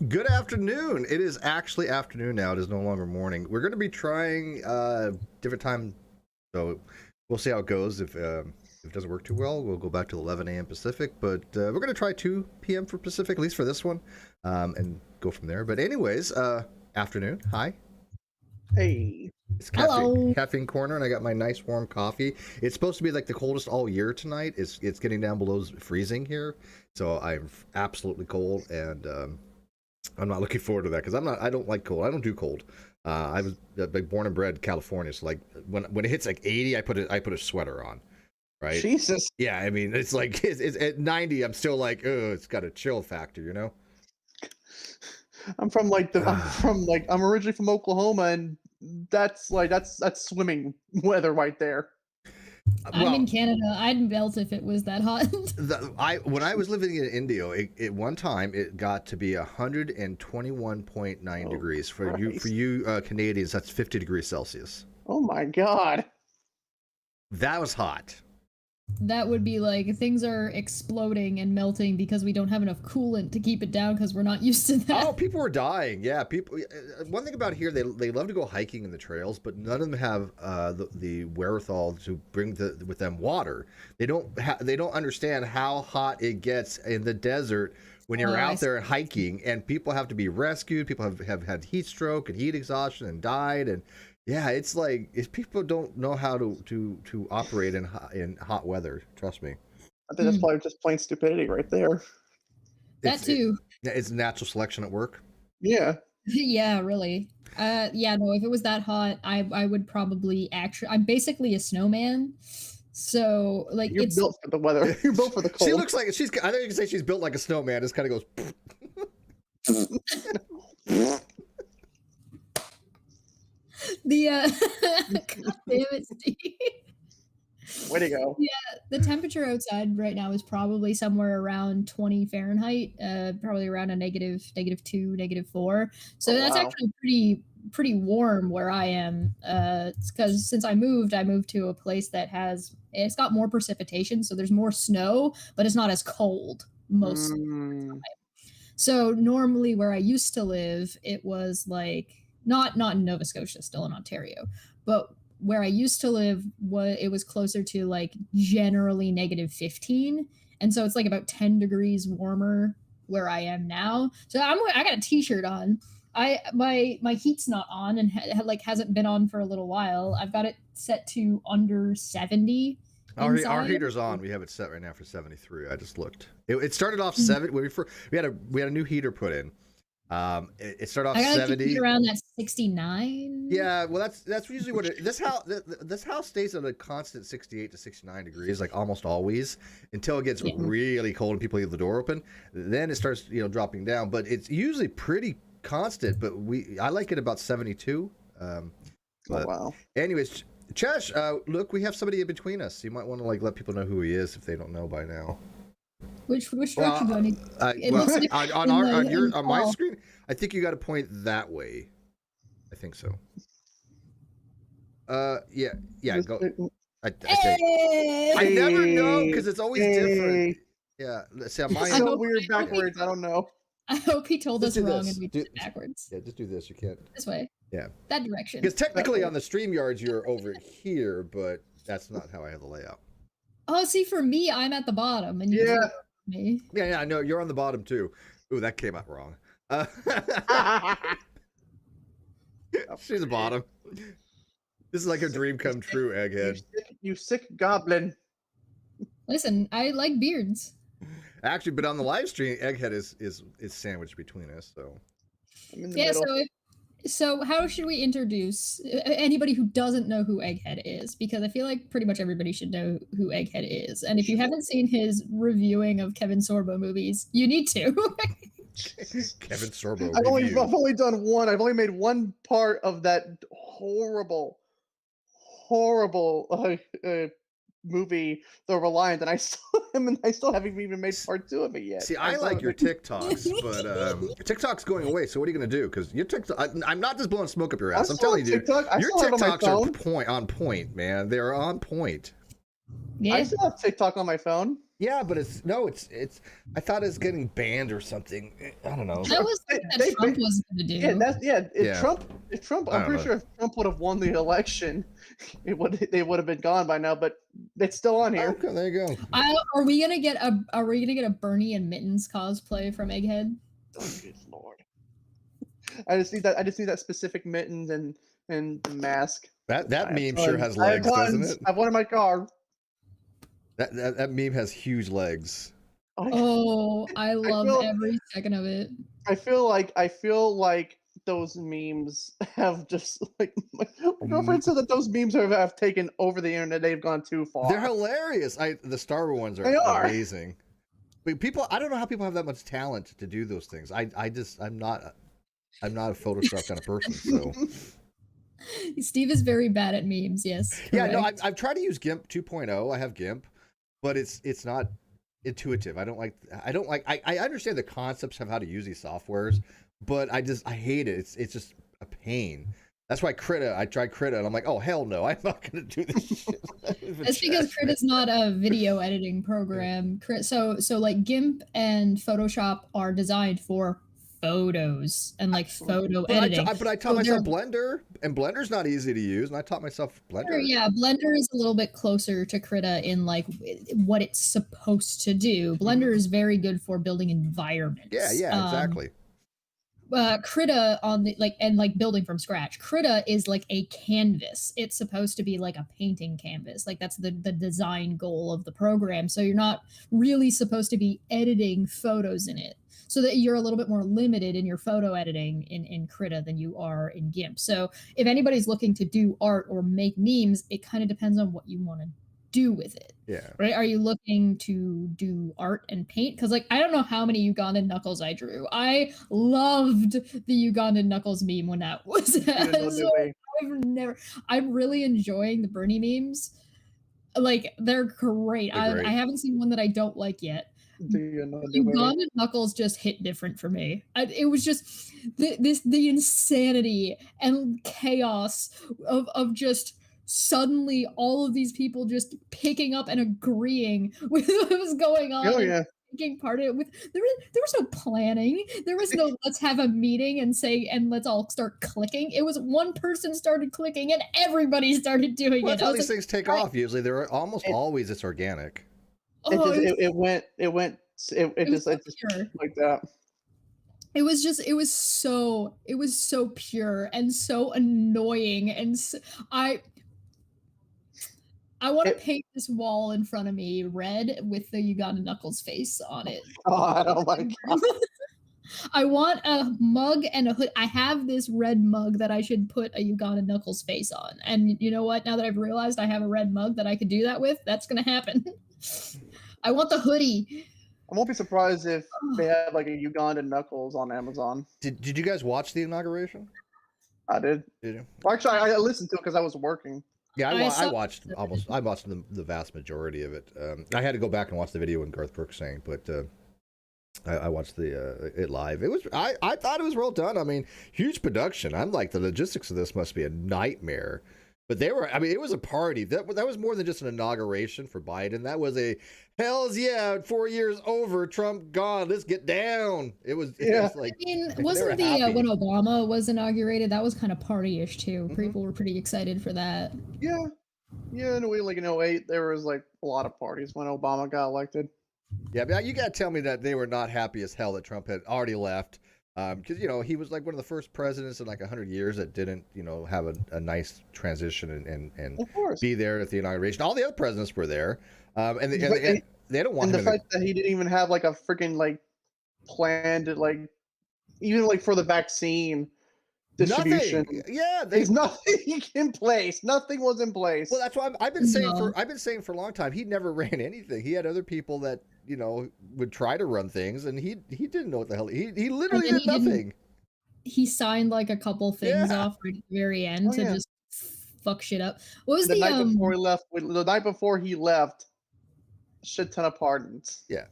Good afternoon. It is actually afternoon now. It is no longer morning. We're going to be trying different time, so we'll see how it goes. If it doesn't work too well, we'll go back to 11 a.m. Pacific. But we're going to try 2 p.m. for Pacific, at least for this one, and go from there. But anyways, afternoon. Hi. Hey. It's caffeine corner, and I got my nice warm coffee. It's supposed to be like the coldest all year tonight. It's getting down below freezing here, so I'm absolutely cold, and I'm not looking forward to that because I don't like cold. I don't do cold. I was like born and bred California, so like when it hits like 80, I put a sweater on, right? Jesus. Yeah, I mean it's like it's at 90, I'm still like, oh, it's got a chill factor, you know. I'm originally from Oklahoma, and that's swimming weather right there. I'm in Canada. I'd melt if it was that hot. When I was living in India, it one time it got to be 121.9 degrees for you Canadians. That's 50 degrees Celsius. Oh my God, that was hot. That would be like things are exploding and melting because we don't have enough coolant to keep it down because we're not used to that. Oh, people are dying. Yeah, people. One thing about here, they love to go hiking in the trails, but none of them have the wherewithal to bring with them water. They don't understand how hot it gets in the desert when you're out there hiking, and people have to be rescued. People have had heat stroke and heat exhaustion and died, and yeah, it's like people don't know how to operate in hot weather. Trust me. I think that's probably just plain stupidity right there. That too. It's natural selection at work. Yeah. Yeah, really. Yeah, no, if it was that hot, I would probably I'm basically a snowman. So like you're built for the weather. You're built for the cold. She looks like I think you can say she's built like a snowman. Just kind of goes. God damn it, Steve. Way to go. Yeah, the temperature outside right now is probably somewhere around 20 Fahrenheit, probably around a -2, -4. So that's actually pretty warm where I am. Because since I moved to a place that it's got more precipitation, so there's more snow, but it's not as cold most of the time. So normally where I used to live, it was like not in Nova Scotia, still in Ontario, but where I used to live, it was closer to like generally -15, and so it's like about 10 degrees warmer where I am now. So I got a t-shirt on. My heat's not on and hasn't been on for a little while. I've got it set to under 70. Our heater's on. We have it set right now for 73. I just looked. It started off 7. We had a new heater put in. It started off 70 around that 69. Yeah, well that's usually what this house stays at a constant 68 to 69 degrees, like almost always, until it gets really cold and people leave the door open. Then it starts dropping down, but it's usually pretty constant. But I like it about 72. Wow. Anyways, Chesh, look, we have somebody in between us. You might want to let people know who he is if they don't know by now. Which direction do I need? On my screen, I think you got to point that way. I think so. Yeah. Go. I never know because it's always different. Yeah. Let's see. It's so weird backwards. I don't know. I hope he told us wrong and we did it backwards. Yeah, just do this. You can't. This way. Yeah. That direction. Because technically on the StreamYards you're over here, but that's not how I have the layout. Oh, see, for me, I'm at the bottom, and me. Yeah, I know you're on the bottom too. Ooh, that came out wrong. She's a bottom. This is like a dream come true, Egghead. You sick goblin. Listen, I like beards. Actually, but on the live stream, Egghead is sandwiched between us. So I'm in the middle. So how should we introduce anybody who doesn't know who Egghead is? Because I feel like pretty much everybody should know who Egghead is. And if you haven't seen his reviewing of Kevin Sorbo movies, you need to. Kevin Sorbo. I've only done one. I've only made one part of that horrible movie, The Reliant, and I still haven't even made part 2 of it yet. See, I like your TikToks, but TikTok's going away. So what are you going to do? Because your TikTok, I'm not just blowing smoke up your ass. I'm telling you, your TikToks are on point, man. They're on point. Yeah. I still have TikTok on my phone. Yeah, but it's. I thought it was getting banned or something. I don't know. That was something that Trump was going to do. If Trump, I I'm don't pretty know. sure if Trump would have won the election, they would have been gone by now. But it's still on here. Okay, there you go. Are we gonna get a Bernie and Mittens cosplay from Egghead? Oh, good lord! I just need that specific mittens and mask. That I have meme sure tons. has I have legs, doesn't tons. it? I have one in my car. That meme has huge legs. Oh, I love feel- every second of it. I feel like those memes have just like my girlfriend said that those memes have taken over the internet. They've gone too far. They're hilarious. The Star Wars ones They are are. amazing. But people, I don't know how people have that much talent to do those things. I'm not a Photoshop kind of person. So Steve is very bad at memes. Yes. yeah, no, correct. I've tried to use GIMP 2.0. I have GIMP, but it's not intuitive. I I understand the concepts of how to use these softwares, but I hate it. It's just a pain. That's why I tried Krita and I'm like, oh hell no, I'm not gonna do this shit. That's because Crit is not a video editing program. So like GIMP and Photoshop are designed for photos and like photo editing. But I taught myself Blender, and Blender's not easy to use, and I taught myself Blender. Yeah, Blender is a little bit closer to Krita in like what it's supposed to do. Blender is very good for building environments. Yeah, exactly. Krita on the like building from scratch. Krita is like a canvas. It's supposed to be like a painting canvas. Like that's the design goal of the program. So you're not really supposed to be editing photos in it. So that you're a little bit more limited in your photo editing in Krita than you are in GIMP. So if anybody's looking to do art or make memes, it kind of depends on what you want to do with it. Yeah. Right? Are you looking to do art and paint? Because like I don't know how many Ugandan knuckles I drew. I loved the Ugandan knuckles meme when that was. I'm really enjoying the Bernie memes. Like they're great. I haven't seen one that I don't like yet. Ugandan knuckles just hit different for me. It was just the insanity and chaos of just suddenly all of these people just picking up and agreeing with what was going on. Oh yeah. Taking part in it with there was no planning. There was no let's have a meeting and let's all start clicking. It was one person started clicking and everybody started doing Well, it. that's how these things take off. Usually, they're almost always it's organic. It went just like that. It was so pure and so annoying and I want to paint this wall in front of me red with the Ugandan Knuckles face on it. Oh my god. I want a mug and a hood. I have this red mug that I should put a Ugandan Knuckles face on. And you know what? Now that I've realized I have a red mug that I could do that with, that's going to happen. I want the hoodie. I won't be surprised if they have like a Ugandan Knuckles on Amazon. Did you guys watch the inauguration? I did. Did you? Well, actually, I listened to it because I was working. Yeah, I watched the vast majority of it. I had to go back and watch the video when Garth Brooks sang, but I watched it live. I thought it was well done. I mean, huge production. I'm like, the logistics of this must be a nightmare. But it was a party. That was more than just an inauguration for Biden. That was a hells yeah, 4 years over, Trump gone. Let's get down. It was like, I mean, wasn't when Obama was inaugurated, that was kind of party-ish too. Mm-hmm. People were pretty excited for that. Yeah. Yeah, in a way, like in 08, there was like a lot of parties when Obama got elected. Yeah, but you gotta tell me that they were not happy as hell that Trump had already left. Because he was like one of the first presidents in like 100 years that didn't have a nice transition and be there at the inauguration. All the other presidents were there, and they don't want. And the fact that he didn't even have like a freaking like plan to like even like for the vaccine distribution. Nothing. Yeah, there's nothing in place. Nothing was in place. Well, that's why I've been saying for a long time he never ran anything. He had other people that would try to run things, and he didn't know what the hell he literally did nothing. He signed like a couple things off right at the very end to just fuck shit up. What was the night before he left? The night before he left, shit ton of pardons. Yeah.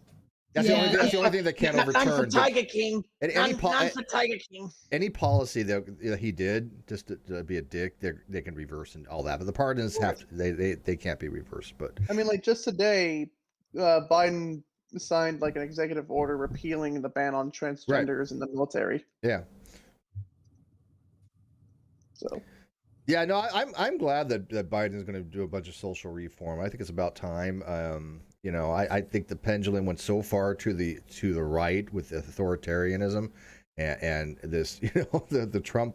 That's the only thing that can't overturn. I'm for Tiger King. I'm for Tiger King. Any policy that he did just to be a dick, they can reverse and all that. But the pardons they can't be reversed. But I mean, like just today, Biden signed like an executive order repealing the ban on Right. transgenders in the military. Yeah. So Yeah, no, I'm glad that Biden is going to do a bunch of social reform. I think it's about time. I think the pendulum went so far to the right with authoritarianism, and this, the Trump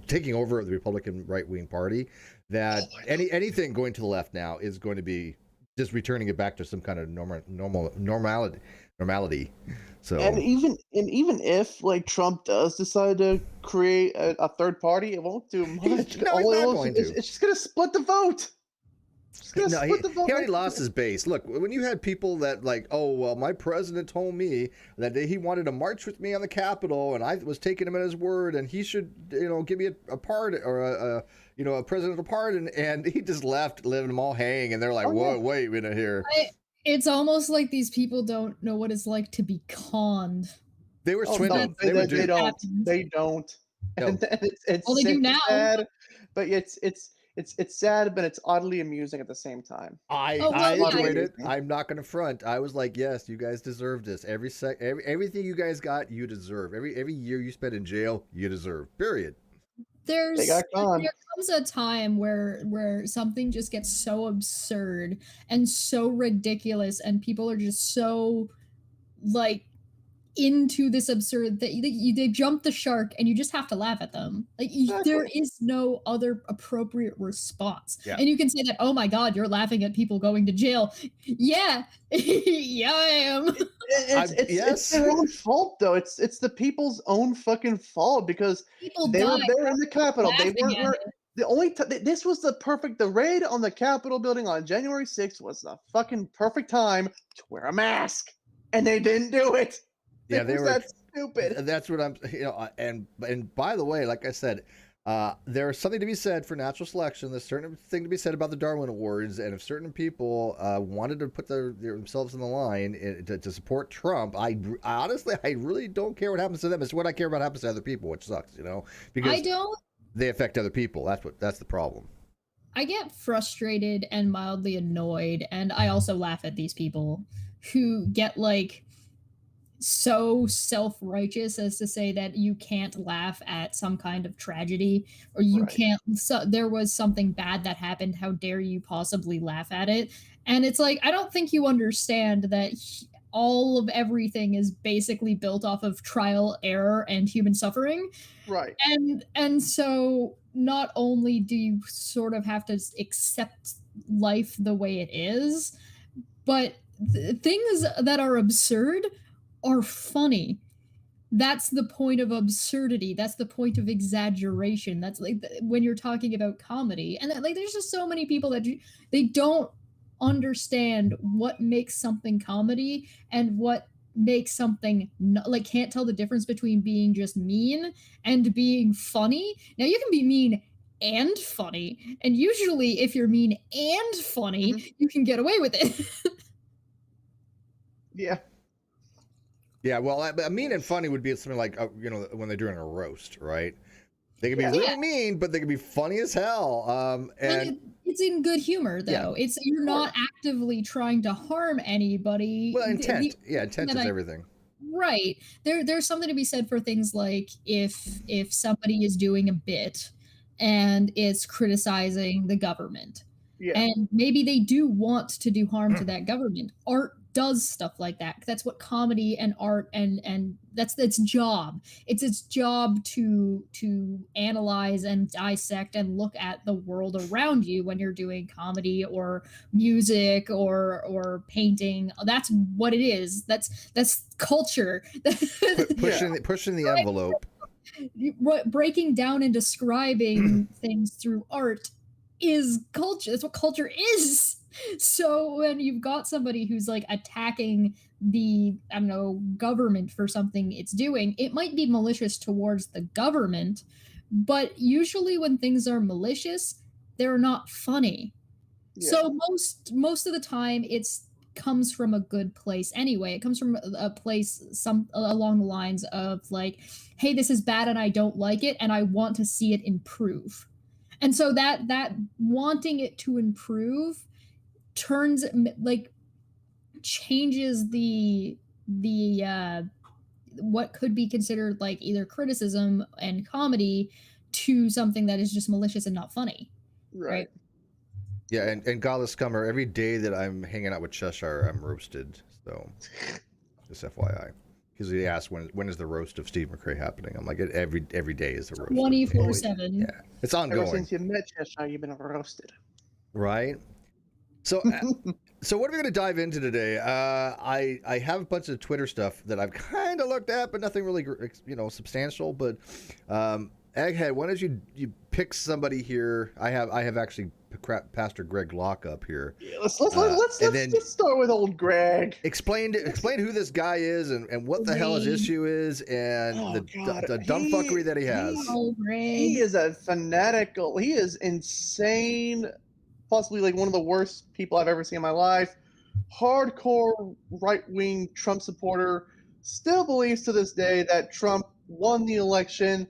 taking over the Republican right wing party, that anything going to the left now is going to be just returning it back to some kind of normality. So and even if like Trump does decide to create a third party, it won't do much. No, he's All it not will going is to. it's just gonna split the vote. It's gonna No, split the vote. he already lost his base. Look, when you had people that like, oh well, my president told me that he wanted to march with me on the Capitol, and I was taking him at his word, and he should, give me a pardon or a presidential pardon, and he just left, letting them all hang, and they're like, Oh, whoa, yeah. wait a minute here. It's almost like these people don't know what it's like to be conned. They were Oh, swindled. no, They were they duped. don't. They don't. No. And it's Well, they do now. sad, but it's sad, but it's oddly amusing at the same time. I Oh, well, yeah, enjoyed it. yeah. I'm not going to front. I was like, yes, you guys deserve this. Everything you guys got, you deserve. Every year you spent in jail, you deserve. Period. They got conned. There comes a time where something just gets so absurd and so ridiculous, and people are just so like into this absurd that they jump the shark, and you just have to laugh at them. Like there Exactly. is no other appropriate response. Yeah. And you can say that, oh my God, you're laughing at people going to jail. Yeah, yeah, I am. It's their own fault though. It's the people's own fucking fault because People they were die there in the Capitol. They laughing at weren't. it. The only this was the raid on the Capitol building on January 6th was the fucking perfect time to wear a mask, and they didn't do it. Yeah, It was that stupid. That's what I'm, and by the way, like I said, there's something to be said for natural selection. There's certain thing to be said about the Darwin Awards, and if certain people wanted to put themselves in the line to support Trump, I honestly, I really don't care what happens to them. It's what I care about happens to other people, which sucks, because I don't. they affect other people. That's the problem. I get frustrated and mildly annoyed, and I also laugh at these people who get like so self-righteous as to say that you can't laugh at some kind of tragedy, or you Right. can't there was something bad that happened, how dare you possibly laugh at it. And it's like, I don't think you understand that all of everything is basically built off of trial, error, and human suffering. Right. And so not only do you sort of have to accept life the way it is, but things that are absurd are funny. That's the point of absurdity. That's the point of exaggeration. That's like when you're talking about comedy. And like there's just so many people that they don't understand what makes something comedy and what makes something like can't tell the difference between being just mean and being funny. Now you can be mean and funny, and usually if you're mean and funny, you can get away with it. Yeah. Yeah, well, mean and funny would be something like when they're doing a roast, right? They can be Yeah. really mean, but they can be funny as hell. Well, And it's in good humor though. It's you're not actively trying to harm anybody. well, intent. The Yeah, intent that is I everything. right. There's something to be said for things like if somebody is doing a bit and it's criticizing the government, Yeah. and maybe they do want to do harm to that government. Art does stuff like that. That's what comedy and art and that's its job. It's its job to analyze and dissect and look at the world around you when you're doing comedy or music or painting. That's what it is. That's culture. Pushing the envelope. Breaking down and describing things through art is culture. That's what culture is. So when you've got somebody who's like attacking the, I don't know, government for something it's doing, it might be malicious towards the government, but usually when things are malicious, they're not funny. Yeah. So most of the time it's comes from a good place anyway. It comes from a place some along the lines of like, hey, this is bad and I don't like it and I want to see it improve. And so that wanting it to improve turns like changes the what could be considered like either criticism and comedy to something that is just malicious and not funny, Right. right? Yeah, and Godless Scummer, every day that I'm hanging out with Cheshire, I'm roasted. So, just FYI. Because he asked when is the roast of Steve McRae happening? I'm like, every day is the roast. 24/7. Yeah, it's Ever ongoing, since you met Cheshire, you've been roasted. right? So, so what are we going to dive into today? I have a bunch of Twitter stuff that I've kind of looked at, but nothing really, substantial. But Egghead, why don't you pick somebody here? I have actually Pastor Greg Locke up here. Yeah, let's start with old Greg. Explain who this guy is and what the hell his issue is and the dumb fuckery that he has. He is a fanatical. He is insane. Possibly like one of the worst people I've ever seen in my life. Hardcore right-wing Trump supporter. Still believes to this day that Trump won the election.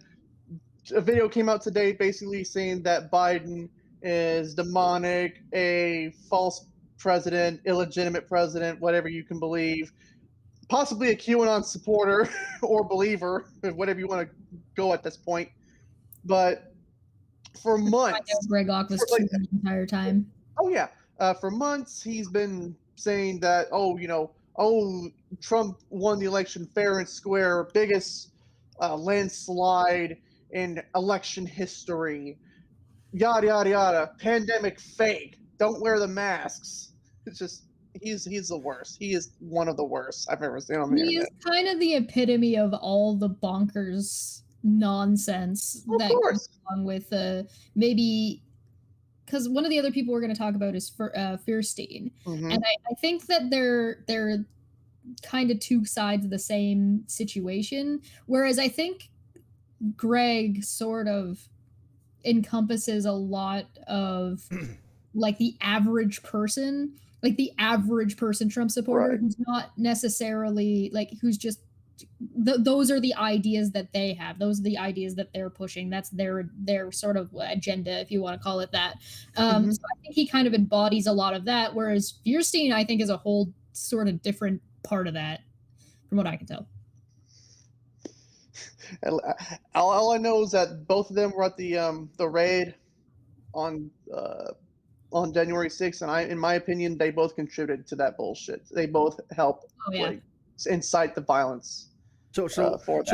A video came out today basically saying that Biden is demonic, a false president, illegitimate president, whatever you can believe. Possibly a QAnon supporter or believer, whatever you want to go at this point. But for months, Greg Locke was like, the entire time. Oh yeah, for months he's been saying that Trump won the election fair and square, biggest landslide in election history, yada yada yada. Pandemic fake. Don't wear the masks. It's just he's the worst. He is one of the worst I've ever seen on the internet. He is kind of the epitome of all the bonkers nonsense that goes along with maybe because one of the other people we're going to talk about is Fierstein, and I think that they're kind of two sides of the same situation. Whereas I think Greg sort of encompasses a lot of like the average person, Trump supporter, right, who's not necessarily like who's just those are the ideas that they have. Those are the ideas that they're pushing. That's their sort of agenda, if you want to call it that. So I think he kind of embodies a lot of that, whereas Fierstein, I think, is a whole sort of different part of that, from what I can tell. All I know is that both of them were at the raid on January 6th, and in my opinion, they both contributed to that bullshit. They both helped incite the violence. So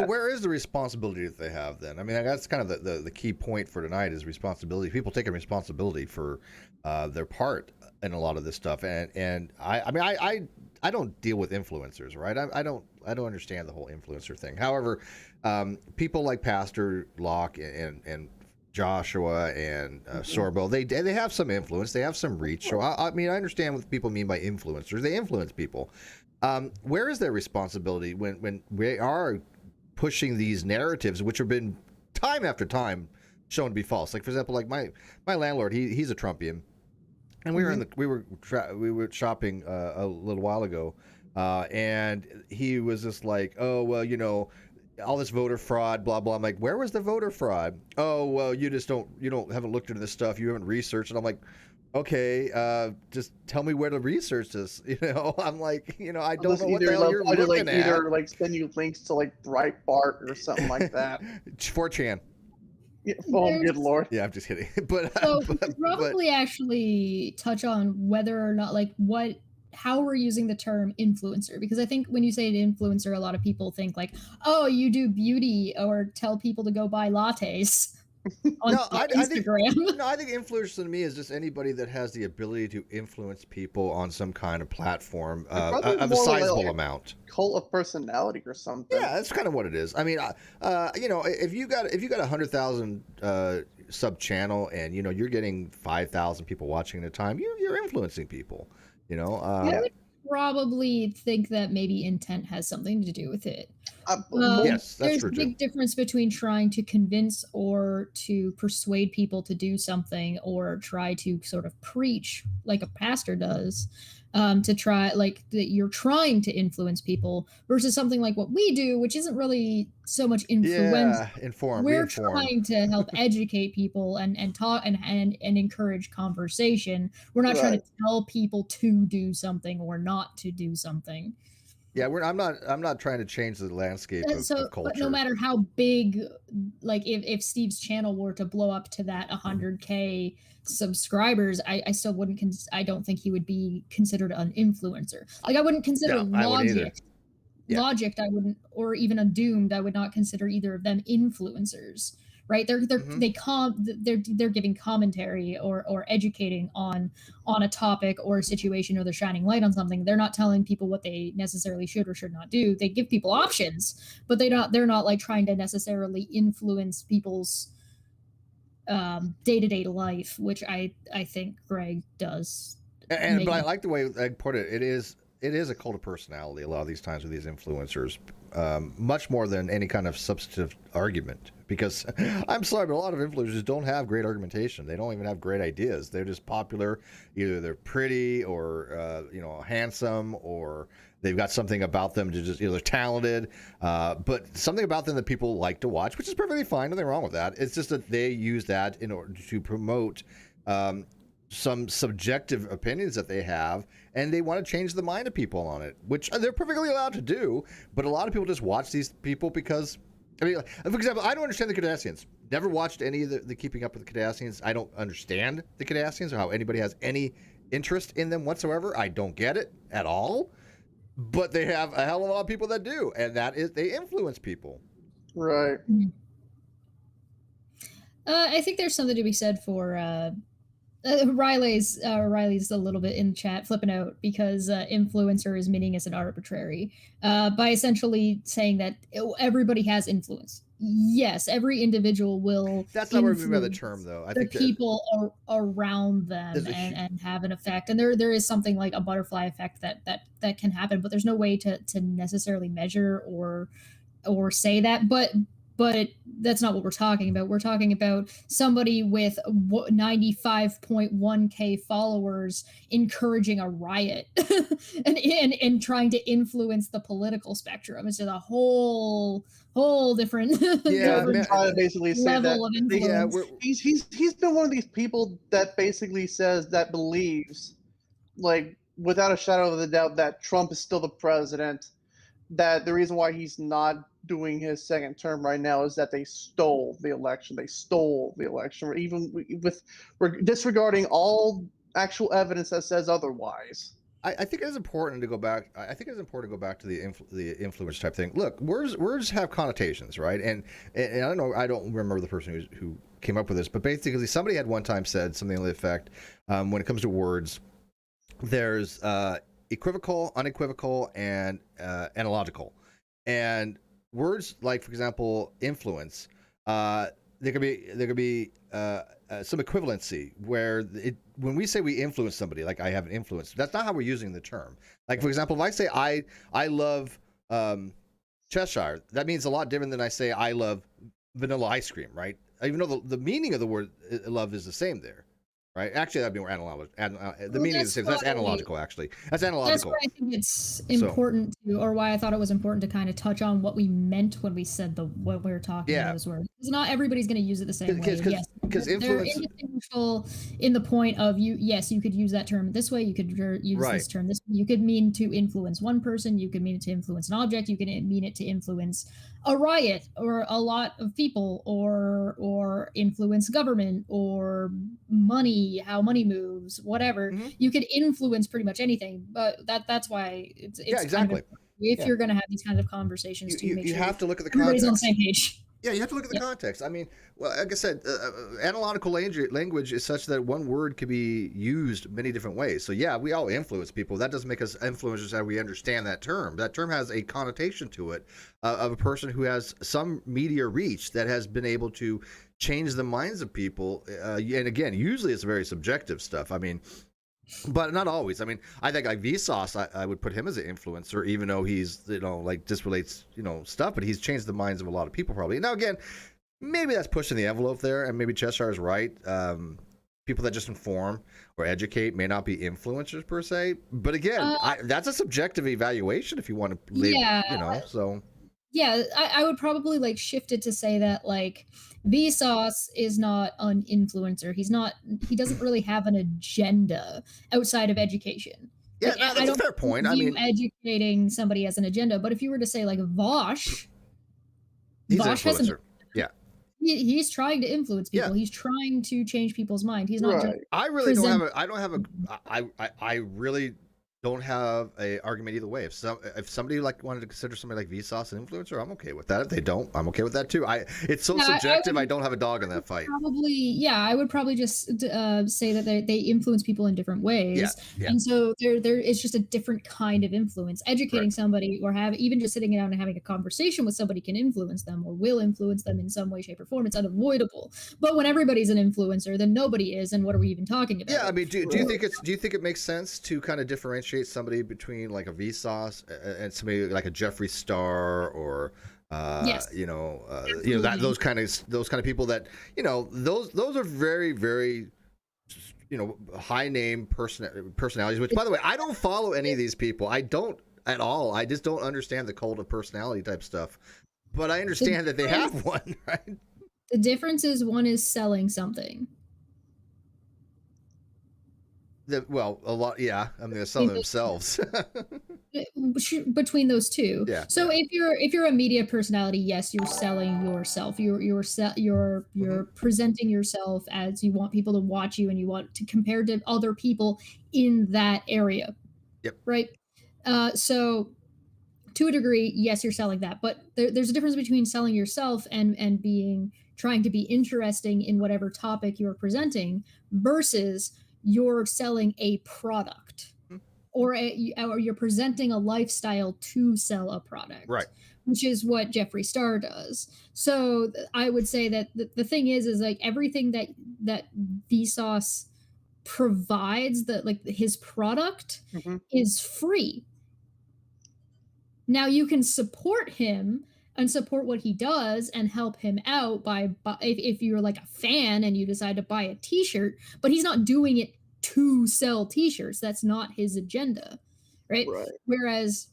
where is the responsibility that they have then? I mean, that's kind of the key point for tonight is responsibility. People taking responsibility for their part in a lot of this stuff, and I don't deal with influencers, right? I don't understand the whole influencer thing. However, people like Pastor Locke and Joshua and Sorbo, they have some influence, they have some reach. So I mean, I understand what people mean by influencers. They influence people. Where is their responsibility when we are pushing these narratives, which have been time after time shown to be false? Like, for example, like my landlord, he's a Trumpian, and we were shopping a little while ago, and he was just like, oh well, all this voter fraud, blah blah. I'm like, where was the voter fraud? Oh well, you haven't looked into this stuff, you haven't researched. And I'm like, okay, just tell me where to research this. I'm like, I don't know what the hell you're looking at. Either like send you links to like Breitbart or something like that. 4chan. Yeah, oh, good lord. Yeah, I'm just kidding. But probably actually touch on whether or not how we're using the term influencer, because I think when you say an influencer, a lot of people think like, oh, you do beauty or tell people to go buy lattes. I think influencer to me is just anybody that has the ability to influence people on some kind of platform of a sizable amount. Cult of personality or something. Yeah, that's kind of what it is. I mean, if you got 100,000 sub channel and you're getting 5,000 people watching at a time, you're influencing people. I would probably think that maybe intent has something to do with it. Yes, that's there's true. There's a big difference between trying to convince or to persuade people to do something or try to sort of preach like a pastor does, to try like that you're trying to influence people versus something like what we do, which isn't really so much influence. Yeah, inform, We're reinform. trying to help educate people and talk and encourage conversation. We're not trying Right. to tell people to do something or not to do something. Yeah, I'm not trying to change the landscape So, of but no culture. matter how big, like if Steve's channel were to blow up to that 100K subscribers, I still wouldn't. I don't think he would be considered an influencer. Like I wouldn't consider No, I wouldn't either. Yeah. Logic. I wouldn't, or even Undoomed. I would not consider either of them influencers. Right? Hmm. They're giving commentary or educating on a topic or a situation, or they're shining light on something. They're not telling people what they necessarily should or should not do. They give people options, but they're not like trying to necessarily influence people's day-to-day life, which I think Greg does And make but I it. like the way I put it. It is a cult of personality a lot of these times with these influencers, much more than any kind of substantive argument. Because I'm sorry, but a lot of influencers don't have great argumentation. They don't even have great ideas. They're just popular. Either they're pretty or handsome, or they've got something about them to just they're talented. But something about them that people like to watch, which is perfectly fine. Nothing wrong with that. It's just that they use that in order to promote. Some subjective opinions that they have, and they want to change the mind of people on it, which they're perfectly allowed to do. But a lot of people just watch these people because, I mean, for example, I don't understand the Kardashians. Never watched any of the Keeping Up with the Kardashians. I don't understand the Kardashians or how anybody has any interest in them whatsoever. I don't get it at all. But they have a hell of a lot of people that do, and that is they influence people. Right. I think there's something to be said for Riley's a little bit in chat flipping out because influencer is meaning as an arbitrary by essentially saying that everybody has influence. Yes, every individual will That's not what I mean by the influence term, though. I the think that people around them there's a and have an effect. And there is something like a butterfly effect that can happen, but there's no way to necessarily measure or say that. But that's not what we're talking about. We're talking about somebody with 95.1K followers encouraging a riot and trying to influence the political spectrum. It's just a whole different yeah, They're different trying to basically say that level of yeah, influence. we're he's been one of these people that basically says that believes, like without a shadow of a doubt, that Trump is still the president. That the reason why he's not doing his second term right now is that they stole the election. They stole the election, even with disregarding all actual evidence that says otherwise. I think it is important to go back. I think it is important to go back to the influence type thing. Look, words have connotations, right? And I don't know. I don't remember the person who came up with this, but basically somebody had one time said something to the effect, when it comes to words, there's equivocal, unequivocal, and analogical. And words like, for example, influence, there could be some equivalency where when we say we influence somebody, like I have an influence, that's not how we're using the term. Like, for example, if I say I love Cheshire, that means a lot different than I say I love vanilla ice cream, right? Even though the meaning of the word love is the same there. Right. Actually, that'd be more analogical. The Well, meaning is the same. That's analogical. Actually, that's that's analogical. why I think it's So important to, or why I thought it was important to kind of touch on what we meant when we said what we were talking about yeah, those words. Because not everybody's going to use it the same way. Yes, because they're influence. indistinguishable in the point of you. Yes, you could use that term this way. You could use Right. this term this way. You could mean to influence one person. You could mean it to influence an object. You could mean it to influence a riot or a lot of people or influence government or money, how money moves, whatever. Hmm. You could influence pretty much anything, but that's why it's Yeah. kind of Exactly. important if Yeah. you're going to have these kinds of conversations to make You sure have to look at the everybody's on the context. same page. Yeah, you have to look at the Yep. context. I mean, well, like I said, analogical language is such that one word can be used many different ways. So yeah, we all influence people. That doesn't make us influencers how we understand that term. That term has a connotation to it of a person who has some media reach that has been able to change the minds of people. And again, usually it's very subjective stuff. I mean, but not always. I mean, I think like Vsauce, I would put him as an influencer, even though he's like just relates stuff, but he's changed the minds of a lot of people probably. Now again, maybe that's pushing the envelope there, and maybe Cheshire is right. people that just inform or educate may not be influencers per se. But again, that's a subjective evaluation if you want to leave, so. Yeah, I would probably like shift it to say that like Vsauce is not an influencer. He doesn't really have an agenda outside of education. Yeah, Like, that's a fair point. I mean, educating somebody as an agenda, but if you were to say like Vosh, he's an influencer. He's trying to influence people. Yeah. He's trying to change people's mind. He's not just I really don't have a argument either way. If somebody like wanted to consider somebody like Vsauce an influencer, I'm okay with that. If they don't, I'm okay with that too. It's so subjective. I don't have a dog in that fight. I would probably just say that they influence people in different ways. Yeah. And so there it's just a different kind of influence. Educating somebody or even just sitting down and having a conversation with somebody can influence them or will influence them in some way, shape, or form. It's unavoidable. But when everybody's an influencer, then nobody is, and what are we even talking about? Yeah, I mean, do you think it makes sense to kind of differentiate somebody between like a Vsauce and somebody like a Jeffree Star or yes. Those kind of people that those are very, very high name personalities, which by the way I don't follow any of these people. I don't at all. I just don't understand the cult of personality type stuff, but I understand that they have one, right? The difference is one is selling something. A lot, yeah. I mean, they're selling themselves. Between those two, yeah. So if you're a media personality, yes, you're selling yourself. You're presenting yourself as you want people to watch you, and you want to compare to other people in that area. Yep. Right. So to a degree, yes, you're selling that, but there's a difference between selling yourself and trying to be interesting in whatever topic you're presenting versus you're selling a product or you're presenting a lifestyle to sell a product, right? Which is what Jeffree Star does. So I would say that the thing is like everything that Vsauce provides, that like his product is free. Now you can support him and support what he does and help him out by if you're like a fan and you decide to buy a t-shirt, but he's not doing it to sell t-shirts. That's not his agenda, right? Whereas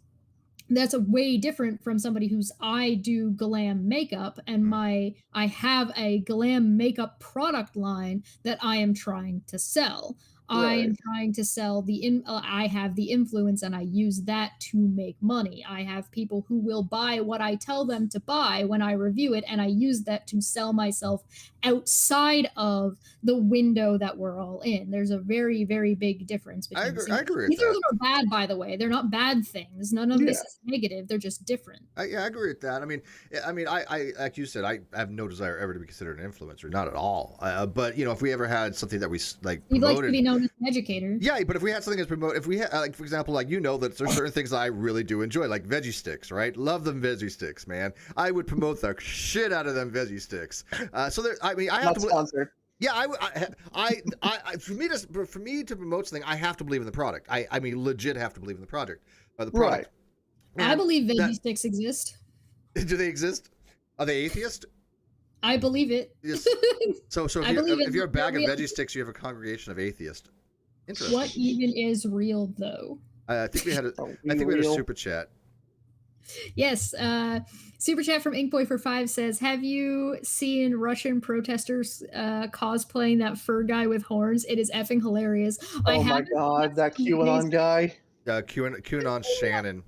that's a way different from somebody who's I do glam makeup and I have a glam makeup product line that I am trying to sell. I am trying to sell I have the influence and I use that to make money. I have people who will buy what I tell them to buy when I review it, and I use that to sell myself outside of the window that we're all in. There's a very, very big difference between I agree with Neither that. of them are bad, by the way. They're not bad things. None of this is negative. They're just different. I agree with that. I mean, I like you said, I have no desire ever to be considered an influencer, not at all. But if we ever had something that we like promoted, you'd like to be known as an educator. Yeah, but if we had something that's promoted, if we had like, for example, like that there's certain things I really do enjoy, like veggie sticks, right? Love them veggie sticks, man. I would promote the shit out of them veggie sticks. So there, I mean, I have not sponsored. Yeah, for me to promote something, I have to believe in the product. I mean, legit have to believe in the product. The product. Right. I believe veggie sticks exist. Do they exist? Are they atheist? I believe it. Yes. So if you're a bag of veggie sticks, you have a congregation of atheists. Interesting. What even is real, though? I think we had a super chat. Yes, super chat from Inkboy for 5 says, "Have you seen Russian protesters cosplaying that fur guy with horns? It is effing hilarious." Oh my god, that QAnon guy. QAnon Shannon.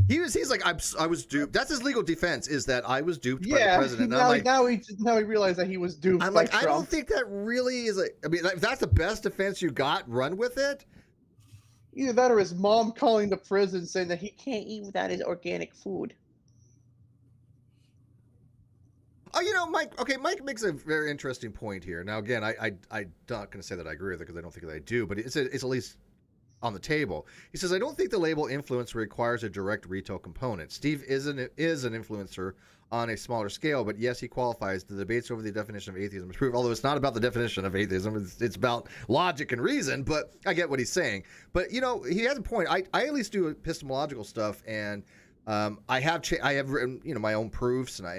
He's like, I was duped. That's his legal defense, is that I was duped by the president. Now he realized that he was duped. I'm like, I don't think that really is I mean, if that's the best defense you got, run with it. Either that or his mom calling the prison saying that he can't eat without his organic food. Oh, Mike. Okay, Mike makes a very interesting point here. Now, again, I'm not going to say that I agree with it because I don't think that I do, but it's at least on the table. He says, I don't think the label influencer requires a direct retail component. Steve is an influencer on a smaller scale, but yes, he qualifies. The debates over the definition of atheism is proof, although it's not about the definition of atheism. It's about logic and reason, but I get what he's saying. But, he has a point. I at least do epistemological stuff, and I have written, my own proofs, and I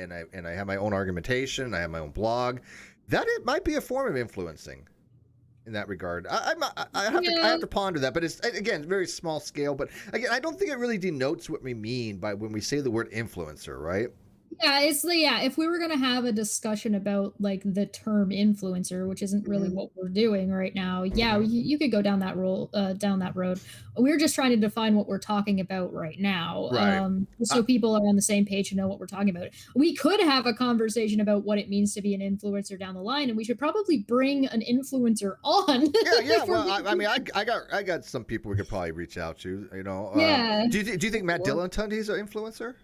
have my own argumentation. I have my own blog. That it might be a form of influencing. in that regard. I have to ponder that, but it's again very small scale. But again, I don't think it really denotes what we mean by when we say the word influencer, right? Yeah, it's like, yeah, if we were gonna have a discussion about like the term influencer, which isn't really Mhm. what we're doing right now, yeah, you could go down that road. We're just trying to define what we're talking about right now, Right. so people are on the same page and know what we're talking about. We could have a conversation about what it means to be an influencer down the line, and we should probably bring an influencer on. Yeah. if we're Well, gonna I do mean, that. I got some people we could probably reach out to. You know, Yeah. do you think Matt Dillon-Tundy's an influencer?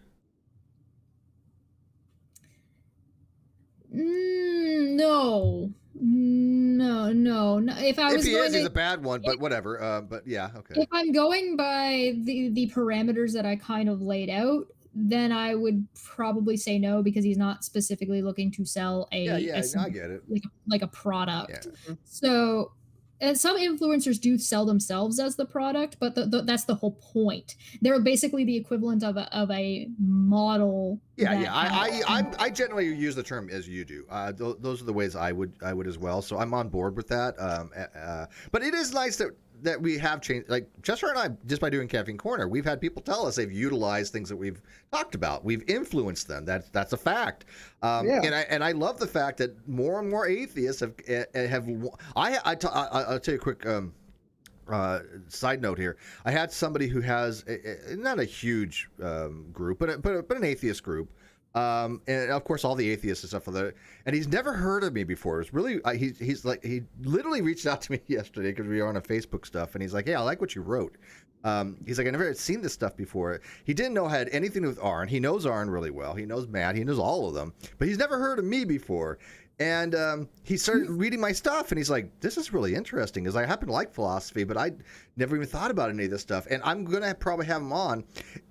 No. No. If I If was he going is, he's to a bad one. But whatever. But yeah, okay. If I'm going by the parameters that I kind of laid out, then I would probably say no because he's not specifically looking to sell Yeah. No, I get it. like a Yeah. product. So, and some influencers do sell themselves as the product, but that's the whole point. They're basically the equivalent of a model. Yeah, That yeah. I generally use the term as you do. Those are the ways I would as well. So I'm on board with that. But it is nice that we have changed. Like Chester and I, just by doing Caffeine Corner, we've had people tell us they've utilized things that we've talked about. We've influenced them. That's a fact. Yeah. And I love the fact that more and more atheists have. I'll tell you a quick. Side note here. I had somebody who has not a huge group, but an atheist group. And of course, all the atheists and stuff for that. And he's never heard of me before. It was really he's like he literally reached out to me yesterday because we were on a Facebook stuff, and he's like, "Hey, I like what you wrote." He's like, "I never had seen this stuff before." He didn't know it had anything to do with Arn. He knows Arn really well. He knows Matt. He knows all of them, but he's never heard of me before. And he started reading my stuff, and he's like, "This is really interesting." Because I happen to like philosophy, but I never even thought about any of this stuff. And I'm gonna probably have him on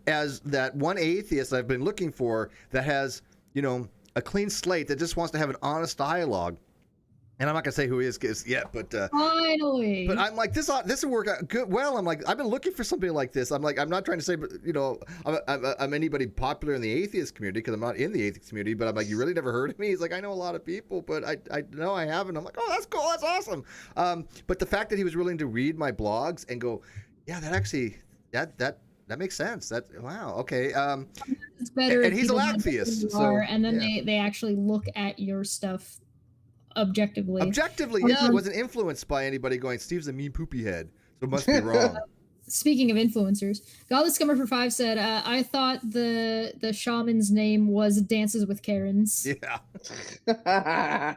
as that one atheist I've been looking for that has, a clean slate that just wants to have an honest dialogue. And I'm not gonna say who he is yet, but Finally. but I'm like this will work out good. Well, I'm like I've been looking for something like this. I'm like I'm not trying to say, but I'm anybody popular in the atheist community because I'm not in the atheist community. But I'm like, you really never heard of me? He's like, I know a lot of people, but I know I haven't. I'm like, oh, that's cool, that's awesome. But the fact that he was willing to read my blogs and go, yeah, that actually that makes sense. That wow, okay. It's better. And if he's a people know who atheist, you so are, and then yeah. they actually look at your stuff objectively. Objectively, yeah, I wasn't influenced by anybody going, Steve's a mean poopy head, so it must be wrong. Speaking of influencers, Godless Scummer for 5 said, I thought the shaman's name was Dances with Karens. Yeah.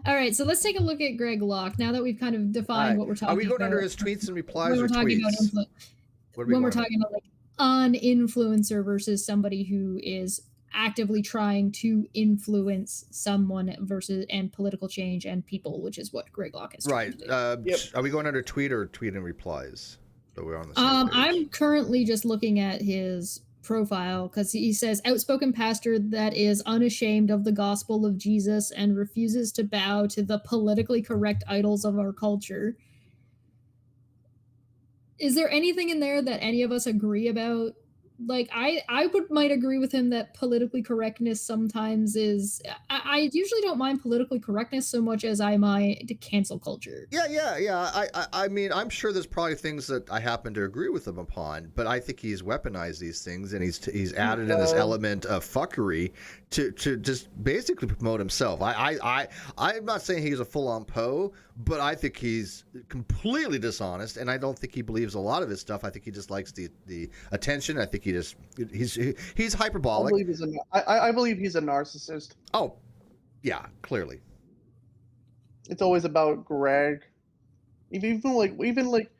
All right, so let's take a look at Greg Locke now that we've kind of defined what we're talking about. Are we going under his tweets and replies when or we're talking tweets? when we're talking about like an influencer versus somebody who is actively trying to influence someone versus and political change and people, which is what Greg Locke is trying to do. Yep. Are we going under tweet or tweet and replies? So we're on the same page. I'm currently just looking at his profile because he says outspoken pastor that is unashamed of the gospel of Jesus and refuses to bow to the politically correct idols of our culture. Is there anything in there that any of us agree about? Like I might agree with him that politically correctness sometimes is I usually don't mind politically correctness so much as I mind cancel culture. Yeah. I mean, I'm sure there's probably things that I happen to agree with him upon, but I think he's weaponized these things and he's added in this element of fuckery to just basically promote himself. I'm not saying he's a full-on Poe, but I think he's completely dishonest, and I don't think he believes a lot of his stuff. I think he just likes the attention. I think he's hyperbolic. I believe he's a narcissist. Oh, yeah, clearly. It's always about Greg. Even like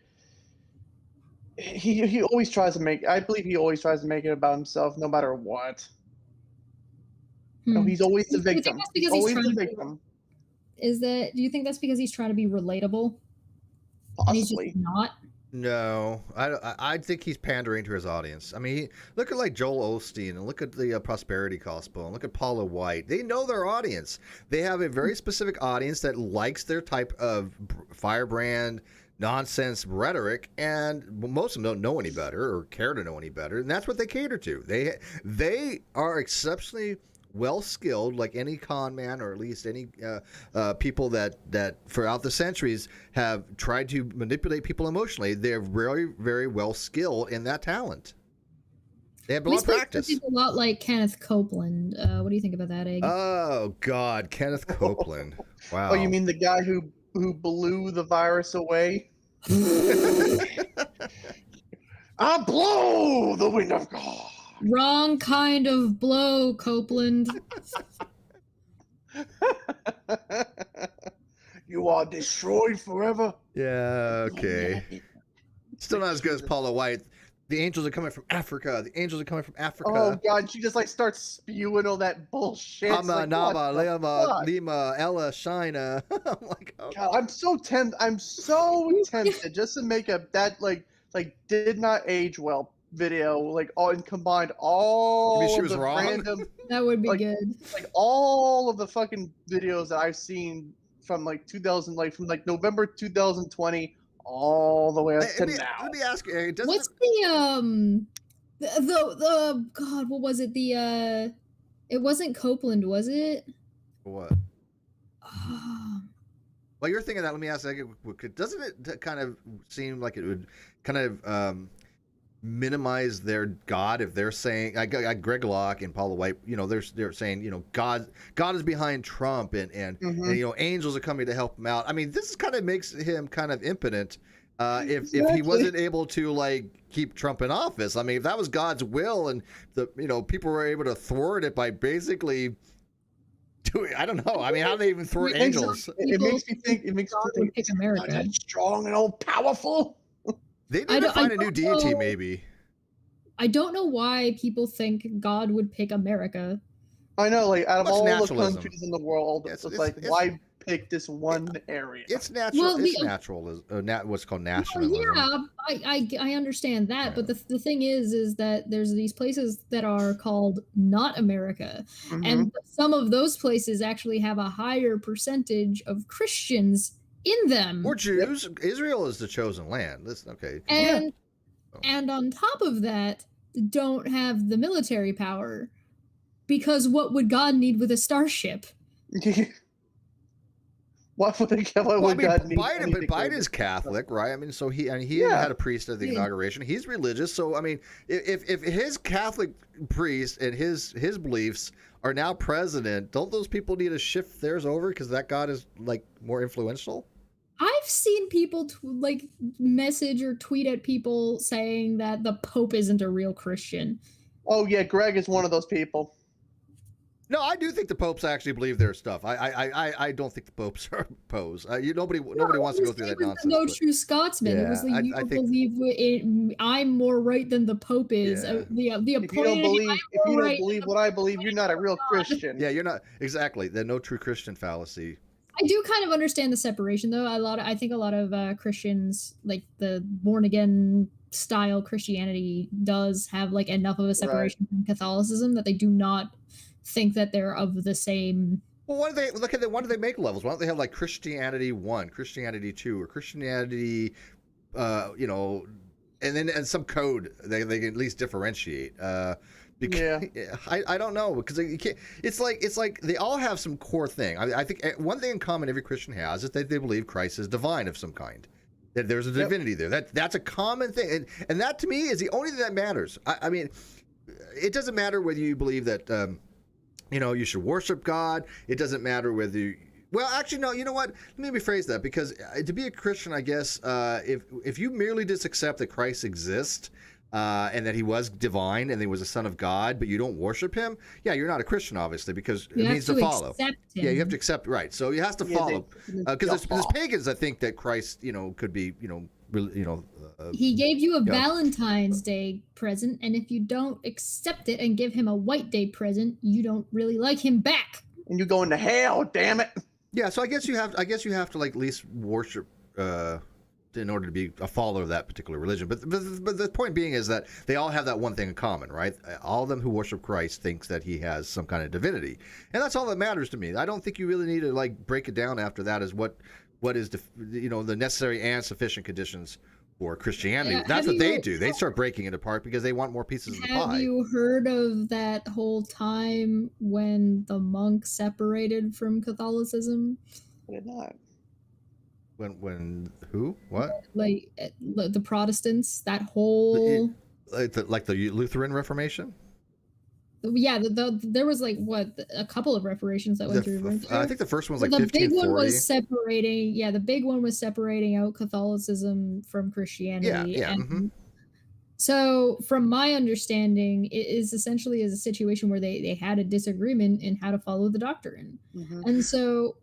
he always tries to make. I believe he always tries to make it about himself, no matter what. No, he's always the victim. He's always the victim. Do you think that's because he's trying to be relatable? Possibly. And he's just not. No, I think he's pandering to his audience. I mean, look at like Joel Osteen and look at the Prosperity Gospel and look at Paula White. They know their audience. They have a very specific audience that likes their type of firebrand nonsense rhetoric, and most of them don't know any better or care to know any better, and that's what they cater to. They are exceptionally well skilled, like any con man, or at least any people that throughout the centuries have tried to manipulate people emotionally. They're very, very well skilled in that talent. They have a lot of practice. A lot like Kenneth Copeland. What do you think about that, Egg? Oh God, Kenneth Copeland. Wow. Oh, you mean the guy who blew the virus away? I blow the wind of God. Wrong kind of blow, Copeland. You are destroyed forever. Yeah, okay. Still not as good as Paula White. The angels are coming from Africa. The angels are coming from Africa. Oh God, she just like starts spewing all that bullshit. Hama, like, Naba, Lema, Lima, Ella, Shina. I'm like, oh. God, I'm so tempted just to make that did not age well video, like all and combined all she of was the wrong? random, That would be like, good. like all of the fucking videos that I've seen from like 2000, like from like November 2020 all the way up to now. Let me ask you, What's the God, what was it? It wasn't Copeland, was it? What? While you're thinking that, let me ask you, doesn't it kind of seem like it would kind of minimize their God if they're saying, like Greg Locke and Paula White, they're saying, God is behind Trump and angels are coming to help him out. I mean, this kind of makes him kind of impotent if he wasn't able to like keep Trump in office. I mean, if that was God's will and the people were able to thwart it by basically doing, I don't know. I mean, how do they even thwart angels? It makes me think. It makes me think America strong and all powerful. They need to find a new deity, maybe. I don't know why people think God would pick America. I know, like out of all the countries in the world, it's why pick this one area? It's natural. Well, it's natural. What's called nationalism. Yeah, I understand that, but the thing is that there's these places that are called not America, and some of those places actually have a higher percentage of Christians in them. Or Jews. Yep. Israel is the chosen land. Listen, okay. And on top of that, don't have the military power, because what would God need with a starship? What would God need? Biden's Catholic, right? I mean, so he had a priest at the inauguration. He's religious, so I mean, if his Catholic priest and his beliefs are now president, don't those people need to shift theirs over because that God is like more influential? I've seen people message or tweet at people saying that the Pope isn't a real Christian. Oh yeah, Greg is one of those people. No, I do think the popes actually believe their stuff. I don't think the popes are pose. Nobody wants to go through that nonsense. No true Scotsman. Yeah, it was like, you don't believe it. I'm more right than the Pope is. Yeah. If you don't believe what I believe, you're not a real Christian. Yeah, you're not exactly. The no true Christian fallacy. I do kind of understand the separation, though. I think a lot of Christians, like the born again style Christianity, does have like enough of a separation from Catholicism that they do not think that they're of the same. Well, why do they make levels? Why don't they have like Christianity 1, Christianity 2, or Christianity, and some code they can at least differentiate. Because, I don't know, because you can't. It's like they all have some core thing. I think one thing in common every Christian has is that they believe Christ is divine of some kind. That there's a divinity there. That's a common thing, and that to me is the only thing that matters. I mean, it doesn't matter whether you believe that you should worship God. It doesn't matter whether you. Well, actually, no. You know what? Let me rephrase that, because to be a Christian, I guess, if you merely just accept that Christ exists. And that he was divine and he was a son of God, but you don't worship him, you're not a Christian, obviously, because it means to follow. Yeah, you have to accept, right? So you have to follow, because there's pagans that think that Christ, could be, he gave you a Valentine's Day present, and if you don't accept it and give him a White Day present, you don't really like him back, and you're going to hell. Damn it! Yeah, so I guess you have to like at least worship. In order to be a follower of that particular religion. But the point being is that they all have that one thing in common, right? All of them who worship Christ thinks that he has some kind of divinity. And that's all that matters to me. I don't think you really need to like break it down after that as what is the necessary and sufficient conditions for Christianity. Have That's what they you- do. They start breaking it apart because they want more pieces of the Have pie. you heard of that whole time when the monks separated from Catholicism? I did not. When who? What? Like the Protestants, that whole Like the Lutheran Reformation? yeah, there was like what a couple of reparations that went through. Weren't there? I think the first one was But like the big 1540. one was separating. Yeah, the big one was separating out Catholicism from Christianity. Yeah, And so, from my understanding, it is essentially a situation where they had a disagreement in how to follow the doctrine. Mhm. And so,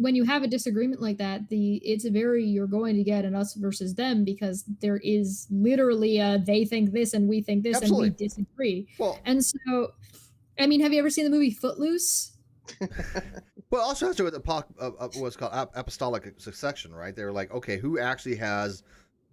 when you have a disagreement like that, you're going to get an us versus them, because there is literally a they think this and we think this Absolutely. and we disagree. Well, And so, I mean, have you ever seen the movie Footloose? well, also has to do with what's called apostolic succession, right? They're like, okay, who actually has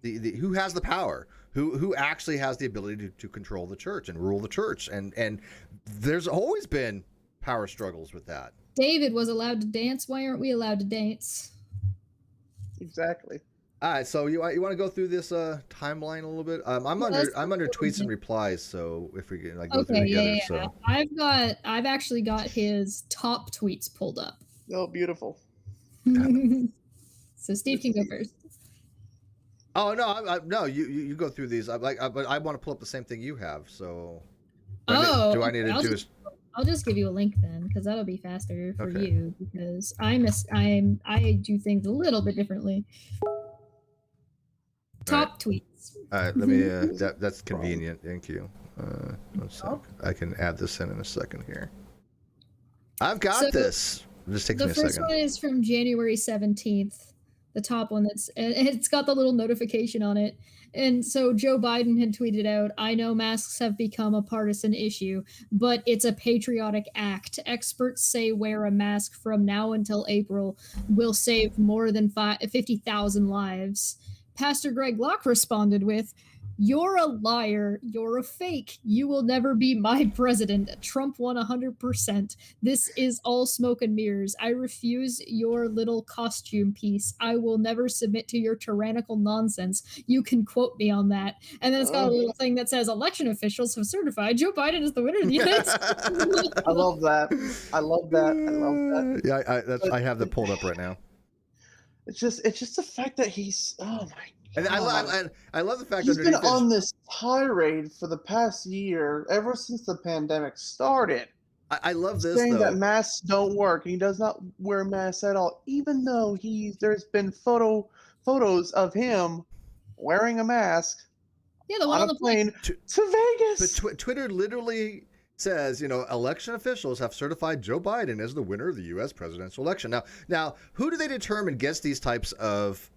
who has the power? Who actually has the ability to control the church and rule the church? And there's always been power struggles with that. David was allowed to dance. Why aren't we allowed to dance? Exactly. All right, so you want to go through this timeline a little bit? I'm let's under go tweets through and it. replies, so if we can like go through Okay, together, yeah. so I've actually got his top tweets pulled up. Oh, beautiful. So Steve can go first. oh no, no, you go through these. But I want to pull up the same thing you have. So do I need to do? I'll just give you a link then, because that'll be faster for Okay. you. Because I do things a little bit differently. Top tweets. All right, let me. That's convenient. Thank you. One sec. I can add this in a second here. I've got So, this. It just takes me The a first second. one is from January 17th. The top one it's got the little notification on it. And so Joe Biden had tweeted out, "I know masks have become a partisan issue, but it's a patriotic act. Experts say wear a mask from now until April will save more than 50,000 lives." Pastor Greg Locke responded with, "You're a liar. You're a fake. You will never be my president. Trump won 100%. This is all smoke and mirrors. I refuse your little costume piece. I will never submit to your tyrannical nonsense. You can quote me on that." And then it's got a little thing that says, "Election officials have certified Joe Biden is the winner of the United States." I love that. I love that. I love that. Yeah, I have that pulled up right now. It's just the fact that he's oh my And God. I love the fact He's that been on this tirade for the past year, ever since the pandemic started, I love this saying though. that masks don't work. He does not wear masks at all, even though there's been photos of him wearing a mask Yeah, the one on a plane to Vegas. But Twitter literally says, election officials have certified Joe Biden as the winner of the U.S. presidential election. Now, who do they determine gets these types of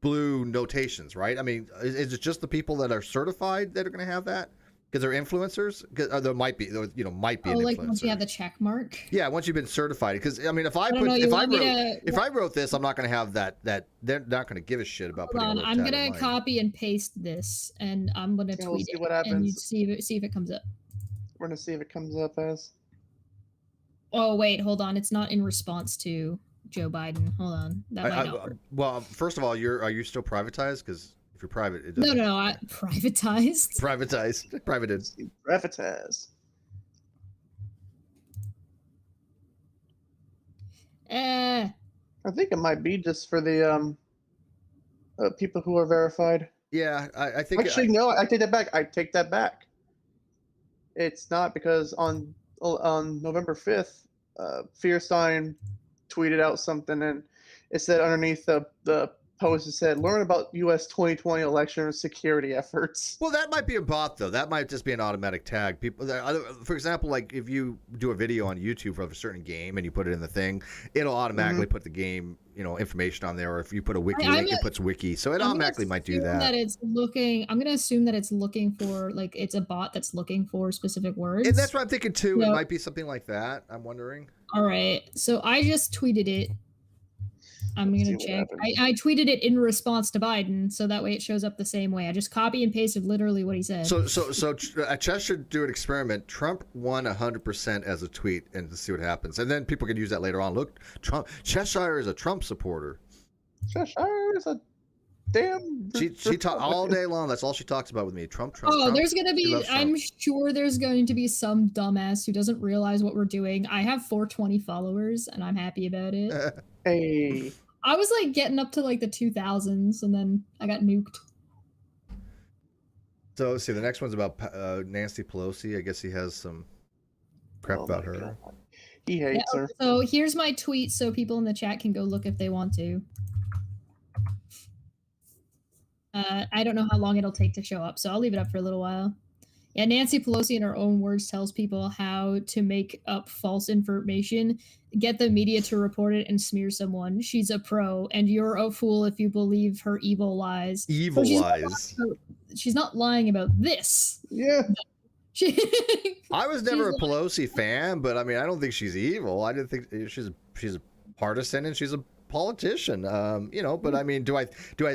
blue notations, right? I mean, is it just the people that are certified that are going to have that? Because they're influencers? There might be, an like influencer. once you have the check mark. Yeah, once you've been certified. Because I mean, if I wrote this, I'm not going to have that. They're not going to give a shit about Hold putting. on, I'm gonna copy and paste this, and I'm gonna Yeah, we'll tweet see it, what and you happens. see if it comes up. We're gonna see if it comes up as. Oh wait, hold on. It's not in response to Joe Biden. Hold on, that might not work. Well, first of all, are you still privatized? Because if you're private, it doesn't. No, I privatized. Privated. Privatized. I think it might be just for the people who are verified. Yeah, I think. Actually, no, I take that back. I take that back. It's not, because on November 5th, Fierstein tweeted out something, and it said underneath the post, it said, "Learn about U.S. 2020 election security efforts." Well, that might be a bot, though. That might just be an automatic tag. People, for example, like if you do a video on YouTube for a certain game and you put it in the thing, it'll automatically put the game, information on there. Or if you put a wiki link, it puts wiki. So it automatically might do that. I'm going to assume that it's looking for, like, it's a bot that's looking for specific words. And that's what I'm thinking too. So, it might be something like that. I'm wondering. All right, so I just tweeted it. I'm going to check. I tweeted it in response to Biden, so that way it shows up the same way. I just copy and pasted literally what he said. So Chess should do an experiment. Trump won 100% as a tweet, and to see what happens. And then people can use that later on. Look, Cheshire is a Trump supporter. Cheshire is a damn. She talk all day long. That's all she talks about with me. Trump. Oh, there's gonna She be. loves Trump. I'm sure there's going to be some dumbass who doesn't realize what we're doing. I have 420 followers, and I'm happy about it. Hey. I was like getting up to like the 2000s, and then I got nuked. So let's see, the next one's about Nancy Pelosi. I guess he has some crap about her. God. He hates her. So here's my tweet, so people in the chat can go look if they want to. I don't know how long it'll take to show up, so I'll leave it up for a little while. Yeah, Nancy Pelosi, in her own words, tells people how to make up false information, get the media to report it, and smear someone. She's a pro, and you're a fool if you believe her evil lies. Evil lies. She's not lying about this. Yeah. I was never a Pelosi fan, but I mean, I don't think she's evil. I didn't think she's a partisan and she's a politician. You know, but I mean, do I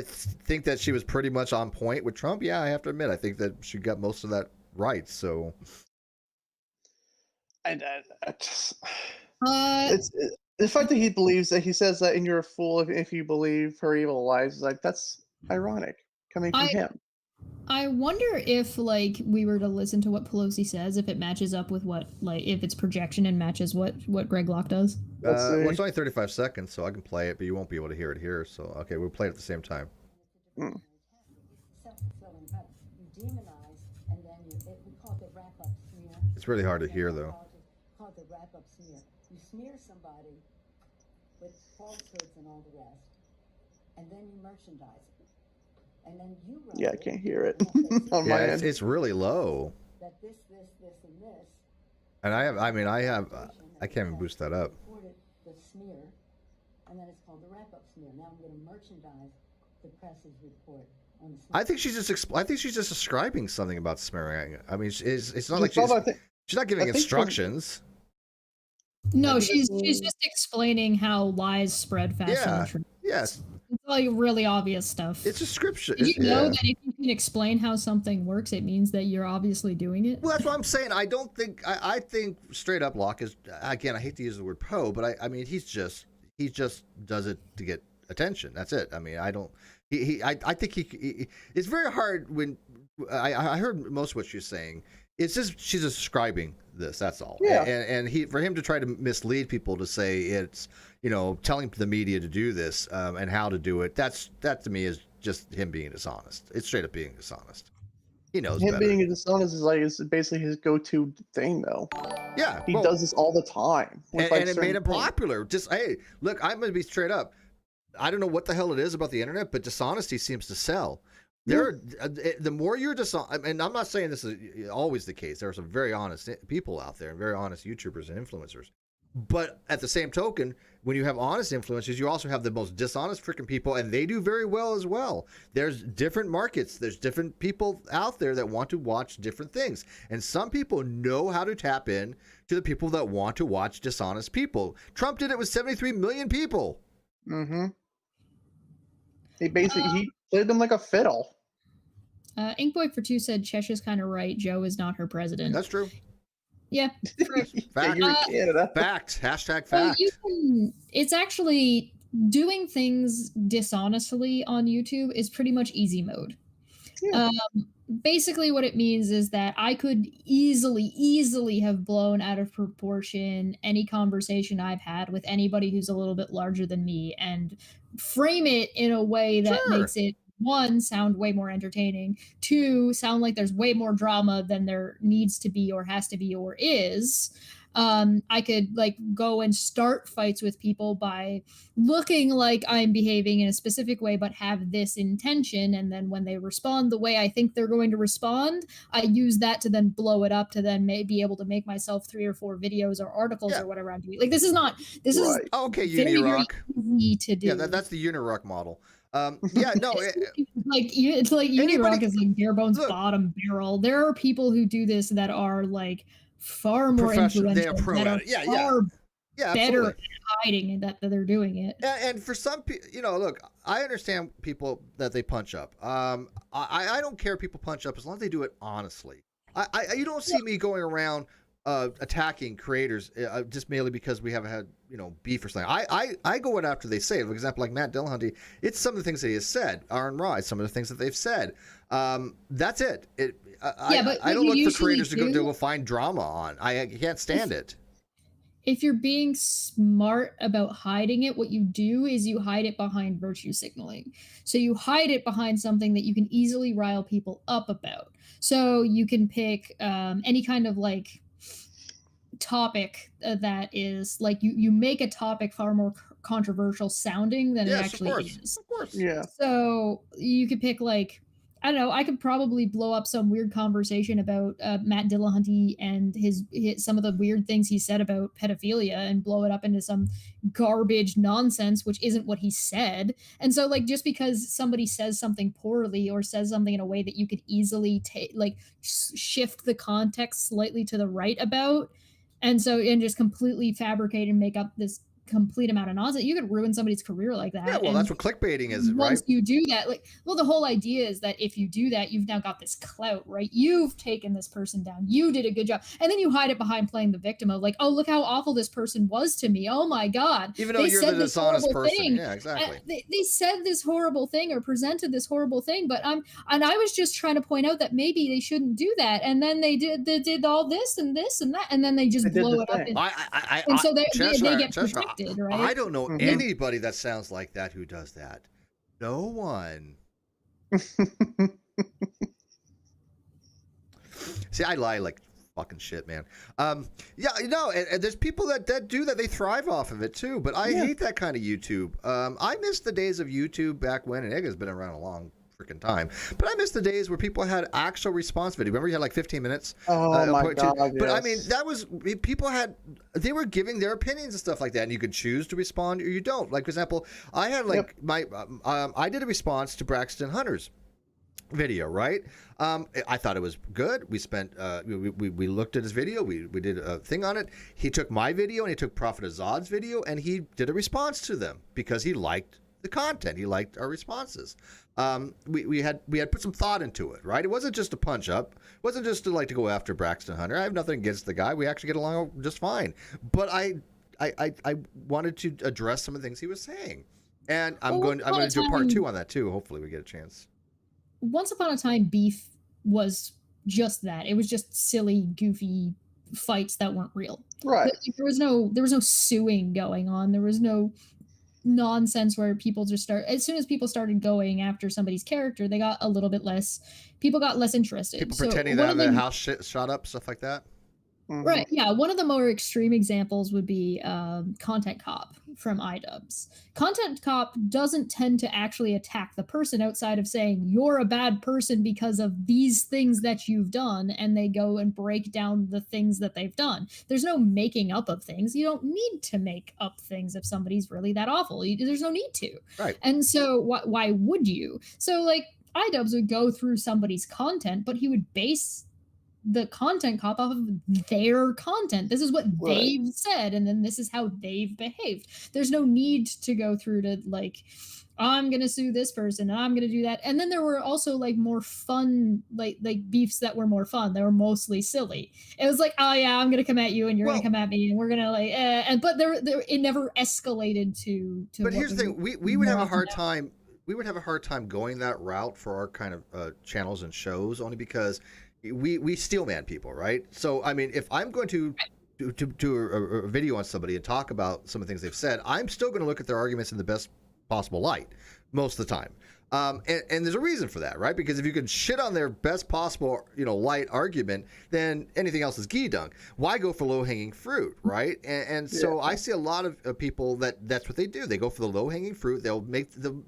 think that she was pretty much on point with Trump? Yeah, I have to admit, I think that she got most of that right. So, it's the fact that he believes that he says that, and you're a fool if you believe her evil lies. Is like, that's ironic coming from him. I wonder if, like, we were to listen to what Pelosi says, if it matches up with what, like, if it's projection and matches what Greg Locke does. Well, it's only 35 seconds, so I can play it, but you won't be able to hear it here. So, okay, we'll play it at the same time. You demonize, and then we call it the wrap-up smear. It's really hard to hear, though. Called the wrap-up smear. You smear somebody with falsehoods and all the rest, and then you merchandise it. And then you I can't hear it on my end. It's really low. That this, and this. And I can't even boost that up. The smear, and then it's called the wrap-up smear. Now I'm going to merchandise the press's report on the smear. I think she's just describing something about smearing. I mean, it's not like she's not giving instructions. No, she's just explaining how lies spread faster than truth. Yes. It's like really obvious stuff. It's a scripture. Did you know that if you can explain how something works, it means that you're obviously doing it? Well, that's what I'm saying. I don't think I think straight up Locke is, again, I hate to use the word pro, but I mean he just does it to get attention. That's it. I mean, I don't. I think he. It's very hard when I heard most of what she's saying. It's just she's describing this. That's all. Yeah. And for him to try to mislead people to say it's, you know, telling the media to do this and how to do it. That to me is just him being dishonest. It's straight up being dishonest. He knows him better. being dishonest is basically his go-to thing, though. Yeah, he does this all the time, and it made him popular. Just hey, look, I'm gonna be straight up. I don't know what the hell it is about the internet, but dishonesty seems to sell. The more you're dishonest, and I'm not saying this is always the case. There are some very honest people out there and very honest YouTubers and influencers. But at the same token, when you have honest influencers, you also have the most dishonest freaking people, and they do very well as well. There's different markets. There's different people out there that want to watch different things. And some people know how to tap in to the people that want to watch dishonest people. Trump did it with 73 million people. Mm-hmm. He played them like a fiddle. Inkboy42 said Chesha's kind of right. Joe is not her president. That's true. Yeah. Fact. Fact. Hashtag fact. It's actually doing things dishonestly on YouTube is pretty much easy mode. Yeah. Basically what it means is that I could easily have blown out of proportion any conversation I've had with anybody who's a little bit larger than me and frame it in a way that makes it, one, sound way more entertaining, two, sound like there's way more drama than there needs to be or has to be or is. I could like go and start fights with people by looking like I'm behaving in a specific way, but have this intention. And then when they respond the way I think they're going to respond, I use that to then blow it up to then be able to make myself 3 or 4 videos or articles or whatever I'm doing. Like this is okay. Unirock. Easy to do. Yeah, that's the Unirock model. Yeah, no, it's like Unirock is like bare bones bottom barrel. There are people who do this that are like far more influential. They are pro at it. Yeah, better at hiding that they're doing it. And for some people, you know, look, I understand people that they punch up. I don't care if people punch up as long as they do it honestly. You don't see me going around attacking creators just merely because we haven't had beef or something. I go after they say. For example, like Matt Dillahunty, it's some of the things that he has said. Aaron Rye, some of the things that they've said. That's it. I don't look for creators to go find drama on. I can't stand it. If you're being smart about hiding it, what you do is you hide it behind virtue signaling. So you hide it behind something that you can easily rile people up about. So you can pick any kind of like topic that is like you make a topic far more controversial sounding than it actually is. Of course. Yeah. So you could pick like, I don't know, I could probably blow up some weird conversation about Matt Dillahunty and his some of the weird things he said about pedophilia and blow it up into some garbage nonsense, which isn't what he said. And so like, just because somebody says something poorly or says something in a way that you could easily shift the context slightly to the right about, and just completely fabricate and make up this complete amount of nonsense, you could ruin somebody's career like that. Yeah, well, that's what clickbaiting is, right? Once you do that, the whole idea is that if you do that, you've now got this clout, right? You've taken this person down. You did a good job. And then you hide it behind playing the victim of like, oh, look how awful this person was to me. Oh my God. Even though you're the dishonest person. Yeah, exactly. They said this horrible thing or presented this horrible thing, but and I was just trying to point out that maybe they shouldn't do that. And then they did all this and this and that, and then they just blow it up. And so they get protected. Right? I don't know anybody that sounds like that who does that. No one. See, I lie like fucking shit, man. Yeah, and there's people that do that. They thrive off of it too. But I hate that kind of YouTube. I miss the days of YouTube back when, and Egghead's been around a long freaking time. But I miss the days where people had actual response video. Remember, you had like 15 minutes. Oh my God! Yes. But I mean, that was people they were giving their opinions and stuff like that, and you could choose to respond or you don't. Like for example, I had like I did a response to Braxton Hunter's video, right? I thought it was good. We spent we looked at his video. We did a thing on it. He took my video and he took Prophet Azad's video and he did a response to them because he liked the content. He liked our responses. We had put some thought into it, right? It wasn't just a punch up. It wasn't just to go after Braxton Hunter. I have nothing against the guy. We actually get along just fine. But I wanted to address some of the things he was saying, and I'm going to do a part 2 on that too. Hopefully, we get a chance. Once upon a time, beef was just that. It was just silly, goofy fights that weren't real. Right. There was no suing going on. There was no nonsense where people just as soon as people started going after somebody's character, they got a little bit less. People got less interested. People pretending to have their house shot up, stuff like that. Right. Yeah. One of the more extreme examples would be Content Cop from iDubbbz. Content Cop doesn't tend to actually attack the person outside of saying you're a bad person because of these things that you've done, and they go and break down the things that they've done. There's no making up of things. You don't need to make up things if somebody's really that awful. There's no need to. Right. And so why would you? So like iDubbbz would go through somebody's content, but he would base the Content Cop off of their content. This is what they've said, and then this is how they've behaved. There's no need to go through to like, I'm gonna sue this person, and I'm gonna do that. And then there were also like more fun, like beefs that were more fun. They were mostly silly. It was like, oh yeah, I'm gonna come at you, and you're gonna come at me, and we're gonna like, but it never escalated to. But here's the thing: we would have a hard time. We would have a hard time going that route for our kind of channels and shows, only because we steel man people, right? So I mean, if I'm going to do a video on somebody and talk about some of the things they've said, I'm still going to look at their arguments in the best possible light most of the time. And there's a reason for that, right? Because if you can shit on their best possible, light argument, then anything else is gee dunk. Why go for low hanging fruit, right? And so I see a lot of people that's what they do. They go for the low hanging fruit. They'll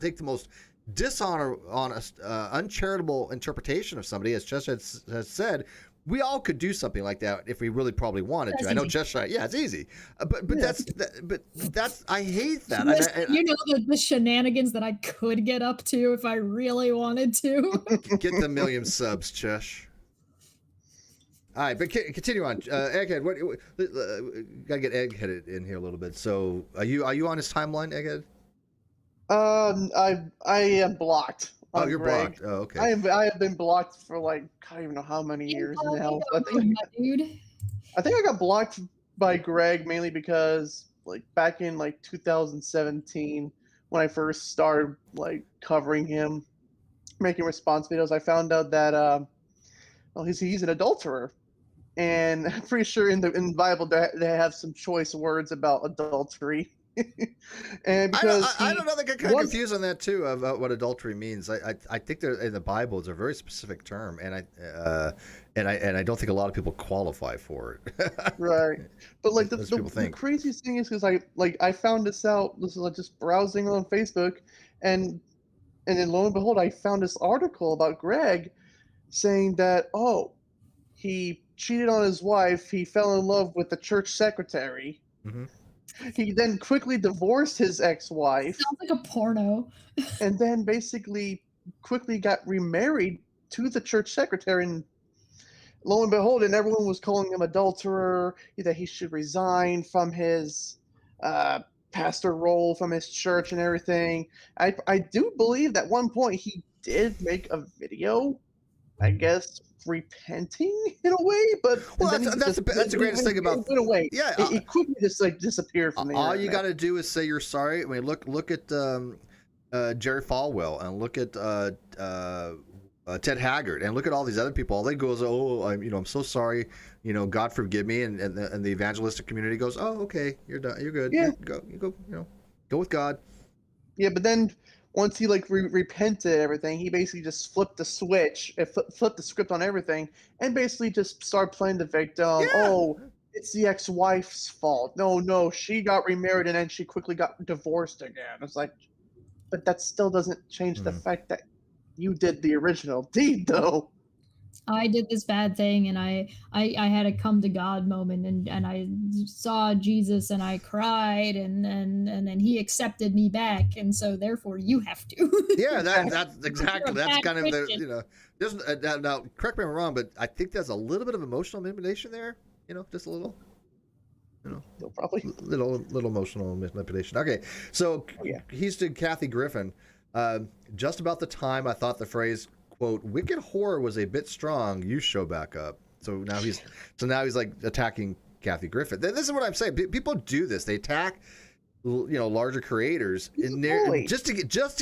take the most dishonest, uncharitable interpretation of somebody, as Jess has said. We all could do something like that if we really probably wanted to. I know Jess, it's easy, but that's I hate that. The shenanigans that I could get up to if I really wanted to. Get the 1 million subs, Jess. All right, but continue on. Egghead, gotta get Egghead in here a little bit. So, are you on his timeline, Egghead? I am blocked. Oh, you're Greg. blocked. Oh, okay. I have been blocked for like I don't even know how many years now. Dude. I think I got blocked by Greg mainly because like back in like 2017 when I first started like covering him, making response videos, I found out that well he's an adulterer. And I'm pretty sure in the Bible they have some choice words about adultery. And because I he don't know. They get kind of was confused on that too about what adultery means. I think that in the Bible it's a very specific term, and I don't think a lot of people qualify for it. right, but like As people the think. craziest thing is because I found this out. This is like just browsing on Facebook, and then lo and behold, I found this article about Greg saying that he cheated on his wife. He fell in love with the church secretary. Hmm. He then quickly divorced his ex-wife, Sounds like a porno. and then basically quickly got remarried to the church secretary. And lo and behold, and everyone was calling him adulterer, that he should resign from his uh, pastor role from his church and everything. I do believe that one point he did make a video, I guess, repenting in a way, but Well, then that's the greatest thing about. it went away. Yeah, It quickly just like disappeared from the all you internet. got to do is say you're sorry. I mean, look at Jerry Falwell, and look at Ted Haggard, and look at all these other people. All they go is, "Oh, I'm so sorry. God forgive me," and the evangelistic community goes, "Oh, okay, you're done. You're good. Yeah. Go with God." Yeah, but then once he like repented everything, he basically just flipped the switch, flipped the script on everything, and basically just started playing the victim. Yeah. Oh, it's the ex-wife's fault. No, she got remarried and then she quickly got divorced again. It's like, but that still doesn't change the fact that you did the original deed, though. I did this bad thing, and I had a come to God moment, and I saw Jesus, and I cried, and then He accepted me back, and so therefore you have to. Yeah, that's exactly. That's bad kind of Christian. There's now. Correct me if I'm wrong, but I think there's a little bit of emotional manipulation there. Just a little. No, probably. Little emotional manipulation. Okay, so Yeah. he's to Kathy Griffin. Just about the time I thought the phrase "quote wicked whore" was a bit strong, you show back up. So now he's like attacking Kathy Griffin. This is what I'm saying. People do this. They attack larger creators in there just to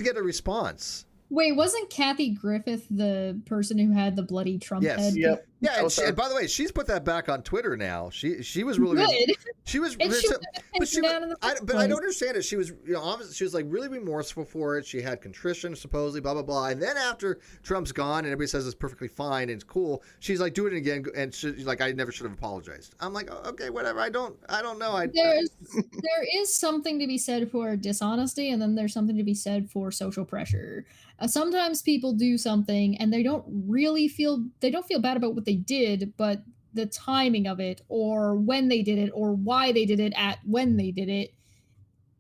get a response. Wait, wasn't Kathy Griffith the person who had the bloody Trump Yes. head? Yep. Yeah, and by the way, she's put that back on Twitter now. She was really Good. she was And she but I don't understand it. She was obviously she was like really remorseful for it. She had contrition supposedly, blah blah blah. And then after Trump's gone and everybody says it's perfectly fine and it's cool, she's like doing it again and she's like, I never should have apologized. I'm like, oh, okay, whatever. I don't know. There is something to be said for dishonesty, and then there's something to be said for social pressure. Sometimes people do something and they don't feel bad about what they did, but the timing of it, or when they did it, or why they did it when they did it,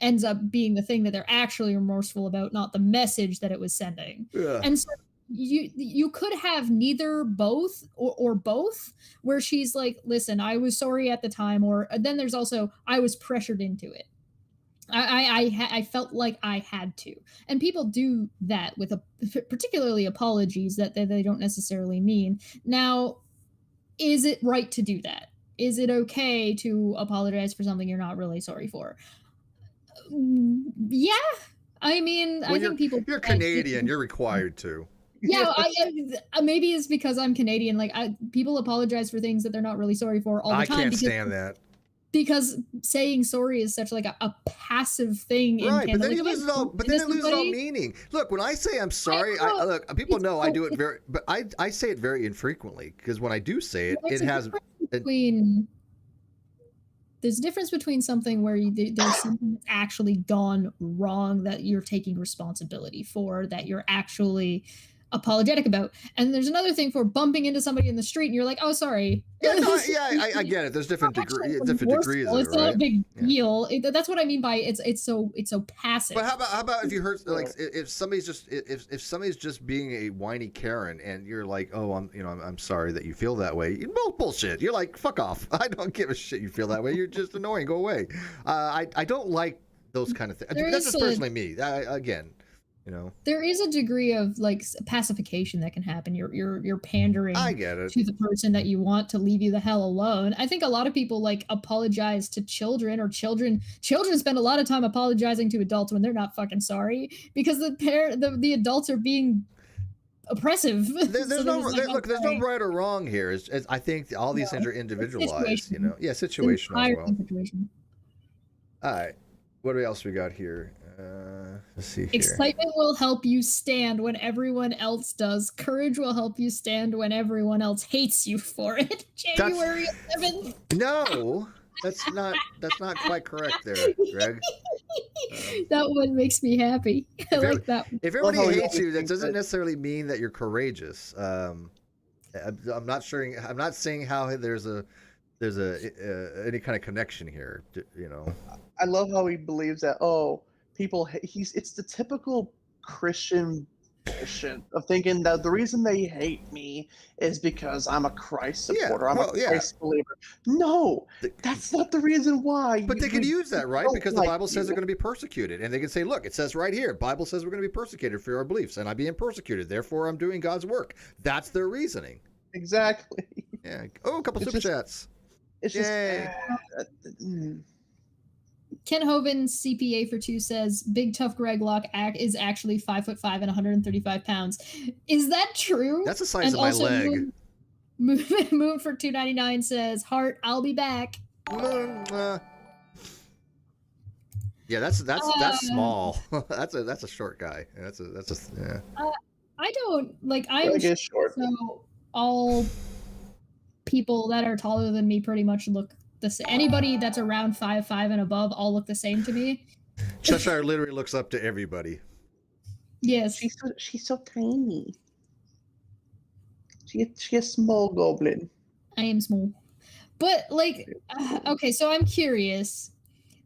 ends up being the thing that they're actually remorseful about, not the message that it was sending. Yeah. And so you could have neither both or both, where she's like, listen, I was sorry at the time, or then there's also, I was pressured into it. I felt like I had to, and people do that with particularly apologies that they don't necessarily mean. Now, is it right to do that? Is it okay to apologize for something you're not really sorry for? Yeah, I mean, I think people. You're Canadian. You're required to. Yeah, maybe it's because I'm Canadian. Like, people apologize for things that they're not really sorry for all the time. I can't stand that. Because saying sorry is such like a passive thing, right? In But then you lose it all. But then it loses all meaning. Look, when I say I'm sorry, look, people know I do it very, but I say it very infrequently because when I do say it, it has. There's a difference between something where there's something that's actually gone wrong that you're taking responsibility for, that you're actually apologetic about, and there's another thing for bumping into somebody in the street and you're like, oh, sorry. I get it. There's different degrees of it, it's right? not a big deal. That's what I mean by it's so passive. But how about if you heard, like, if somebody's just being a whiny Karen and you're like, oh, I'm sorry that you feel that way. Bullshit. You're like, fuck off. I don't give a shit you feel that way. You're just annoying. Go away. I don't like those kind of things. That's just personally me. Again. You know, there is a degree of like pacification that can happen. You're pandering I get it. to the person that you want to leave you the hell alone. I think a lot of people like apologize to children, or children spend a lot of time apologizing to adults when they're not fucking sorry because the adults are being oppressive. There's So they're just like, look. There's no sorry. right or wrong here. I think all these things are individualized. You know, yeah, It's situational as well. situation. All right, what else we got here? Let's see here. Excitement will help you stand when everyone else does. Courage will help you stand when everyone else hates you for it. January 7th. No, that's not quite correct there, Greg. That one makes me happy. I like that one. If everybody Well, no, hates you, that think doesn't that- necessarily mean that you're courageous. I'm not sure. I'm not saying how there's any kind of connection here. You know. I love how he believes that it's the typical Christian bullshit of thinking that the reason they hate me is because I'm a Christ supporter. I'm a Christ believer. No, that's not the reason why. But they can use that, right? Because the Bible says they're going to be persecuted, and they can say, "Look, it says right here, Bible says we're going to be persecuted for our beliefs, and I'm being persecuted. Therefore, I'm doing God's work." That's their reasoning. Exactly. Yeah. Oh, a couple super chats. It's just. Yay. Ken Hoven, CPA for 2, says Big Tough Greg Locke is actually 5'5" and 135 pounds. Is that true? That's the size of my leg. Moon for 299 says, Heart, I'll be back. Yeah, that's small. that's a short guy. Yeah. I don't like. I'm short. So all people that are taller than me pretty much look the same. Anybody that's around 5'5" and above all look the same to me. Cheshire literally looks up to everybody. Yes, she's so tiny. She's a small goblin. I am small, but like, okay. So I'm curious.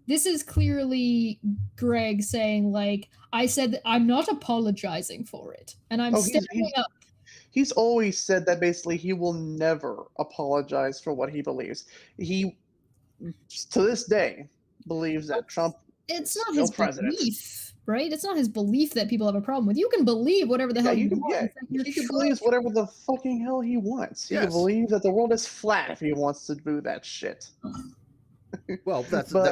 This is clearly Greg saying, like, I said that I'm not apologizing for it, and I'm stepping up. He's always said that basically he will never apologize for what he believes. He, to this day, believes that Trump It's not his belief, right? It's not his belief that people have a problem with. You can believe whatever the hell you want. He can believe whatever the fucking hell he wants. He can believe that the world is flat if he wants to do that shit. Well,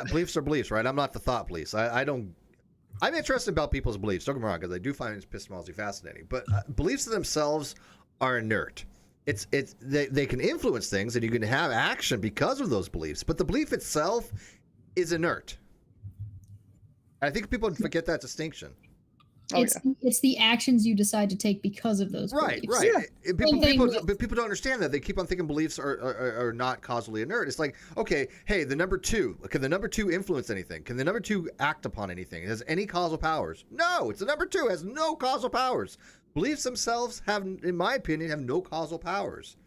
beliefs are beliefs, right? I'm not the thought police. I'm interested about people's beliefs. Don't get me wrong, because I do find epistemology fascinating. But beliefs themselves are inert. They can influence things, and you can have action because of those beliefs. But the belief itself is inert. I think people forget that distinction. It's the actions you decide to take because of those beliefs. Right. Yeah. People don't understand that. They keep on thinking beliefs are not causally inert. It's like, okay, hey, the number 2. Can the number 2 influence anything? Can the number 2 act upon anything? Has any causal powers? No, it's the number 2. It has no causal powers. Beliefs themselves have, in my opinion, have no causal powers.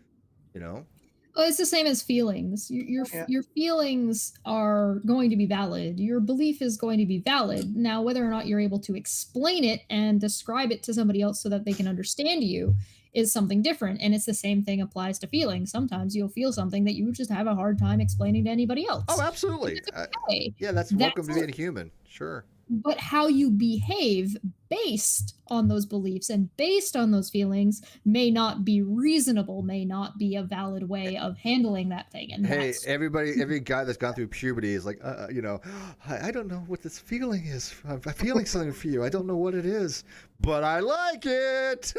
You know? Well, it's the same as feelings. Your feelings are going to be valid. Your belief is going to be valid. Now, whether or not you're able to explain it and describe it to somebody else so that they can understand you is something different. And it's the same thing applies to feelings. Sometimes you'll feel something that you just have a hard time explaining to anybody else. Oh, absolutely. Okay. That's welcome to being human. Sure. But how you behave based on those beliefs and based on those feelings may not be reasonable, may not be a valid way of handling that thing. And hey, every guy that's gone through puberty is like, I don't know what this feeling is. I'm feeling something for you. I don't know what it is, but I like it.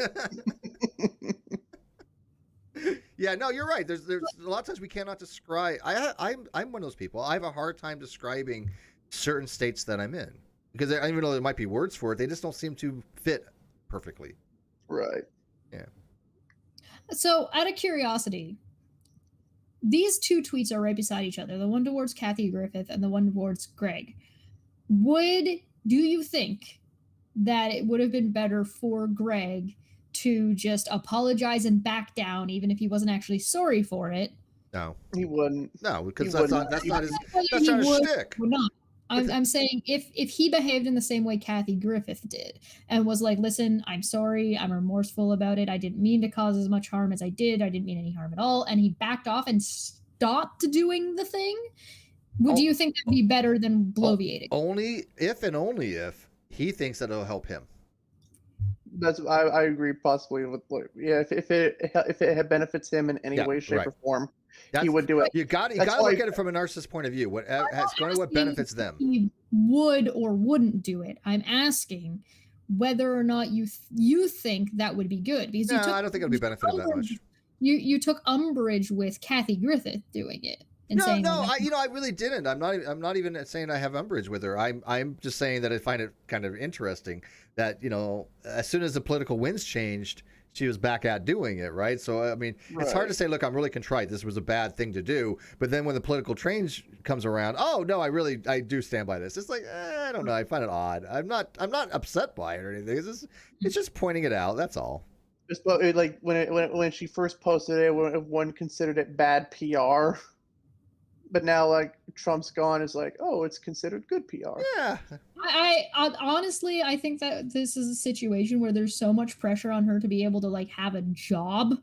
Yeah, no, you're right. There's a lot of times we cannot describe. I'm one of those people. I have a hard time describing certain states that I'm in. Because even though there might be words for it, they just don't seem to fit perfectly. Right. Yeah. So, out of curiosity, these 2 tweets are right beside each other. The one towards Kathy Griffith and the one towards Greg. Do you think that it would have been better for Greg to just apologize and back down, even if he wasn't actually sorry for it? No. He wouldn't. No, because that's not his shtick. Or not. I'm saying if he behaved in the same way Kathy Griffith did and was like, listen, I'm sorry, I'm remorseful about it, I didn't mean to cause as much harm as I did, I didn't mean any harm at all, and he backed off and stopped doing the thing, do you think that'd be better than bloviating? Only if he thinks that it'll help him. I agree possibly with if it benefits him in any way, shape, right. or form, That's, he would do it. You got to That's look why- at it from a narcissist point of view. What I'm has not going to what asking benefits if them. he would or wouldn't do it. I'm asking whether or not you think that would be good, because No, I don't think it'll be benefited that much. You took umbrage with Kathy Griffith doing it and No, saying, no, well, I really didn't. I'm not even saying I have umbrage with her. I'm just saying that I find it kind of interesting that, as soon as the political winds changed, she was back at doing it, right? So I mean, it's hard to say, look, I'm really contrite, this was a bad thing to do, but then when the political change comes around, oh no, I do stand by this. It's like, I don't know, I find it odd. I'm not upset by it or anything. It's just pointing it out. That's all. Just like when she first posted it, one considered it bad PR, but now like Trump's gone, is like, oh, it's considered good PR. Yeah. I honestly, I think that this is a situation where there's so much pressure on her to be able to like have a job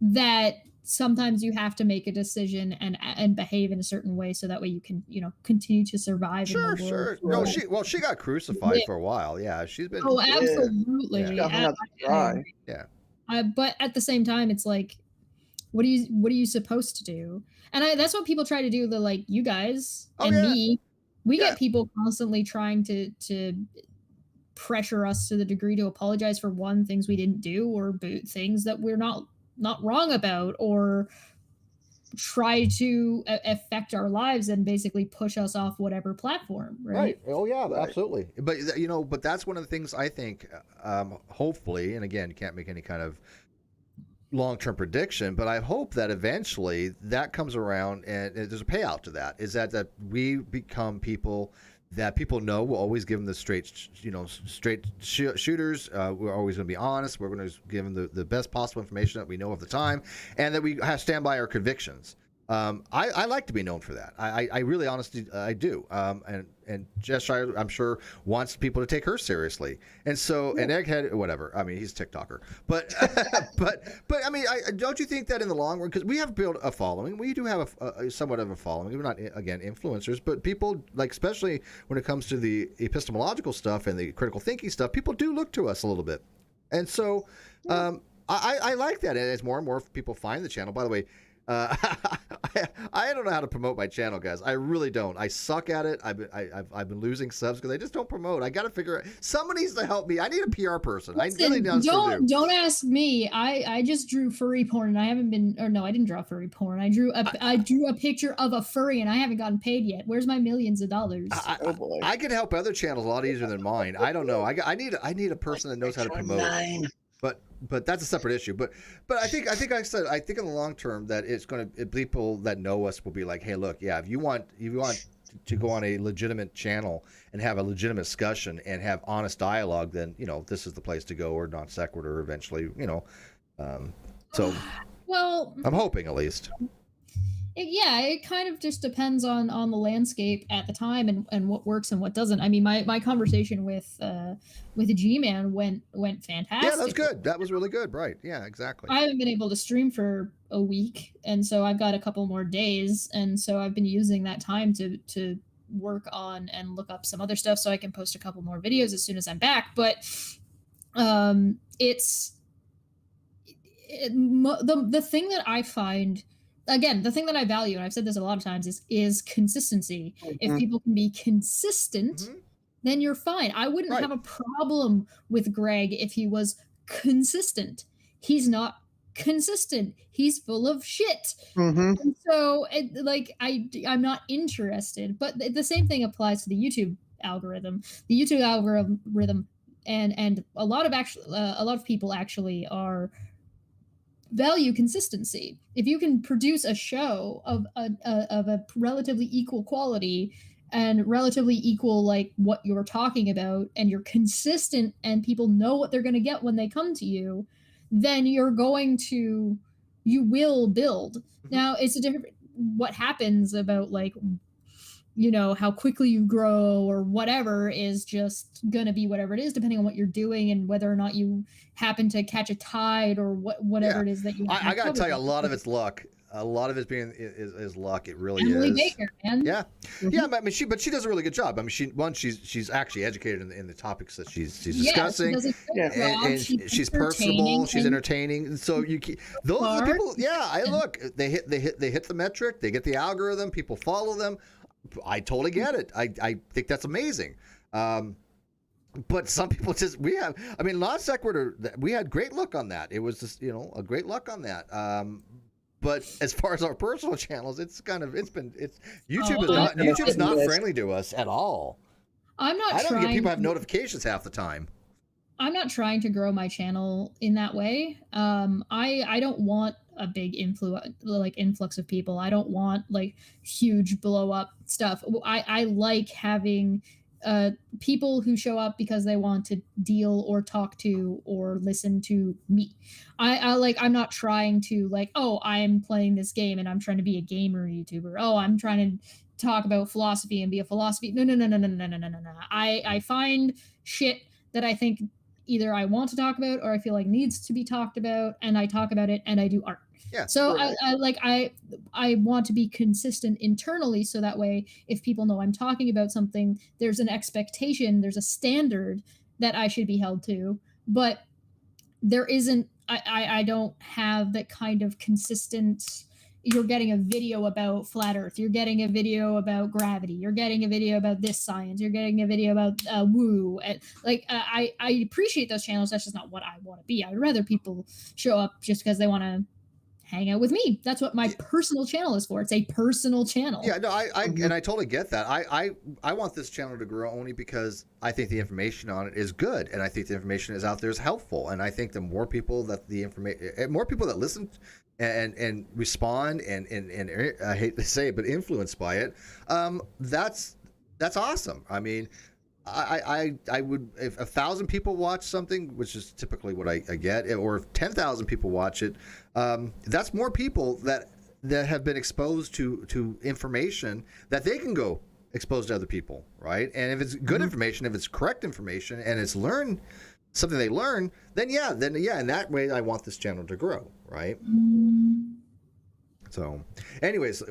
that sometimes you have to make a decision and behave in a certain way so that way you can continue to survive. Sure, in the world. No, she got crucified for a while. Yeah, she's been. Oh, absolutely. She got hung out to dry. Yeah. But at the same time, it's like, what are you supposed to do? And that's what people try to do. Like you guys me, we get people constantly trying to pressure us to the degree to apologize for things we didn't do, or things that we're not wrong about, or try to affect our lives and basically push us off whatever platform. Right. Oh yeah, absolutely. But but that's one of the things I think, hopefully, and again, you can't make any kind of long-term prediction, but I hope that eventually that comes around and there's a payout to that, is that we become people that people know will always give them the straight shooters. We're always going to be honest. We're going to give them the best possible information that we know at the time, and that we have stand by our convictions. I like to be known for that. I really honestly I do. And Jess Shire, I'm sure, wants people to take her seriously. And so, and Egghead, whatever. I mean, he's a TikToker. But but I mean, don't you think that in the long run, because we have built a following, we do have a somewhat of a following. We're not, again, influencers, but people, like, especially when it comes to the epistemological stuff and the critical thinking stuff, people do look to us a little bit. And so I like that. And as more and more people find the channel, by the way, I don't know how to promote my channel, guys. I really don't. I suck at it. I've been losing subs because I just don't promote. I got to figure out. Somebody needs to help me. I need a PR person. Listen, I really don't ask me. I just drew furry porn, and I haven't been. Or no, I didn't draw furry porn. I drew a picture of a furry, and I haven't gotten paid yet. Where's my millions of dollars? Oh boy. I can help other channels a lot easier than mine. I don't know. I need a person that knows how to promote. But that's a separate issue. But I think I said, I think in the long term that it's going to, people that know us will be like, hey, look, yeah, if you want to go on a legitimate channel and have a legitimate discussion and have honest dialogue, then this is the place to go, or non sequitur eventually. So well, I'm hoping at least. It kind of just depends on the landscape at the time and what works and what doesn't. I mean, my conversation with G-Man went fantastic. Yeah, that's good. That was really good. Right. Yeah, exactly. I haven't been able to stream for a week, and so I've got a couple more days, and so I've been using that time to work on and look up some other stuff so I can post a couple more videos as soon as I'm back. But the thing that I find, again, the thing that I value, and I've said this a lot of times, is consistency. Mm-hmm. If people can be consistent, then you're fine. I wouldn't have a problem with Greg if he was consistent. He's not consistent. He's full of shit. And so, I'm not interested. But the same thing applies to the YouTube algorithm. The YouTube algorithm, and a lot of people actually value consistency. If you can produce a show of a relatively equal quality and relatively equal, like what you're talking about, and you're consistent and people know what they're going to get when they come to you, then you will build. Now it's a different, what happens about how quickly you grow or whatever is just gonna be whatever it is, depending on what you're doing and whether or not you happen to catch a tide or whatever it is that you. I gotta tell you, a lot of it's luck. a lot of it being is luck. It really Emily is. Baker, man. Yeah, yeah. I mean, she does a really good job. I mean, she's actually educated in the topics that she's discussing. She does a good job. And she's personable. She's entertaining. And so those are the people. Yeah, they hit the metric. They get the algorithm. People follow them. I totally get it. I think that's amazing. But some people non sequitur, we had great luck on that. It was just, a great luck on that. But as far as our personal channels, YouTube's not friendly to us at all. I don't get people have notifications half the time. I'm not trying to grow my channel in that way. I don't want a big influx of people. I don't want like huge blow up stuff. I like having people who show up because they want to deal or talk to or listen to me. I'm not trying to I'm playing this game and I'm trying to be a gamer YouTuber. Oh, I'm trying to talk about philosophy and be a philosophy. No. I find shit that I think either I want to talk about or I feel like needs to be talked about, and I talk about it and I do art. Yeah. So I want to be consistent internally, so that way if people know I'm talking about something, there's an expectation, there's a standard that I should be held to. But there isn't. I don't have that kind of consistent. You're getting a video about flat Earth. You're getting a video about gravity. You're getting a video about this science. You're getting a video about woo. I appreciate those channels. That's just not what I want to be. I would rather people show up just because they want to hang out with me. That's what my personal channel is for. It's a personal channel. Yeah, no, and I totally get that. I want this channel to grow only because I think the information on it is good, and I think the information is out there is helpful, and I think the more people that listen and respond and I hate to say it, but influenced by it, that's awesome. I mean, I would, if 1,000 people watch something, which is typically what I get, or if 10,000 people watch it, that's more people that have been exposed to information that they can go expose to other people, right? And if it's good information, if it's correct information, and it's something they learn, then in that way, I want this channel to grow, right? So, anyways,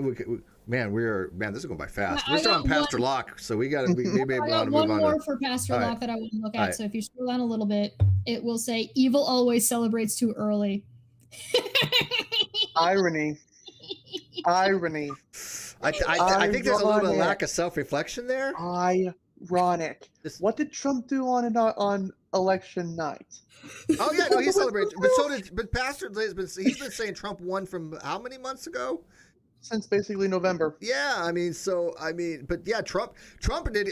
man, this is going by fast. We're still on Pastor Locke, so we got to maybe want to move on. One more for Pastor Locke that I want to look at. Right. So if you scroll down a little bit, it will say, "Evil always celebrates too early." Irony. I think there's a little bit of lack of self-reflection there. Ironic. What did Trump do on election night? Oh yeah, no, he celebrated. But Pastor he's been saying Trump won from how many months ago? Since basically November. Yeah, but yeah, Trump did.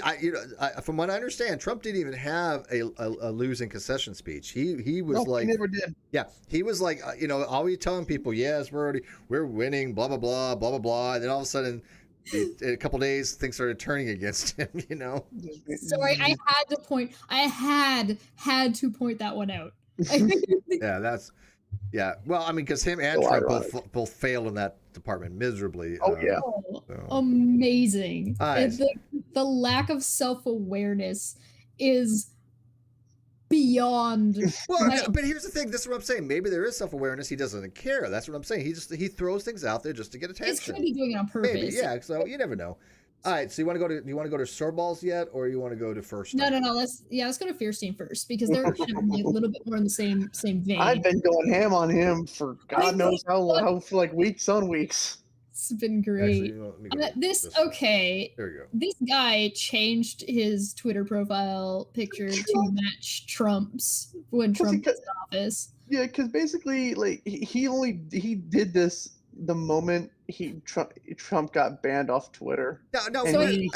From what I understand, Trump didn't even have a losing concession speech. He was he never did. Yeah, he was like, always telling people, yes, we're winning, blah blah blah, blah blah blah, and then all of a sudden, in a couple days, things started turning against him. Sorry, I had to point that one out. Yeah, well, I mean, because him and Trump both failed in that department miserably. Oh yeah, amazing. Right. The lack of self-awareness is beyond. Well, but here's the thing. This is what I'm saying. Maybe there is self-awareness. He doesn't care. That's what I'm saying. He throws things out there just to get attention. He's going to be doing it on purpose. Maybe, yeah. So you never know. All right. So you want to go to Soreballs yet, or you want to go to First? No. Let's go to Fierstein first, because they're kind of a little bit more in the same vein. I've been going ham on him for God knows how for like weeks on weeks. It's been great. Actually, okay. There you go. This guy changed his Twitter profile picture to match Trump's when Trump was in office. Yeah, because basically, like he did this the moment Trump got banned off Twitter. No. So wait.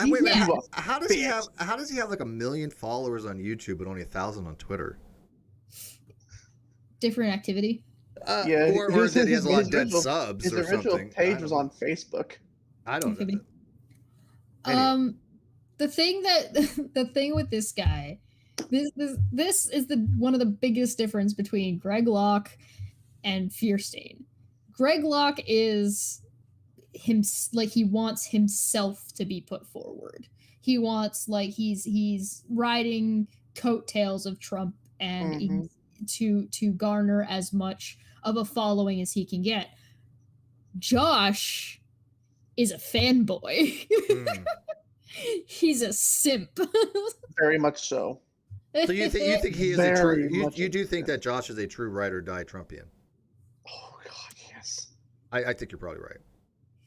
How does he have like 1 million followers on YouTube but only 1,000 on Twitter? Different activity. Or that he has a lot of dead subs. His original page was on Facebook. I don't know. Anyway. The thing with this guy, this is one of the biggest difference between Greg Locke and Fierstein. Greg Locke is he wants himself to be put forward. He wants he's riding coattails of Trump and to garner as much of a following as he can get. Josh is a fanboy. Mm. He's a simp. Very much so. So you think he is a Very true? much You a- do think that Josh is a true ride or die Trumpian? Oh God, yes. I think you're probably right.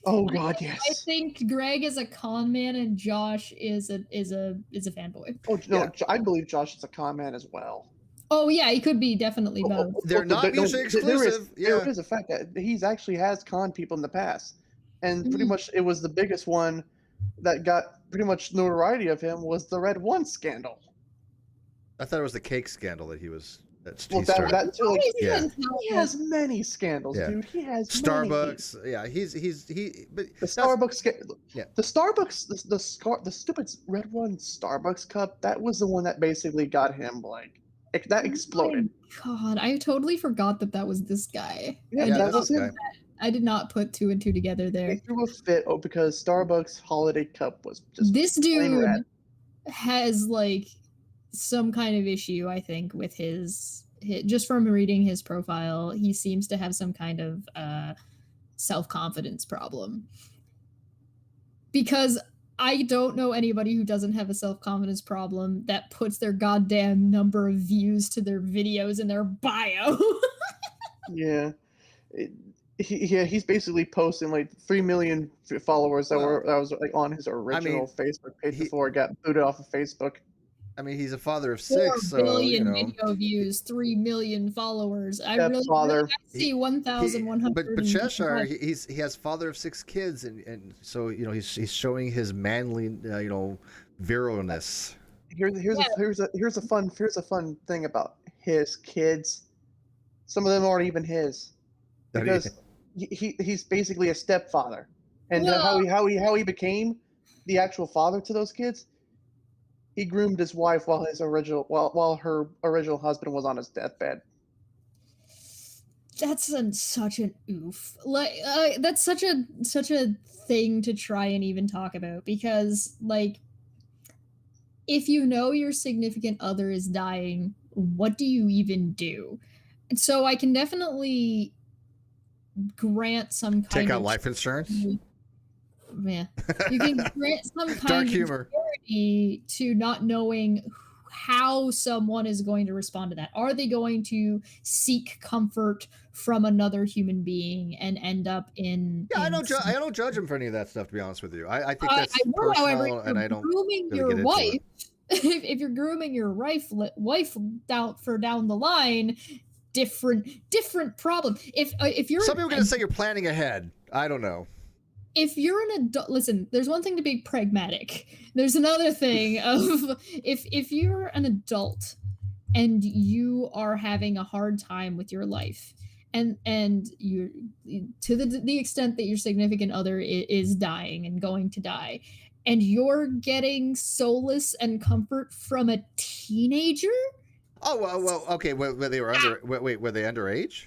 Oh God, I yes. think Greg is a con man and Josh is a fanboy. Oh no, Yeah. I believe Josh is a con man as well. Oh yeah, he could be definitely both. They're not mutually exclusive. There is a fact that he's actually has conned people in the past, and pretty much it was the biggest one that got pretty much notoriety of him was the Red One scandal. I thought it was the cake scandal that he was. Well, he started. that too, like, Yeah. he has many scandals, Yeah. dude. He has Starbucks. Many. Yeah, but The Starbucks, Yeah. the Starbucks, the stupid Red One Starbucks cup. That was the one that basically got him like that exploded. Oh my God, I totally forgot that was this guy. Yeah, Yeah, that that's was this him. guy. I did not put two and two together He there. threw a fit because Starbucks holiday cup was just This plain dude red. has like some kind of issue, I think, with his just from reading his profile, he seems to have some kind of self-confidence problem. Because I don't know anybody who doesn't have a self-confidence problem that puts their goddamn number of views to their videos in their bio. Yeah. He's basically posting like 3 million followers that was like on his original Facebook page before it got booted off of Facebook. I mean, he's a father of 4 6, so billion you know. video views, 3 million followers. I That really father. I see 1,100. But Cheshire, he has father of 6 kids, and so you know he's showing his manly virilness. Here's a fun thing about his kids. Some of them aren't even his, because he's basically a stepfather, and how he became the actual father to those kids. He groomed his wife while her original husband was on his deathbed. That's such an oof. Like that's such a thing to try and even talk about, because like if you know your significant other is dying, what do you even do? And so I can definitely grant some kind Take of out life insurance. Yeah, you can grant some kind Dark of humor security to not knowing how someone is going to respond to that. Are they going to seek comfort from another human being and end up in? Yeah, in I don't judge him for any of that stuff. To be honest with you, I think that's personal, however, and I don't grooming really your get into wife. it. If you're grooming your wife down the line, different problem. If you're some people are going to say you're planning ahead. I don't know. If you're an adult, listen, there's one thing to be pragmatic. There's another thing of if you're an adult and you are having a hard time with your life, and you're to the extent that your significant other is dying and going to die, and you're getting solace and comfort from a teenager. Oh well, okay. Were they were underage?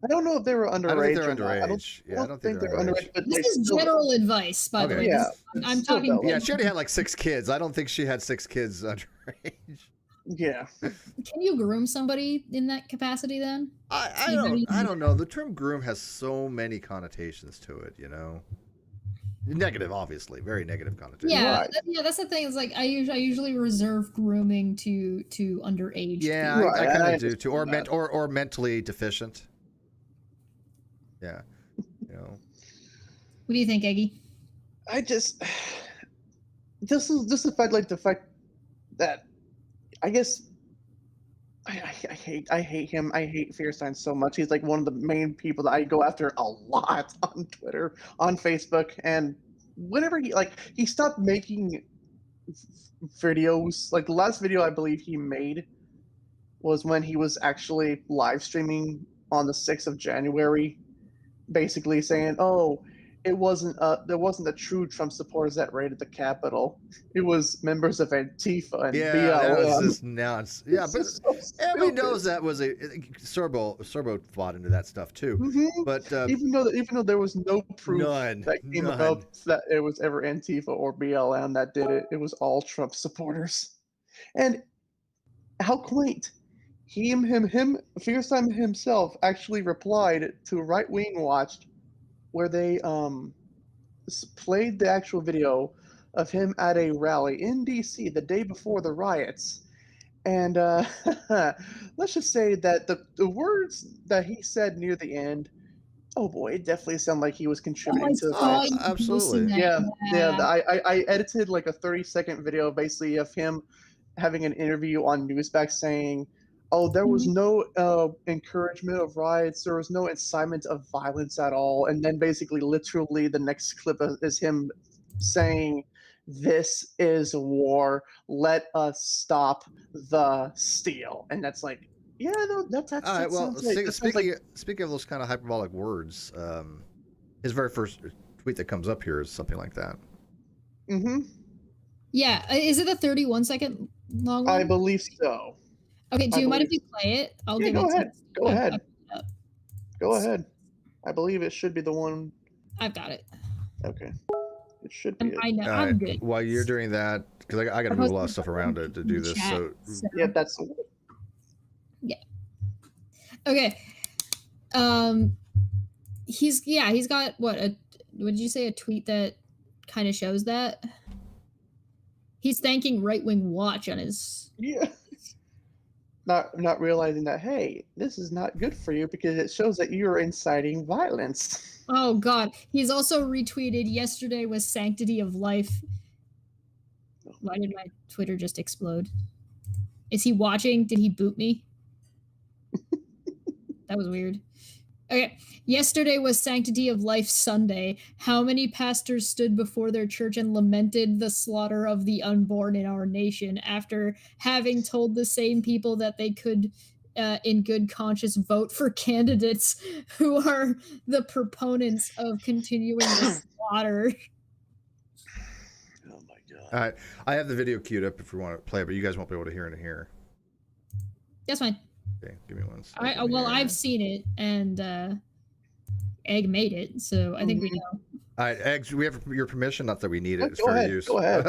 I don't know if they were underage. I don't think they're or not. underage. I don't think they're underage. But This is general advice, by the way. Yeah, I'm still talking. though. Yeah, she already had like 6 kids. I don't think she had 6 kids underage. Yeah. Can you groom somebody in that capacity then? I don't know. The term groom has so many connotations to it, you know. Negative, obviously, very negative connotation. Yeah, Right. that's the thing. Is like I usually reserve grooming to underage. Yeah, people. I Right, kind I of do too, or understand or mentally deficient. Yeah, you know. What do you think, Eggy? I just this is the fact that I guess I hate him. I hate Fierstein so much. He's like one of the main people that I go after a lot on Twitter, on Facebook, and whenever he stopped making videos. Like the last video I believe he made was when he was actually live streaming on the 6th of January, basically saying, "Oh, there wasn't the true Trump supporters that raided the Capitol. It was members of Antifa and Yeah, BLM." that was just nuts. Yeah, It's but just so everybody stupid. knows that was Sorbo bought into that stuff too. Mhm. But even though there was no proof none, that came about that it was ever Antifa or BLM that did it, it was all Trump supporters. And how quaint! Fierstein himself actually replied to Right Wing Watch where they played the actual video of him at a rally in DC the day before the riots. And let's just say that the words that he said near the end, oh boy, it definitely sounded like he was contributing to the saw riots. you absolutely. posting that. Yeah. I edited like a 30-second video basically of him having an interview on Newsback saying, "Oh, there was no encouragement of riots. There was no incitement of violence at all." And then basically, literally, the next clip is him saying, "This is war. Let us stop the steal." And that's like, yeah, no, All right. Well, sounds like, speaking of those kind of hyperbolic words, his very first tweet that comes up here is something like that. Mm-hmm. Yeah, is it a 31-second long one? I believe so. Okay, do you mind if you play it? I'll give go it ahead. to Go ahead. Go ahead. I believe it should be the one. I've got it. Okay. It should be it. I know. All I'm right. good. While you're doing that, because I got to move a lot of stuff around to do this. So Yeah, that's the one. Yeah. Okay. He's got what did you say, a tweet that kind of shows that? He's thanking Right Wing Watch on his. Yeah. Not realizing that, hey, this is not good for you because it shows that you're inciting violence. Oh God. He's also retweeted, "Yesterday was sanctity of life." Why did my Twitter just explode? Is he watching? Did he boot me? That was weird. Okay. "Yesterday was Sanctity of Life Sunday. How many pastors stood before their church and lamented the slaughter of the unborn in our nation after having told the same people that they could, in good conscience, vote for candidates who are the proponents of continuing the slaughter?" Oh my god. all right, I have the video queued up if we want to play, but you guys won't be able to hear it in here. That's fine. Okay, give me one second. Well, I've seen it, and Egg made it, so I think we know. All right, Eggs, we have your permission. Not that we need it. It's Go fair ahead, use. go ahead.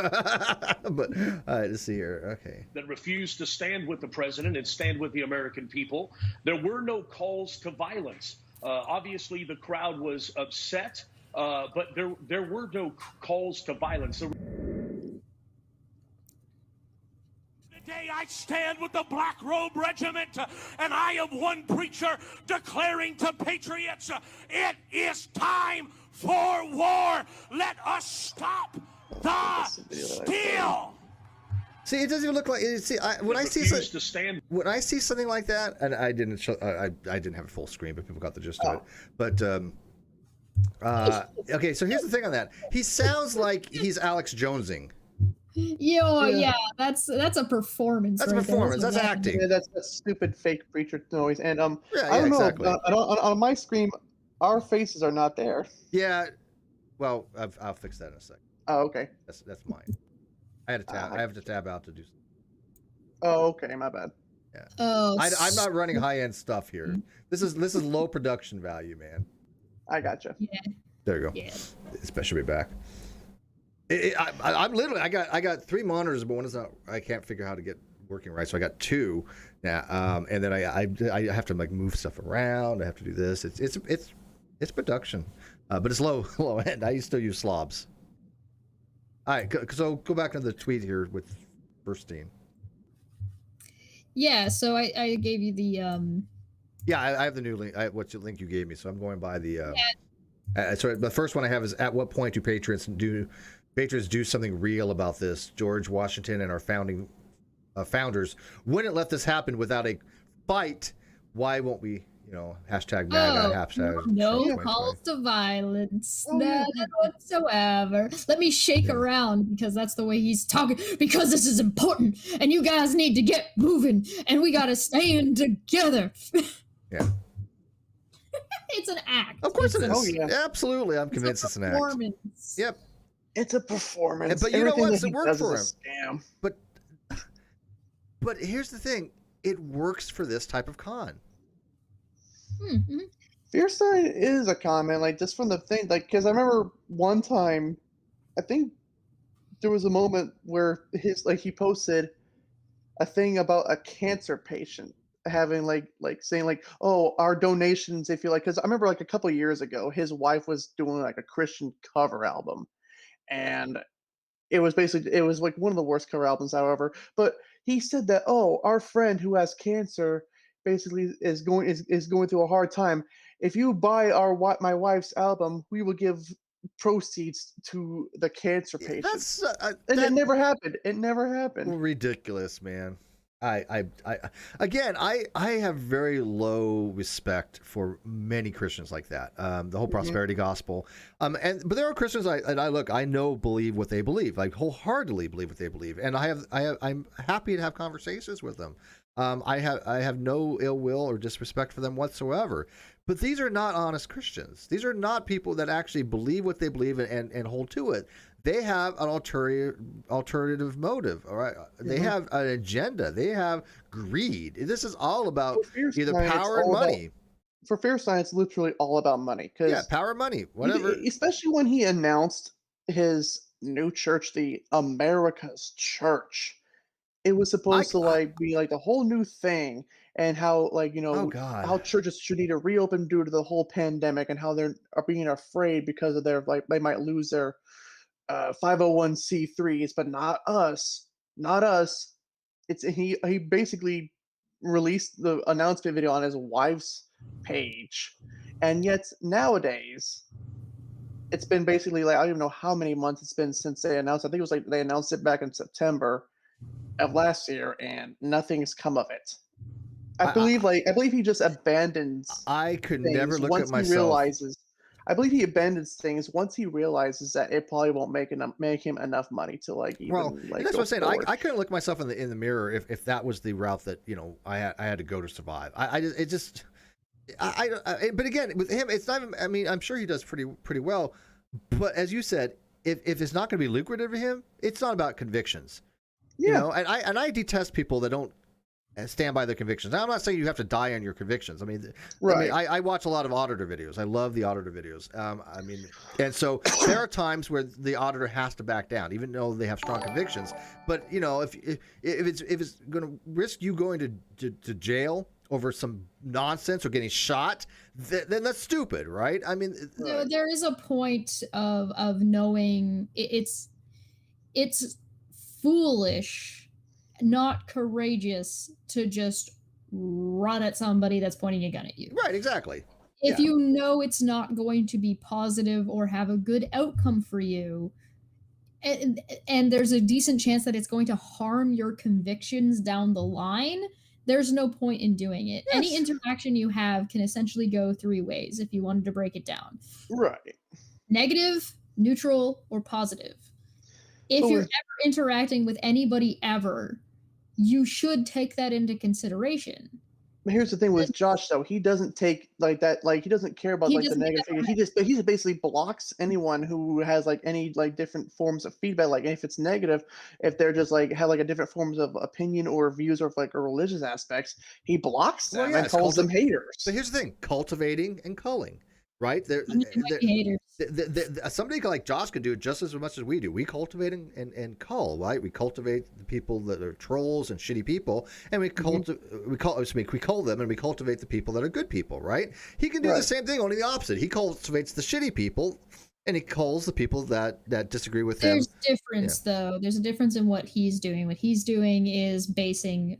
But all right, let's see here. Okay. That refused to stand with the president and stand with the American people. There were no calls to violence. Obviously, the crowd was upset, but there were no calls to violence. Today I stand with the Black Robe Regiment, and I am one preacher declaring to patriots, it is time for war. Let us stop the steal. See, it doesn't even look like. See, when I see something like that, and I didn't show, I didn't have a full screen, but people got the gist of it. But okay, so here's the thing on that. He sounds like he's Alex Jonesing. Yeah, that's a performance. That's right a performance. there. That's acting. Yeah, that's stupid fake preacher noise. And Yeah, I don't know. exactly. On my screen, our faces are not there. Yeah. Well, I'll fix that in a second. Oh, okay. That's mine. I had to tab. I have to tab out to do. Oh, okay. My bad. Yeah. Oh, I'm not running high end stuff here. This is low production value, man. I gotcha. Yeah. There you go. Yeah. This should be back. I'm literally. I got 3 monitors, but one is not. I can't figure out how to get working right, so I got 2 now. And then I have to like move stuff around. I have to do this. It's production, but it's low end. I still use slobs. All right, so go back to the tweet here with Burstein. Yeah, so I gave you the Yeah, I have the new link. What's the link you gave me? So I'm going by the. So the first one I have is, at what point do patriots do something real about this? George Washington and our founders wouldn't let this happen without a fight. Why won't we? Hashtag MAGA, hashtag. No calls to violence, none whatsoever. Let me shake around because that's the way he's talking. Because this is important, and you guys need to get moving, and we gotta stand together. Yeah. It's an act. Of course it is. Oh, yeah. Absolutely, I'm convinced it's an act. Performance. Yep. It's a performance. But you know what? Everything It that he worked does for is a scam. But here's the thing: it works for this type of con. Mm-hmm. Fierstein is a comment, like, just from the thing, like, because I remember one time, I think there was a moment where he posted a thing about a cancer patient, having like saying like, oh, our donations, if you like, because I remember like a couple of years ago, his wife was doing like a Christian cover album, and it was like one of the worst cover albums, however. But he said that, oh, our friend who has cancer basically is going through a hard time. If you buy my wife's album, we will give proceeds to the cancer patients. And it never happened. It never happened. Ridiculous, man. Again, I have very low respect for many Christians like that. The whole prosperity gospel. But there are Christians I know believe what they believe, like wholeheartedly believe what they believe, and I'm happy to have conversations with them. I have no ill will or disrespect for them whatsoever. But these are not honest Christians. These are not people that actually believe what they believe and hold to it. They have an alternative motive. All right, they have an agenda. They have greed. This is all about either power and money. For Fierstein, it's literally all about money. Yeah, power, money, whatever. Especially when he announced his new church, the America's Church. It was supposed to like be like the whole new thing, and how like how churches should need to reopen due to the whole pandemic, and how they're being afraid because of their like they might lose their 501c3s, but not us, not us. He basically released the announcement video on his wife's page, and yet nowadays it's been basically like I don't even know how many months it's been since they announced. I think it was like they announced it back in September of last year, and nothing's come of it. I believe he just abandons. I could never look at myself. I believe he abandons things once he realizes that it probably won't make him enough money to like even like. That's what I'm saying. I couldn't look myself in the mirror if that was the route that I had to go to survive. But again, with him, it's not. I mean, I'm sure he does pretty well. But as you said, if it's not going to be lucrative for him, it's not about convictions. Yeah. And I detest people that don't stand by their convictions. Now, I'm not saying you have to die on your convictions. I mean, I watch a lot of auditor videos. I love the auditor videos. And so there are times where the auditor has to back down, even though they have strong convictions. But if it's going to risk you going to jail over some nonsense or getting shot, then that's stupid, right? I mean, there is a point of knowing it's foolish, not courageous to just run at somebody that's pointing a gun at you. Right, exactly. If you know it's not going to be positive or have a good outcome for you, and there's a decent chance that it's going to harm your convictions down the line, there's no point in doing it. Yes. Any interaction you have can essentially go three ways if you wanted to break it down. Right. Negative, neutral, or positive. If you're ever interacting with anybody ever, you should take that into consideration. Here's the thing with Josh, though. He doesn't take like that. Like he doesn't care about like the negative thing. He just basically blocks anyone who has like any like different forms of feedback. Like if it's negative, if they're just like have like a different forms of opinion or views or like or religious aspects, he blocks them and calls them haters. So here's the thing: cultivating and culling. Right? Somebody like Josh can do it just as much as we do. We cultivate and cull, right? We cultivate the people that are trolls and shitty people, and we cull them, and we cultivate the people that are good people, right? He can do the same thing, only the opposite. He cultivates the shitty people, and he culls the people that disagree with him. There's difference, though. There's a difference in what he's doing. What he's doing is basing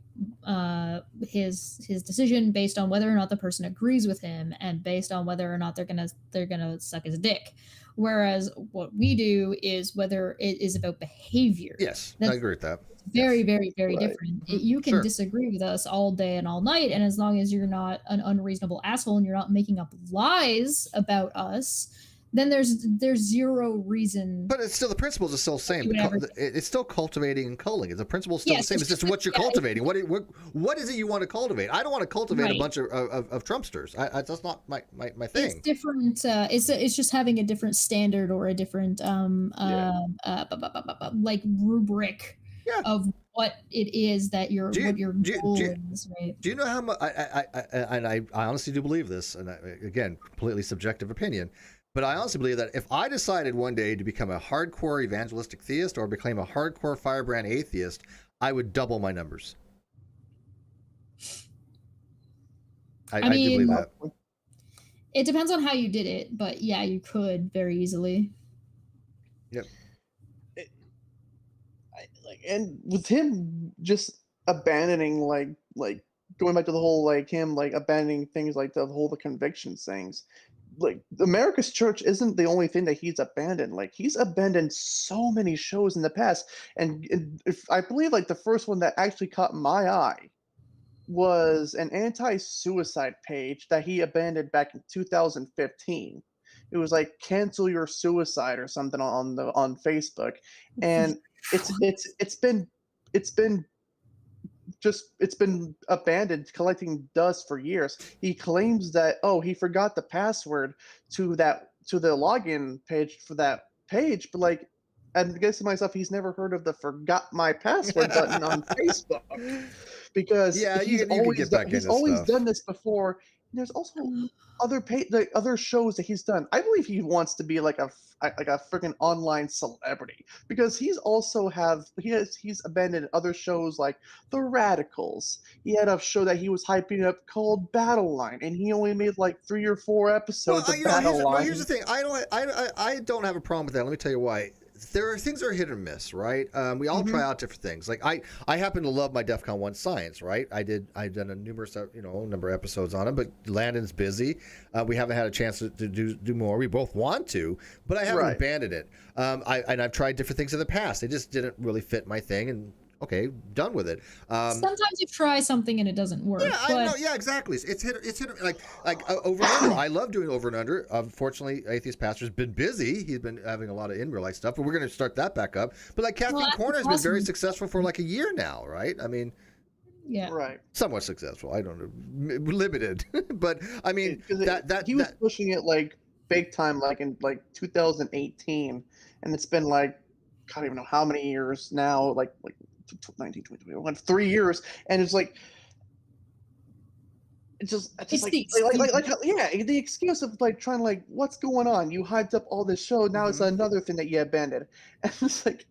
his decision based on whether or not the person agrees with him, and based on whether or not they're gonna suck his dick. Whereas what we do is whether it is about behavior. Yes, I agree with that. Very, very, very different. You can disagree with us all day and all night, and as long as you're not an unreasonable asshole and you're not making up lies about us, then there's zero reason. But it's still, the principles are still the same. It's still cultivating and culling. The principle's still the same. It's just what you're cultivating. What is it you want to cultivate? I don't want to cultivate a bunch of Trumpsters. That's not my thing. It's different. It's just having a different standard or a different like rubric of what it is that your goal is. Right? Do you know how much? I honestly do believe this, and again, completely subjective opinion. But I honestly believe that if I decided one day to become a hardcore evangelistic theist or become a hardcore firebrand atheist, I would double my numbers. I I do believe mean, that. it depends on how you did it, but yeah, you could very easily. Yep. And with him just abandoning like going back to the whole like him like abandoning things like the conviction things, like America's Church isn't the only thing that he's abandoned. Like he's abandoned so many shows in the past, and if I believe like the first one that actually caught my eye was an anti-suicide page that he abandoned back in 2015. It was like cancel your suicide or something on Facebook, and it's been it's been abandoned collecting dust for years. He claims that he forgot the password to the login page for that page, but like I'm guessing myself he's never heard of the forgot my password button on Facebook because Yeah, you could get back he's into always stuff. done this before. And there's also like other shows that he's done. I believe he wants to be like a freaking online celebrity because he's abandoned other shows like The Radicals. He had a show that he was hyping up called Battle Line, and he only made like 3 or 4 Well, episodes of here's, Battle well, Line. here's the thing. I don't have a problem with that. Let me tell you why. There are things that are hit or miss, right? We all try out different things. Like I happen to love my DEFCON 1 science, right? I've done a numerous, number of episodes on it, but Landon's busy. We haven't had a chance to do more. We both want to, but I haven't Right. abandoned it. I've tried different things in the past. They just didn't really fit my thing, and okay, done with it. Sometimes you try something and it doesn't work. Yeah, I but know. Yeah, exactly. It's hit. Like over and under. I love doing over and under. Unfortunately, Atheist Pastor's been busy. He's been having a lot of in real life stuff, but we're going to start that back up. But like Caffeine that's Corner has been very awesome. successful for like a year now, right? I mean, Yeah. Right. somewhat successful. I don't know, limited, but I mean 'Cause he was pushing it like big time, like in like 2018, and it's been like I don't even know how many years now, like 19, 20, 21, 3 years, and it's like it's It's like the excuse. yeah, the excuse of like trying to like what's going on? You hyped up all this show, now it's another thing that you abandoned, and it's like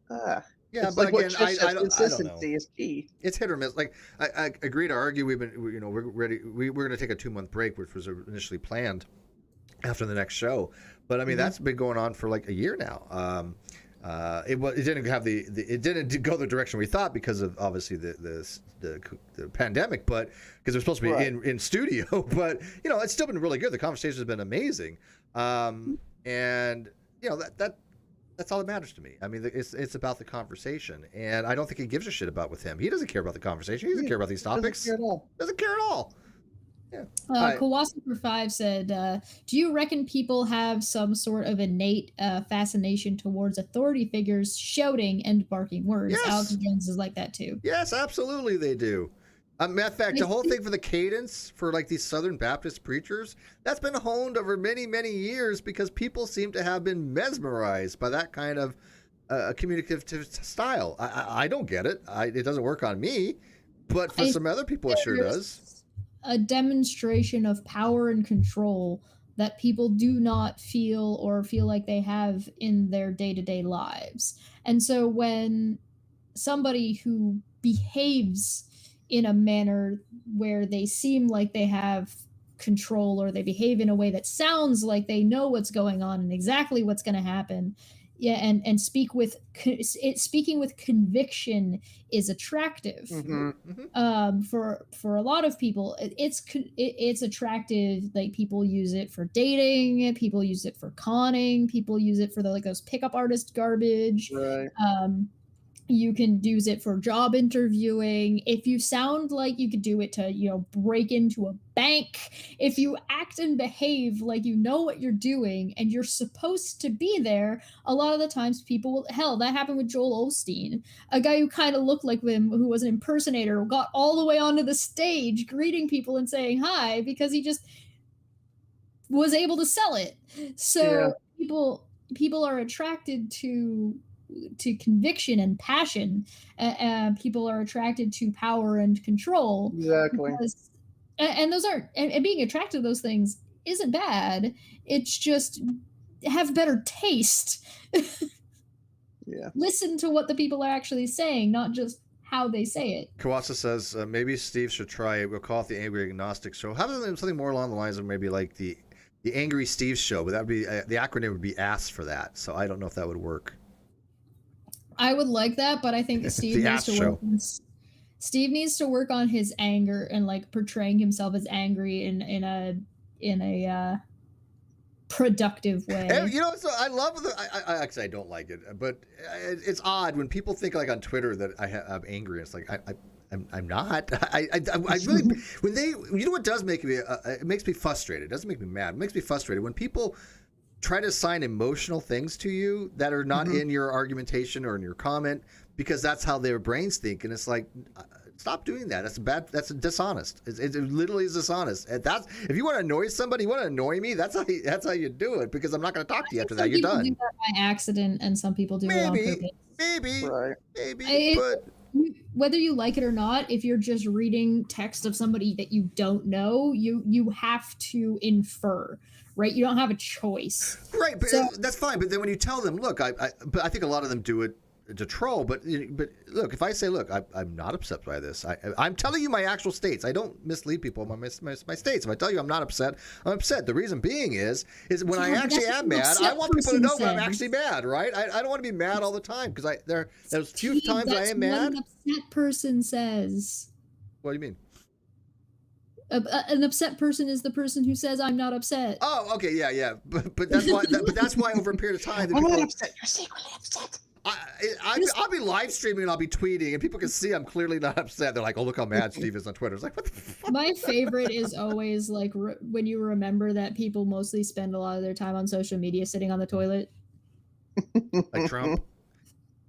yeah. it's But like what again, Trish says, I don't know. consistency is key. It's hit or miss. Like I agree to argue. We're ready. We're going to take a 2-month break, which was initially planned after the next show. But I mean, that's been going on for like a year now. It didn't have it didn't go the direction we thought because of obviously the pandemic, but because we're supposed to be in studio. But it's still been really good. The conversation has been amazing, and that's all that matters to me. I mean, it's about the conversation, and I don't think he gives a shit about with him. He doesn't care about the conversation. He doesn't care about these topics. Doesn't care at all. Yeah. Kawasi for 5 said, do you reckon people have some sort of innate fascination towards authority figures shouting and barking words? Yes. Alex Jones is like that too. Yes, absolutely they do. Matter of fact, the whole thing for the cadence for like these Southern Baptist preachers, that's been honed over many, many years because people seem to have been mesmerized by that kind of communicative style. I don't get it. It doesn't work on me, but for some other people it sure does. A demonstration of power and control that people do not feel or feel like they have in their day-to-day lives. And so when somebody who behaves in a manner where they seem like they have control, or they behave in a way that sounds like they know what's going on and exactly what's going to happen, and speaking with conviction is attractive. For a lot of people, it's attractive. Like people use it for dating, people use it for conning, people use it for those pickup artist garbage. Right. You can use it for job interviewing. If you sound like you could do it to, break into a bank, if you act and behave like you know what you're doing and you're supposed to be there, a lot of the times people will, hell, that happened with Joel Osteen, a guy who kind of looked like him, who was an impersonator, got all the way onto the stage greeting people and saying hi because he just was able to sell it. So people are attracted to conviction and passion. People are attracted to power and control. Exactly. And those aren't, and being attracted to those things isn't bad. It's just have better taste. Yeah. Listen to what the people are actually saying, not just how they say it. Kawasa says maybe Steve should try it. We'll call it the Angry Agnostic Show. How about something more along the lines of maybe like the Angry Steve Show? But that would be the acronym would be ASS for that. So I don't know if that would work. I would like that, but I think Steve needs to work. Steve needs to work on his anger and like portraying himself as angry in a productive way. And, you know, so I love I actually I don't like it, but it's odd when people think like on Twitter that I'm angry. It's like I'm not. I really when they, you know what does make me it makes me frustrated. It doesn't make me mad. It makes me frustrated when people try to assign emotional things to you that are not in your argumentation or in your comment, because that's how their brains think, and it's like, stop doing that. That's bad. That's dishonest. It literally is dishonest. And that's, if you want to annoy somebody, you want to annoy me, that's how you do it, because I'm not going to talk to you after that. You're done. Some people do that by accident, and some people do it on purpose. Maybe, but whether you like it or not, if you're just reading text of somebody that you don't know, you have to infer. Right, you don't have a choice. Right, but that's fine. But then when you tell them, look, but I think a lot of them do it to troll. But look, if I say, look, I'm not upset by this. I'm telling you my actual states. I don't mislead people on my states. If I tell you I'm not upset, I'm upset. The reason being is when I actually am mad, I want people to know when I'm actually mad. Right? I don't want to be mad all the time, because there's few times I am mad. What an upset person says. What do you mean? An upset person is the person who says, "I'm not upset." Oh, okay, yeah, but that's why. But that's why over a period of time, I'm not upset. You're secretly upset. I'll be live streaming and I'll be tweeting, and people can see I'm clearly not upset. They're like, "Oh, look how mad Steve is on Twitter." It's like, what the fuck? My favorite is always like when you remember that people mostly spend a lot of their time on social media sitting on the toilet. Like Trump.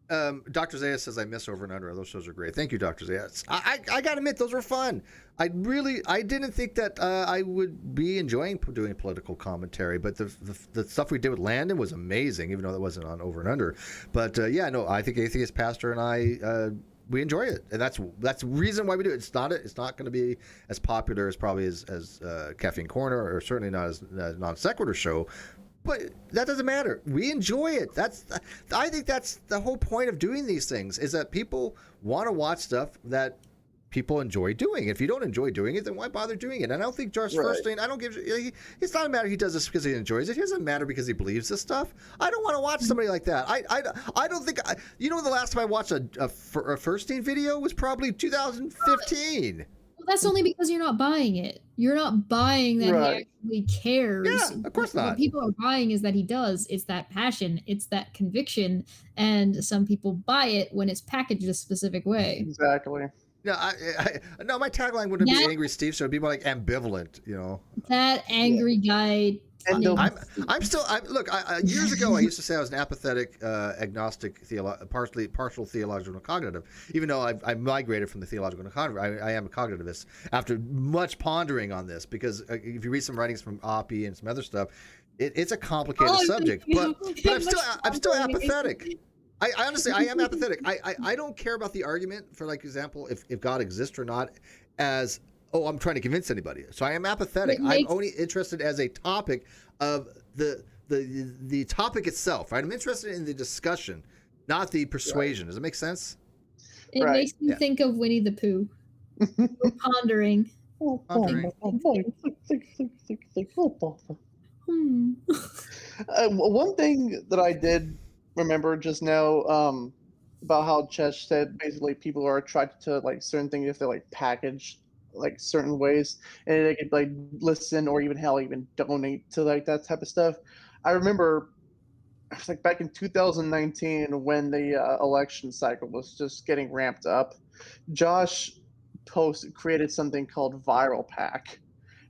Dr. Zayas says, I miss Over and Under. Those shows are great. Thank you, Dr. Zayas. I gotta admit, those were fun. I didn't think that I would be enjoying doing political commentary, but the stuff we did with Landon was amazing, even though that wasn't on Over and Under. But I think Atheist Pastor and I we enjoy it, and that's the reason why we do it. It's not going to be as popular as probably as Caffeine Corner, or certainly not as Non Sequitur show. But that doesn't matter. We enjoy it. I think that's the whole point of doing these things, is that people want to watch stuff that people enjoy doing. If you don't enjoy doing it, then why bother doing it? And I don't think Josh Furstein, it's not a matter he does this because he enjoys it. It doesn't matter because he believes this stuff. I don't want to watch somebody like that. I don't think, the last time I watched a Furstein video was probably 2015. Well, that's only because you're not buying it. You're not buying that he actually cares. Yeah, of course not. What people are buying is that he does. It's that passion. It's that conviction. And some people buy it when it's packaged a specific way. Exactly. No, no, my tagline wouldn't be Angry Steve, so it'd be more like ambivalent, That angry guy. I'm still. Look, years ago, I used to say I was an apathetic, agnostic, partial theological cognitive. Even though I migrated from the theological to cognitive, I am a cognitivist after much pondering on this. Because if you read some writings from Oppie and some other stuff, it's a complicated subject. But I'm still apathetic. I honestly, I am apathetic. I don't care about the argument for, like, example, if God exists or not, as I'm trying to convince anybody. So I am apathetic. I'm only interested as a topic of the topic itself, right? I'm interested in the discussion, not the persuasion. Does it make sense? It makes me think of Winnie the Pooh. Pondering. Pondering. One thing that I did remember just now about how Chesh said basically people are attracted to like certain things if they're like packaged like certain ways, and they could like listen or even even donate to like that type of stuff. I remember it was like back in 2019 when the election cycle was just getting ramped up. Josh created something called Viral Pack,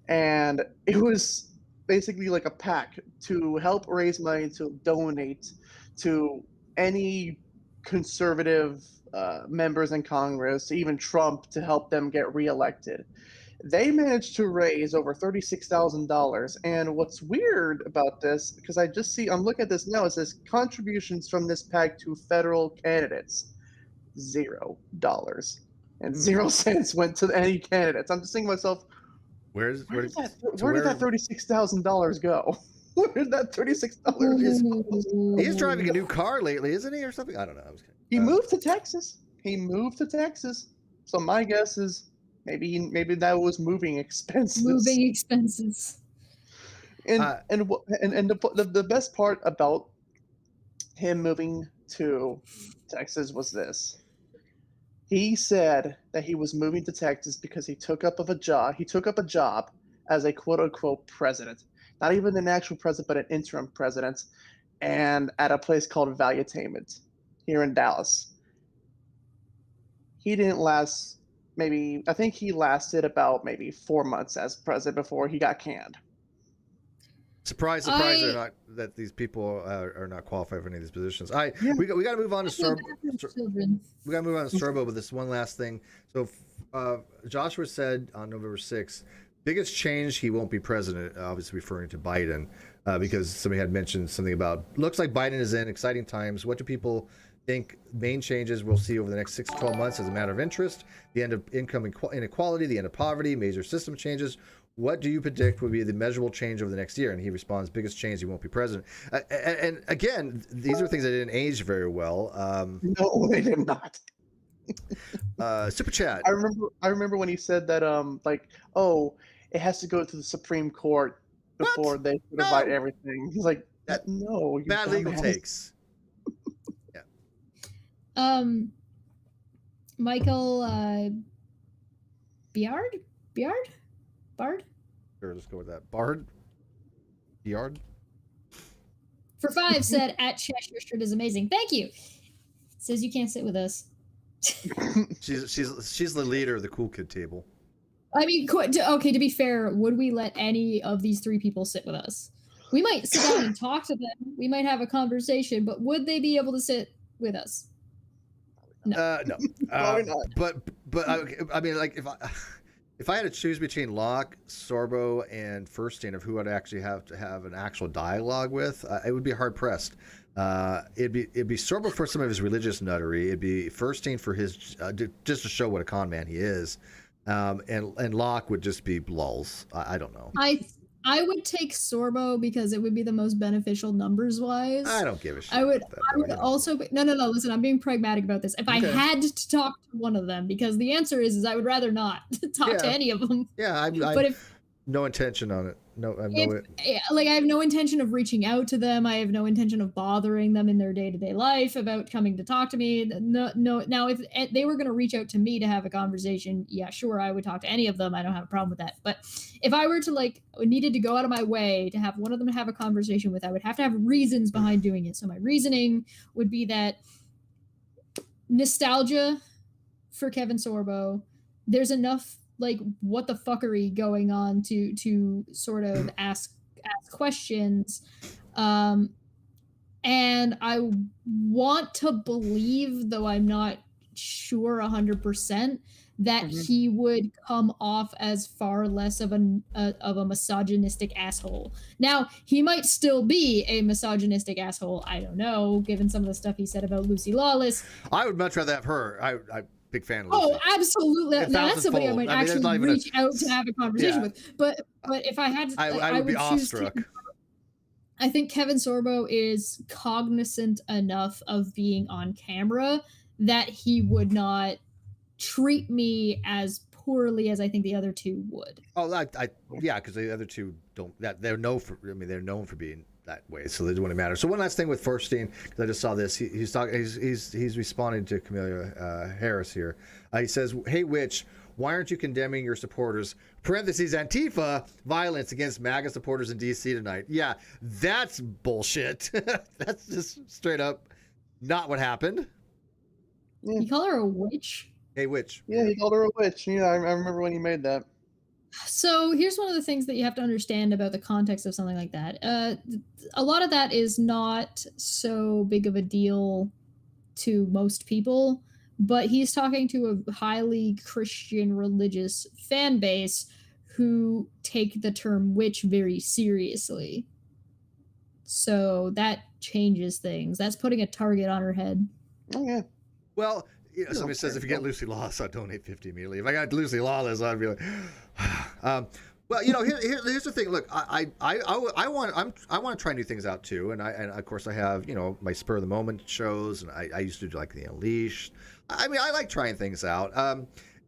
and it was basically like a pack to help raise money to donate to any conservative members in Congress, even Trump, to help them get reelected. They managed to raise over $36,000. And what's weird about this, because I'm looking at this now, it says contributions from this pack to federal candidates, $0. And 0 cents went to any candidates. I'm just thinking to myself, where did that $36,000 go? Where did that $36 He's driving a new car lately, isn't he, or something? I don't know. He moved to Texas. he moved to Texas. So my guess is maybe that was moving expenses. Moving expenses. And the best part about him moving to Texas was this. He said that he was moving to Texas because he took up a job as a quote unquote president. Not even an actual president, but an interim president, and at a place called Valuetainment here in Dallas. He didn't last I think he lasted about maybe 4 months as president before he got canned. Surprise, they're not, that these people are not qualified for any of these positions. We got to move on to Sorbo. We got to move on to Sorbo with this one last thing. So Joshua said on November 6th, biggest change, he won't be president, obviously referring to Biden, because somebody had mentioned something about, looks like Biden is in exciting times. What do people think main changes we'll see over the next 6 to 12 months as a matter of interest? The end of income inequality, the end of poverty, major system changes. What do you predict will be the measurable change over the next year? And he responds, biggest change, he won't be president. And again, these are things that didn't age very well. No, they did not. Super chat. I remember when he said that it has to go to the Supreme Court before they divide everything. He's like, no, bad legal takes. Yeah. Michael Bard? Sure, let's go with that. Bard? For 5 said, at Cheshire Street is amazing. Thank you. Says you can't sit with us. she's the leader of the cool kid table. I mean, okay, to be fair, would we let any of these 3 people sit with us? We might sit down and talk to them. We might have a conversation, but would they be able to sit with us? No. Probably not. But I mean, like, if I had to choose between Locke, Sorbo, and Furstein of who I'd actually have to have an actual dialogue with, it would be hard pressed. It'd be Sorbo for some of his religious nuttery. It'd be Furstein for his just to show what a con man he is, and Locke would just be lulls. I don't know. I would take Sorbo because it would be the most beneficial numbers wise. I don't give a shit. I would also no. Listen, I'm being pragmatic about this. If I had to talk to one of them, because the answer is I would rather not talk to any of them. Yeah, but if no intention on it. No, I have no intention of reaching out to them. I have no intention of bothering them in their day-to-day life about coming to talk to me. No. Now, if they were going to reach out to me to have a conversation, yeah, sure, I would talk to any of them. I don't have a problem with that. But if I were to needed to go out of my way to have one of them to have a conversation with, I would have to have reasons behind doing it. So my reasoning would be that nostalgia for Kevin Sorbo. There's enough what the fuckery going on to sort of ask questions, and I want to believe, though I'm not sure 100%, that he would come off as far less of a misogynistic asshole. Now, he might still be a misogynistic asshole. I don't know, given some of the stuff he said about Lucy Lawless. I would much rather have her. I big fan of Lucy. Oh, absolutely. That's somebody I might actually reach out to have a conversation with. But if I had to, I would be awestruck. I think Kevin Sorbo is cognizant enough of being on camera that he would not treat me as poorly as I think the other 2 would. Oh, yeah, because the other 2 don't. They're known for being that way, so they wouldn't matter. So one last thing with Furstein, because I just saw this. He's talking. He's responding to Camelia Harris here. He says, "Hey, Witch, why aren't you condemning your supporters? Parentheses Antifa violence against MAGA supporters in D.C. tonight." Yeah, that's bullshit. That's just straight up not what happened. You call her a witch? Hey, Witch. Yeah, he called her a witch. Yeah, I remember when he made that. So here's one of the things that you have to understand about the context of something like that. A lot of that is not so big of a deal to most people, but he's talking to a highly Christian religious fan base who take the term witch very seriously. So that changes things. That's putting a target on her head. Oh, yeah. Well, somebody says if you get Lucy Lawless, I'll donate 50 immediately. If I got Lucy Lawless, I'd be like, Well, here's the thing. Look, I want to try new things out too, and of course I have my spur of the moment shows, and I used to do like the Unleashed. I mean, I like trying things out.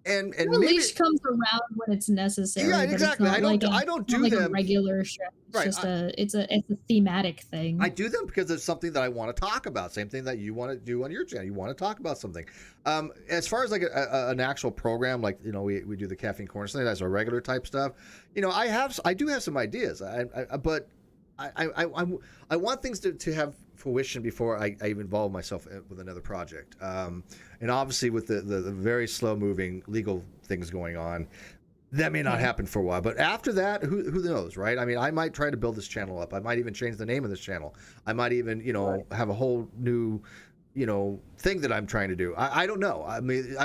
And The maybe leash comes around when it's necessary. Yeah, but exactly. It's not I don't do like them a regular show. It's right. just it's a thematic thing. I do them because it's something that I want to talk about. Same thing that you want to do on your channel. You want to talk about something. As far as like an actual program, like we do the Caffeine Corner, something that's our regular type stuff. I do have some ideas. But I want things to have fruition before I even involve myself with another project. And obviously with the very slow moving legal things going on, that may not happen for a while. But after that, who knows, right? I mean, I might try to build this channel up. I might even change the name of this channel. I might even have a whole new thing that I'm trying to do. I don't know. I mean,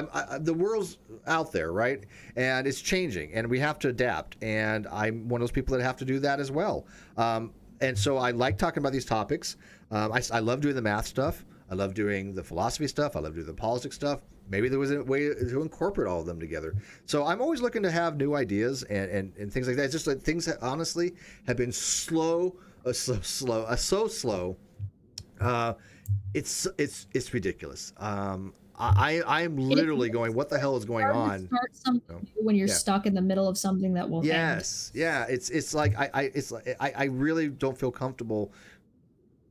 the world's out there, right? And it's changing, and we have to adapt. And I'm one of those people that have to do that as well. And so I like talking about these topics. I love doing the math stuff. I love doing the philosophy stuff. I love doing the politics stuff. Maybe there was a way to incorporate all of them together. So I'm always looking to have new ideas and things like that. It's just like things that honestly have been so slow. It's ridiculous. I'm literally going, what the hell is going on? Start something new when you're stuck in the middle of something that will Yes, end. Yeah. It's like I really don't feel comfortable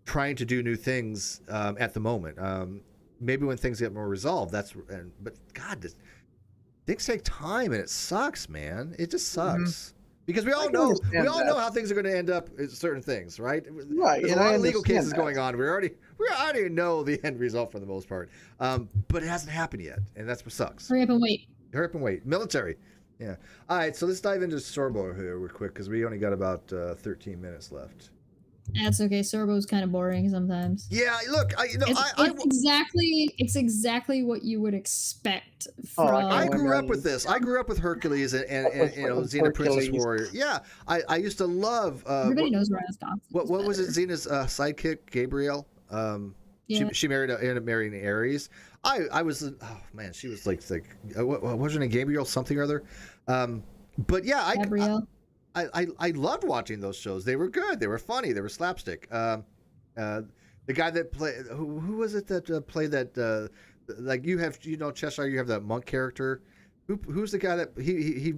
trying to do new things at the moment. Maybe when things get more resolved, but God, things take time, and it sucks, man. It just sucks. Because we all know how things are going to end up in certain things, right? Right. There's a lot of legal cases going on. We already know the end result for the most part, but it hasn't happened yet, and that's what sucks. Hurry up and wait. Hurry up and wait. Military. Yeah. All right. So let's dive into Sorbo here real quick because we only got about 13 minutes left. That's okay. Sorbo's kind of boring sometimes. Yeah, look, it's exactly what you would expect from. I grew up with this. I grew up with Hercules and Xena Princess Warrior. Yeah, I used to love. Everybody knows where I was talking. What was it? Xena's sidekick, Gabrielle. Yeah. She ended up marrying Ares. I was she was like what was her name? Gabrielle something or other. But yeah, Gabrielle. I loved watching those shows. They were good. They were funny. They were slapstick. The guy that played who was it that played that like you have Cheshire, you have that monk character. Who's the guy that he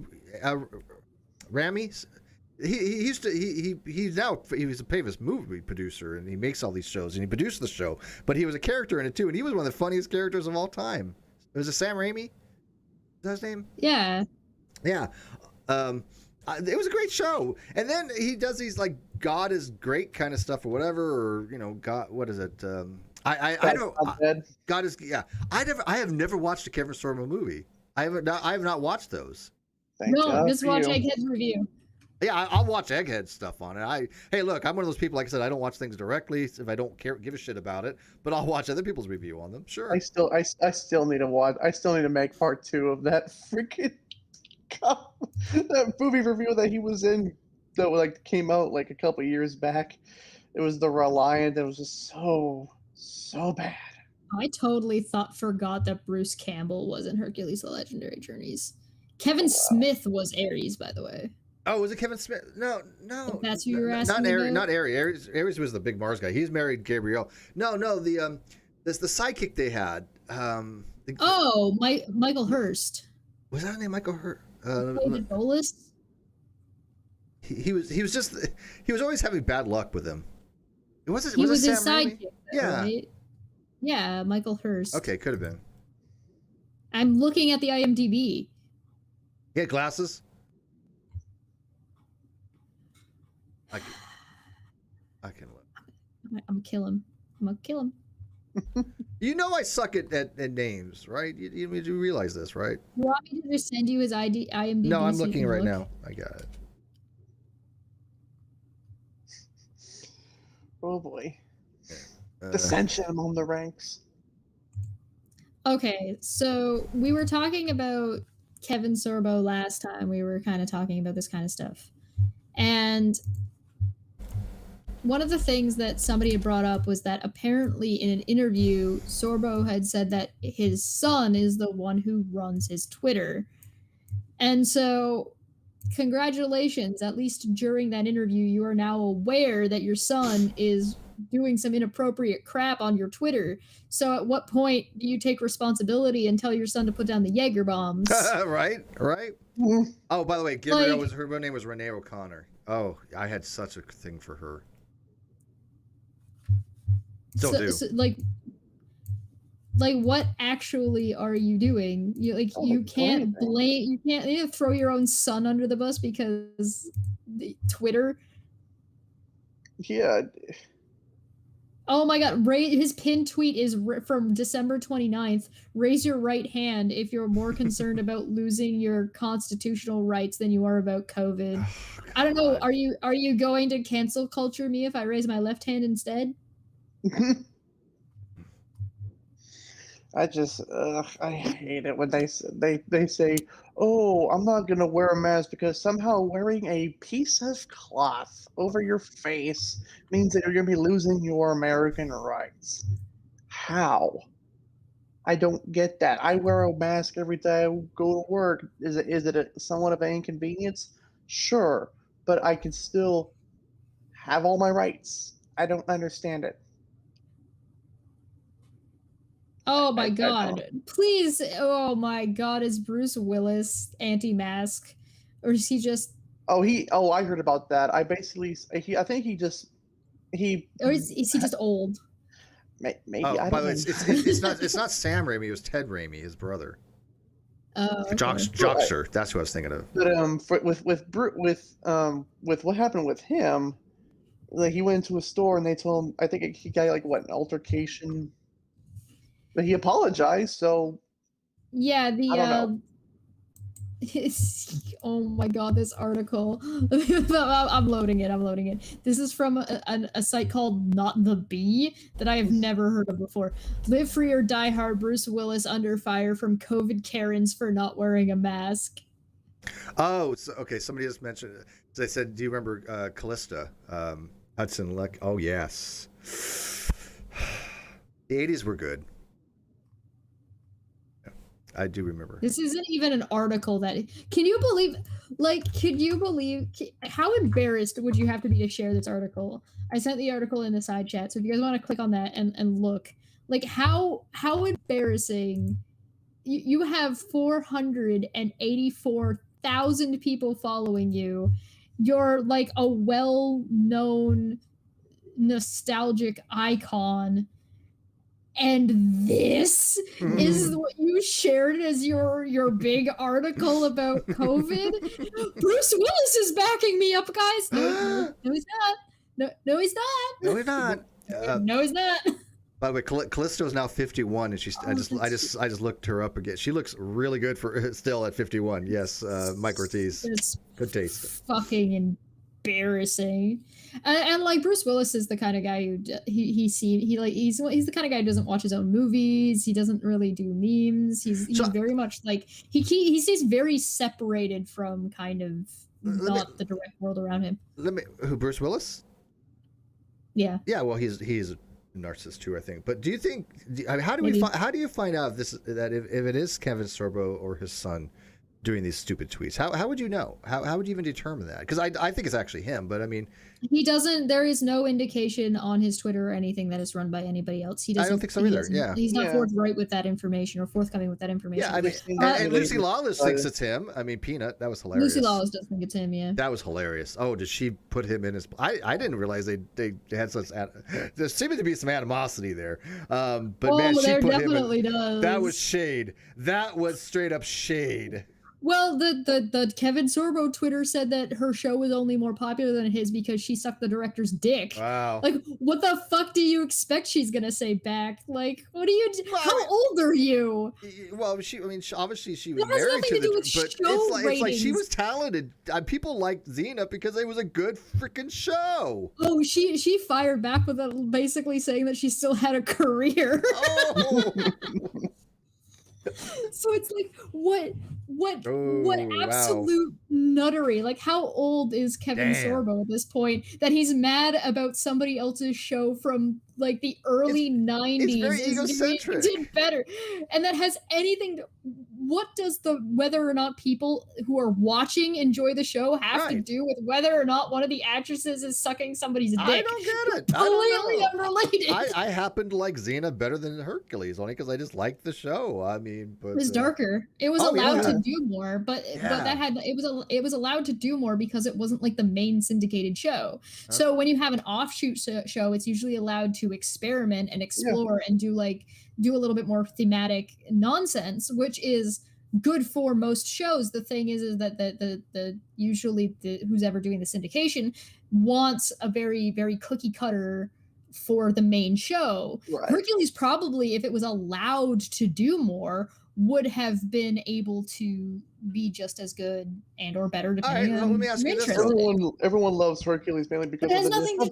Rami? He was a famous movie producer, and he makes all these shows, and he produced the show. But he was a character in it too, and he was one of the funniest characters of all time. Was it Sam Raimi? Is that his name? Yeah. Yeah. It was a great show, and then he does these like God is great kind of stuff or whatever, or God, what is it? I don't. God is I have never watched a Kevin Sorbo movie. I have not watched those. Just watch Egghead's review. Yeah, I'll watch Egghead stuff on it. Hey, look, I'm one of those people. Like I said, give a shit about it, but I'll watch other people's review on them. Sure. I still need to watch. I still need to make part 2 of that freaking. That movie review that he was in that came out like a couple years back. It was The Reliant. It was just so bad. I totally forgot that Bruce Campbell was in Hercules: The Legendary Journeys. Kevin Smith was Ares, by the way. Oh, was it Kevin Smith? No. If that's who you're asking. Not Ares. Ares was the big Mars guy. He's married Gabrielle. No. The sidekick they had. Michael Hurst. Was that his name, Michael Hurst? David Bolas? He was always having bad luck with him. He was his sidekick, yeah. Right? Yeah, Michael Hurst. Okay, could have been. I'm looking at the IMDb. He had glasses. I can look. I'm gonna kill him. I suck at names, right? You realize this, right? You want me to just send you his IMDb? No, I'm looking right now. I got it. Oh boy. Dissension among the ranks. Okay, so we were talking about Kevin Sorbo last time. We were kind of talking about this kind of stuff. And one of the things that somebody had brought up was that apparently in an interview, Sorbo had said that his son is the one who runs his Twitter. And so congratulations. At least during that interview, you are now aware that your son is doing some inappropriate crap on your Twitter. So at what point do you take responsibility and tell your son to put down the Jaeger bombs? Right. Mm. Oh, by the way, Gabrielle Like- her real name was Renee O'Connor. Oh, I had such a thing for her. Still do. Like what actually are you doing? You can't blame, you can't throw your own son under the bus because Twitter. Yeah. Oh my god, his pinned tweet is from December 29th. Raise your right hand if you're more concerned about losing your constitutional rights than you are about COVID. Oh, I don't know, God. are you going to cancel culture me if I raise my left hand instead? I just I hate it when they say, "Oh, I'm not gonna wear a mask because somehow wearing a piece of cloth over your face means that you're gonna be losing your American rights." How? I don't get that. I wear a mask every day I go to work. Is it somewhat of an inconvenience? Sure, but I can still have all my rights. I don't understand it. Oh my I god. don't. Please, oh my god, is Bruce Willis anti-mask? Or is he just Oh, I heard about that. I basically I think he or is he just old? maybe Oh, I by don't the way, know. it's not Sam Raimi. It was Ted Raimi, his brother. Oh, okay. Jockster. That's what I was thinking of. But with what happened with him, like he went into a store and they told him, I think he got like what, an altercation, but he apologized. So Yeah, the I don't know. oh my god, this article. I'm loading it. This is from a site called Not the Bee that I have never heard of before. Live free or die hard, Bruce Willis under fire from COVID Karens for not wearing a mask. Oh, so, okay. Somebody just mentioned it. They said, "Do you remember Callista, Hudson Leck?" Oh yes. The '80s were good. I do remember. This isn't even an article that can you believe how embarrassed would you have to be to share this article? I sent the article in the side chat, so if you guys want to click on that and look, like how embarrassing. You have 484,000 people following you. You're like a well-known nostalgic icon. And this is what you shared as your big article about COVID. Bruce Willis is backing me up, guys. No, he's not. No, he's not. No, we're not. No, he's not. By the way, Callisto is now 51, and she's. I just looked her up again. She looks really good for still at 51. Yes, Mike Ortiz. It's Good taste. fucking embarrassing. And like Bruce Willis is the kind of guy who he's the kind of guy who doesn't watch his own movies. He doesn't really do memes. He's very much like he stays very separated from kind of the direct world around him. Who, Bruce Willis? Yeah. Yeah. Well, he's a narcissist too, I think. But do you think? How do you find out if it is Kevin Sorbo or his son doing these stupid tweets? How would you know? How would you even determine that? Because I think it's actually him, but I mean, he doesn't. There is no indication on his Twitter or anything that is run by anybody else. He doesn't. I don't think so either. Yeah, he's not forthright with that information or forthcoming with that information. Yeah, I mean, and Lucy Lawless thinks it's him. I mean, Peanut, that was hilarious. Lucy Lawless does think it's him. Yeah, that was hilarious. Oh, did she put him in his? I didn't realize they had such. There seemed to be some animosity there. But man, she put him in. Does. That was shade. That was straight up shade. Well, the Kevin Sorbo Twitter said that her show was only more popular than his because she sucked the director's dick. Wow. Like, what the fuck do you expect she's gonna say back? Like, what do you? How old are you? Well, obviously she was married to the, but it's like she was talented. People liked Xena because it was a good freaking show. Oh, she fired back with basically saying that she still had a career. Oh. So it's like, what what Oh, what wow. absolute nuttery. Like, how old is Kevin Damn. Sorbo at this point that he's mad about somebody else's show from like the early 90s very egocentric. did better, and that has anything to, what does the whether or not people who are watching enjoy the show have to Right. do with whether or not one of the actresses is sucking somebody's dick? I don't get it. I Completely don't know. unrelated. I happen to like Xena better than Hercules, only because I just like the show. I mean, but It was darker. It was Oh, allowed yeah. to do more, but Yeah. that had it was allowed to do more because it wasn't like the main syndicated show. So when you have an offshoot show, it's usually allowed to experiment and explore and do a little bit more thematic nonsense, which is good for most shows. The thing is that the usually who's ever doing the syndication wants a very very cookie cutter for the main show. Right. Hercules probably, if it was allowed to do more, would have been able to be just as good and or better depending well, on let me ask your you this, interest. though. Everyone loves Hercules mainly because It has of the nothing to do-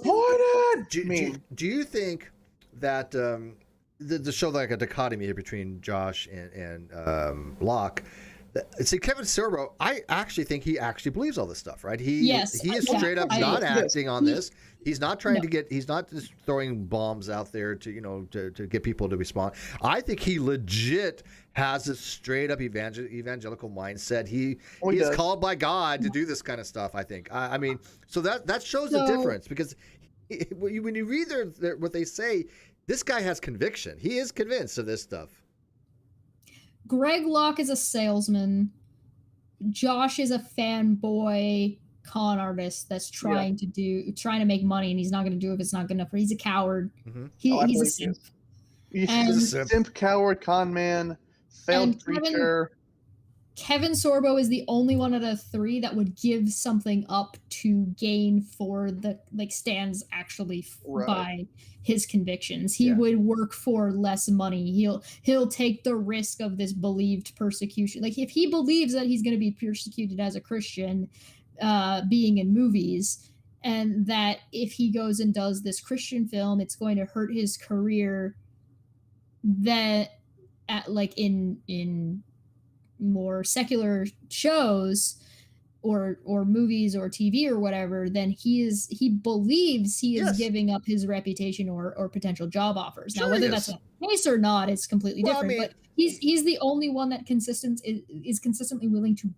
disappointed. Do you think that the show like a dichotomy between Josh and Locke? See, Kevin Sorbo, I actually think he actually believes all this stuff, right? He is straight up not acting on this. He's not trying to get. He's not just throwing bombs out there to to get people to respond. I think he legit has a straight up evangelical mindset. He is called by God to do this kind of stuff. I think. I mean, so that shows the difference, because when you read what they say, this guy has conviction. He is convinced of this stuff. Greg Locke is a salesman. Josh is a fanboy con artist that's trying to make money, and he's not going to do it if it's not good enough. He's a coward. Mm-hmm. He's a simp. He's a simp, coward, con man, failed preacher. Kevin Sorbo is the only one out of three that would give something up to gain for the stands actually by his convictions. He would work for less money. He'll take the risk of this believed persecution. Like, if he believes that he's going to be persecuted as a Christian, being in movies, and that if he goes and does this Christian film, it's going to hurt his career, that in more secular shows or movies or TV or whatever, then he believes he is giving up his reputation or potential job offers. Now, whether that's the case or not, it's completely different. But he's the only one that is consistently willing to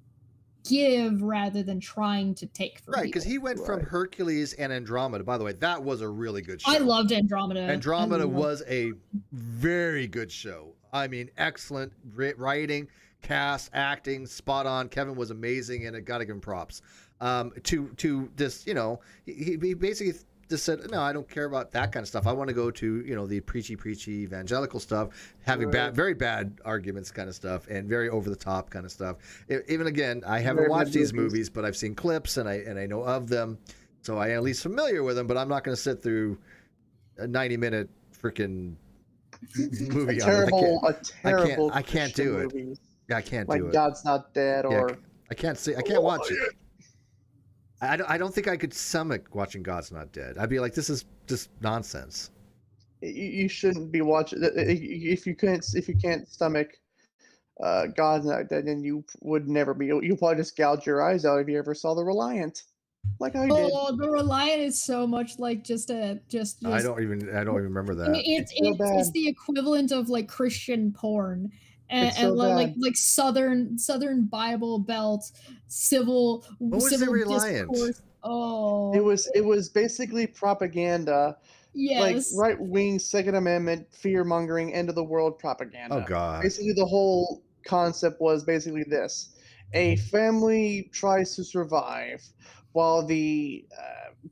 give rather than trying to take from because he went from Hercules and Andromeda. By the way, that was a really good show. I loved Andromeda. Andromeda was a very good show. I mean, excellent writing, cast, acting, spot on. Kevin was amazing, and I gotta give him props. To this, he basically just said, no, I don't care about that kind of stuff. I want to go to the preachy evangelical stuff, having very bad arguments kind of stuff, and very over the top kind of stuff. Even again, I haven't watched these movies, but I've seen clips and I know of them, so I am at least familiar with them. But I'm not going to sit through a 90-minute freaking movie. I can't do it. Movie. I can't do it. Like God's Not Dead, or I can't watch it. I don't think I could stomach watching God's Not Dead. I'd be like, this is just nonsense. You shouldn't be watching. If you can't stomach God's Not Dead, then you would never be. You'll probably just gouge your eyes out if you ever saw The Reliant, like I did. Oh, The Reliant is so much like just. I don't even remember that. It's the equivalent of like Christian porn. And like Southern Bible Belt civil discourse. Oh, it was basically propaganda. Yes, like right-wing Second Amendment fear mongering, end of the world propaganda. Oh God! Basically, the whole concept was basically this: a family tries to survive while the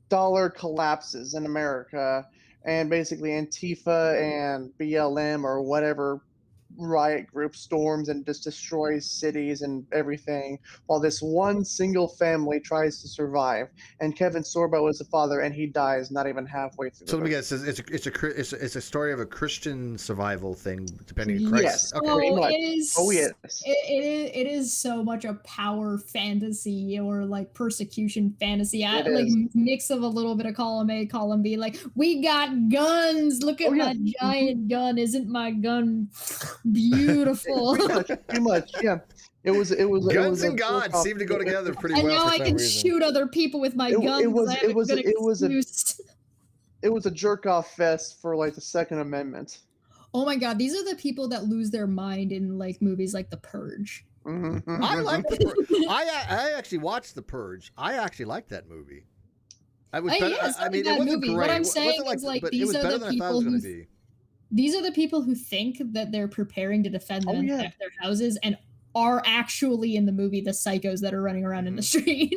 dollar collapses in America, and basically Antifa and BLM or whatever riot group storms and just destroys cities and everything, while this one single family tries to survive. And Kevin Sorbo is the father, and he dies not even halfway through. So let me guess, it's a story of a Christian survival thing, depending on Christ. Yes, okay. pretty much. It is so much a power fantasy or like persecution fantasy. Like mix of a little bit of column A, column B. Like, we got guns. Look at my giant gun. Isn't my gun beautiful? Pretty much, yeah. Guns a and God jerk-off- seem to go together pretty And well now for I some can reason. shoot other people with my It- it guns. was- I it have a was- good it was a- excuse. It was a jerk off fest for like the Second Amendment. Oh my god, these are the people that lose their mind in like movies like The Purge. I like the Purge. I actually watched The Purge. I actually liked that movie. I was better. Yeah, it's I not a mean, it bad wasn't movie. great. What I'm It wasn't saying is, like, but it these was are better the than I thought it was people going to who be. These are the people who think that they're preparing to defend them Oh, and yeah. protect their houses and are actually in the movie the psychos that are running around in the street.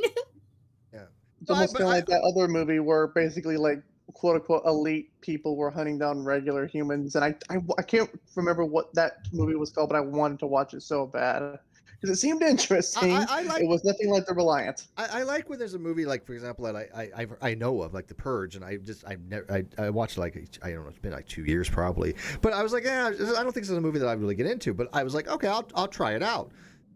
It's almost kind of like that other movie where basically like quote unquote elite people were hunting down regular humans, and I can't remember what that movie was called, but I wanted to watch it so bad because it seemed interesting. I like. It was nothing like The Reliant. I like when there's a movie like, for example, that I know of, like The Purge, and I watched like, I don't know, it's been like 2 years probably, but I was like, yeah, I don't think this is a movie that I really get into, but I was like, okay, I'll try it out.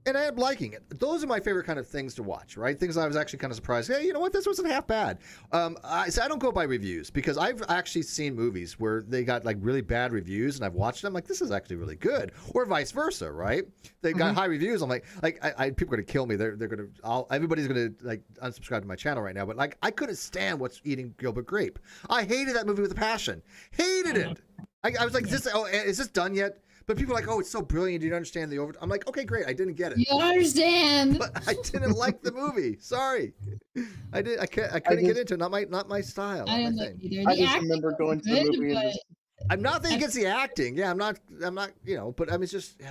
And I am liking it. Those are my favorite kind of things to watch, right? Things I was actually kind of surprised. Hey, you know what? This wasn't half bad. So I don't go by reviews because I've actually seen movies where they got like really bad reviews, and I've watched them like, this is actually really good, or vice versa, right? They got high reviews. I'm like people are gonna kill me. They're gonna. Everybody's gonna like unsubscribe to my channel right now. But like, I couldn't stand What's Eating Gilbert Grape. I hated that movie with a passion. Hated it. I was like, is this done yet? But people are like, oh, it's so brilliant. You don't understand the over. I'm like, okay, great. I didn't get it. You don't understand. But I didn't like the movie. Sorry, I couldn't get into it. Not my style. I didn't my like thing. either. I The just acting remember was going to the good, movie and but just I'm not thinking against the acting. Yeah, I'm not. But I mean, it's just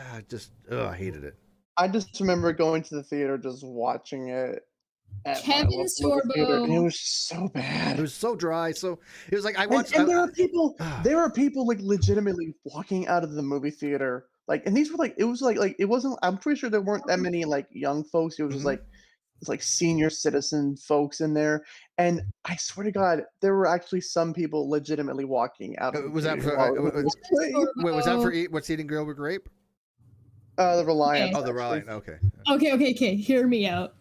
I hated it. I just remember going to the theater just watching it at my Kevin local movie theater, and it Sorbo. was just so bad. It was so dry. So it was like I And, watched. and there were people like legitimately walking out of the movie theater, like, and these were like, it was like it wasn't. I'm pretty sure there weren't that many like young folks. It was just Mhm. like it's like senior citizen folks in there, and I swear to God, there were actually some people legitimately walking out of. Was the that theater for? while the movie was playing. Wait, was that for What's Eating Gilbert Grape? The Reliant. Okay. Oh, the actually. Ryan. Okay. Okay. Hear me out.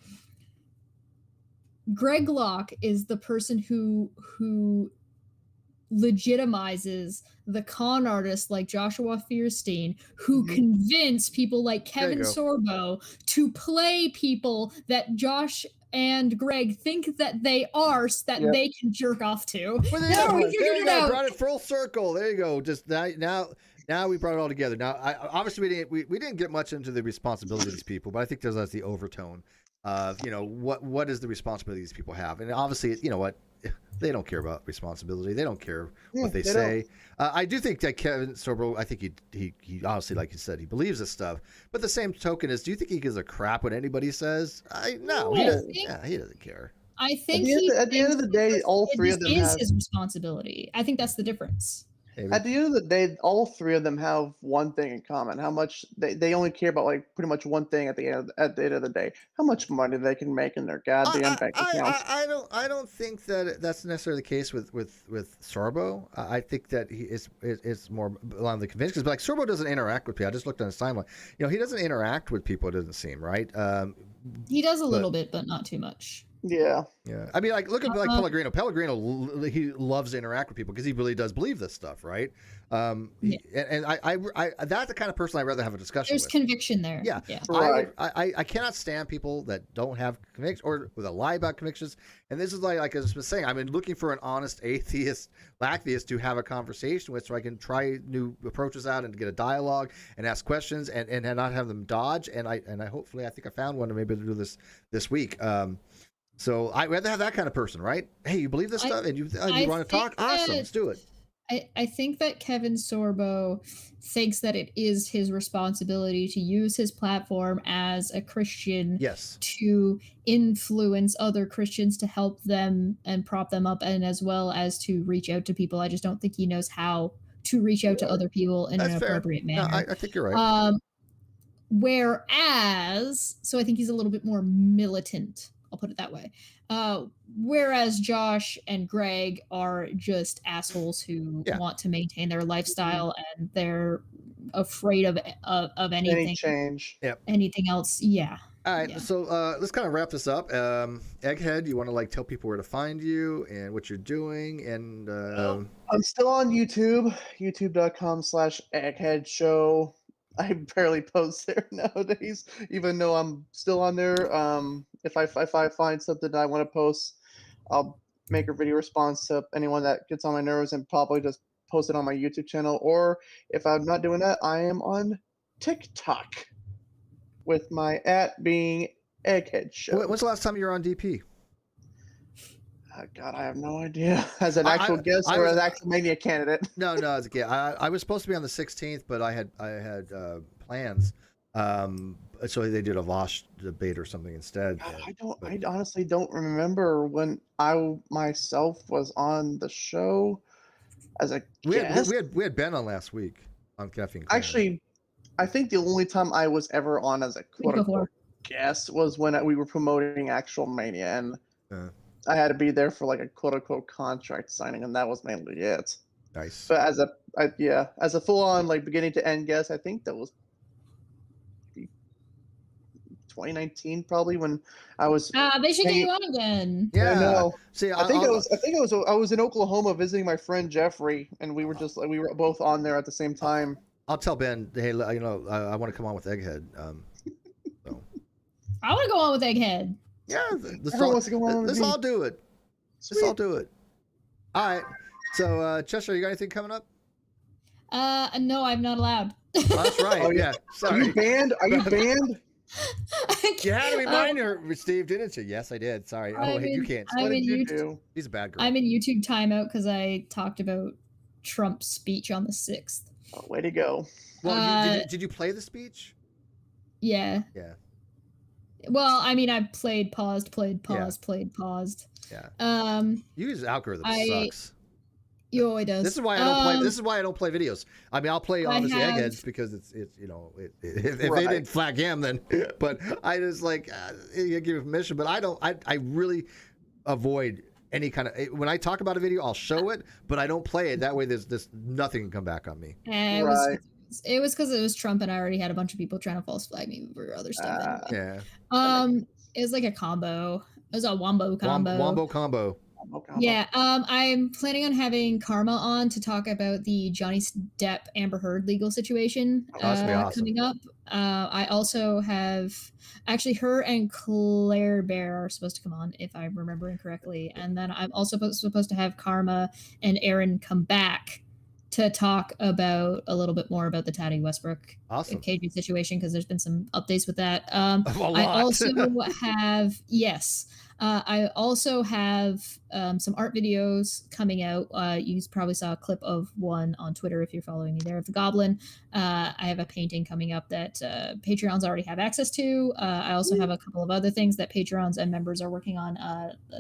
Greg Locke is the person who legitimizes the con artists like Joshua Fierstein, who convince people like There you Kevin go. Sorbo to play people that Josh and Greg think that they are, so that Yep. they can jerk off to. Well, Now we there figured you it go. out. Brought it full circle. There you go. Just now we brought it all together. Now, obviously we didn't get much into the responsibility of these people, but I think that's the overtone of what is the responsibility these people have, and obviously they don't care about responsibility. They don't care what they say. I do think that Kevin Sorbo, I think he honestly, like you said, he believes this stuff. But the same token is, do you think he gives a crap what anybody says? No, he doesn't. Yeah, he doesn't care. I think At the end of the day, all three of them is have. his responsibility. I think that's the difference. Maybe. At the end of the day, all three of them have one thing in common: how much they only care about like pretty much one thing at the end of the day: how much money they can make in their goddamn bank accounts. I don't think that that's necessarily the case with Sorbo. I think that he is more along the conventions. But like Sorbo doesn't interact with people. I just looked on his timeline. He doesn't interact with people. It doesn't seem right. He does a little bit, but not too much. Yeah. Yeah, I mean, like look at like Pellegrino. Pellegrino, he loves to interact with people because he really does believe this stuff, right? And that's the kind of person I'd rather have a discussion There's with. conviction there. Yeah, Right. I cannot stand people that don't have convictions or that lie about convictions. And this is like I was saying, I'm looking for an honest atheist, lacktheist to have a conversation with, so I can try new approaches out and get a dialogue and ask questions and not have them dodge. And I hopefully I think I found one to maybe do this week. So I'd rather have that kind of person, right? Hey, you believe this stuff and you want to talk? Awesome, let's do it. I think that Kevin Sorbo thinks that it is his responsibility to use his platform as a Christian to influence other Christians to help them and prop them up, and as well as to reach out to people. I just don't think he knows how to reach out to other people in an appropriate manner. No, I think you're right. Whereas, so I think he's a little bit more militant. I'll put it that way. Whereas Josh and Greg are just assholes who want to maintain their lifestyle and they're afraid of anything. Any change. Yep. Anything else. Yeah. All right. So let's kind of wrap this up. Egghead, you want to tell people where to find you and what you're doing? And I'm still on YouTube, youtube.com/Egghead Show. I barely post there nowadays, even though I'm still on there. If I find something that I want to post, I'll make a video response to anyone that gets on my nerves and probably just post it on my YouTube channel. Or if I'm not doing that, I am on TikTok with my being Egghead Show. When's the last time you were on DP? God, I have no idea. As an I- actual guest I or was- as an actual Mania candidate. No, as a kid, I was supposed to be on the 16th, but I had plans. So they did a Vosh debate or something instead. I honestly don't remember when I myself was on the show as a guest. We had Ben on last week on Caffeine. Actually, I think the only time I was ever on as a quote unquote guest was when we were promoting actual Mania, and I had to be there for like a quote unquote contract signing, and that was mainly it. Nice. But as a full on like beginning to end guest, I think that was 2019 probably when I was. They should get you on again. Yeah. I know. See, I think I was in Oklahoma visiting my friend Jeffrey, and we were just we were both on there at the same time. I'll tell Ben, hey, you know, I want to come on with Egghead. So. I want to go on with Egghead. Yeah, let's all do it. Sweet. Let's all do it. All right. So, Chester, you got anything coming up? No, I'm not allowed. Oh, that's right. Oh, yeah. Sorry. Are you banned? Are you banned? You had to remind her, Steve, didn't you? Yes, I did. Sorry. Oh, wait, you can't. What did you do? He's a bad girl. I'm in YouTube timeout because I talked about Trump's speech on the 6th. Oh, way to go. Well, did you play the speech? Yeah. Yeah. Well, I mean, I played, paused. Yeah. Use algorithm sucks. You always does. This is why I don't play. This is why I don't play videos. I mean, I'll play obviously Eggheads because it's you know if they didn't flag him then, but I just like you give permission. But I really avoid any kind of when I talk about a video, I'll show it, but I don't play it. That way, there's nothing can come back on me. It was because it was Trump, and I already had a bunch of people trying to false flag me for other stuff. Yeah. It was like a combo. It was a wombo combo. Wombo combo. Yeah, I'm planning on having Karma on to talk about the Johnny Depp Amber Heard legal situation coming up. I also have actually her and Claire Bear are supposed to come on if I'm remembering correctly, and then I'm also supposed to have Karma and Aaron come back to talk about a little bit more about the Taddy Westbrook KG situation because there's been some updates with that. I also have some art videos coming out. You probably saw a clip of one on Twitter if you're following me there of the Goblin. I have a painting coming up that Patreons already have access to. I also have a couple of other things that Patreons and members are working on.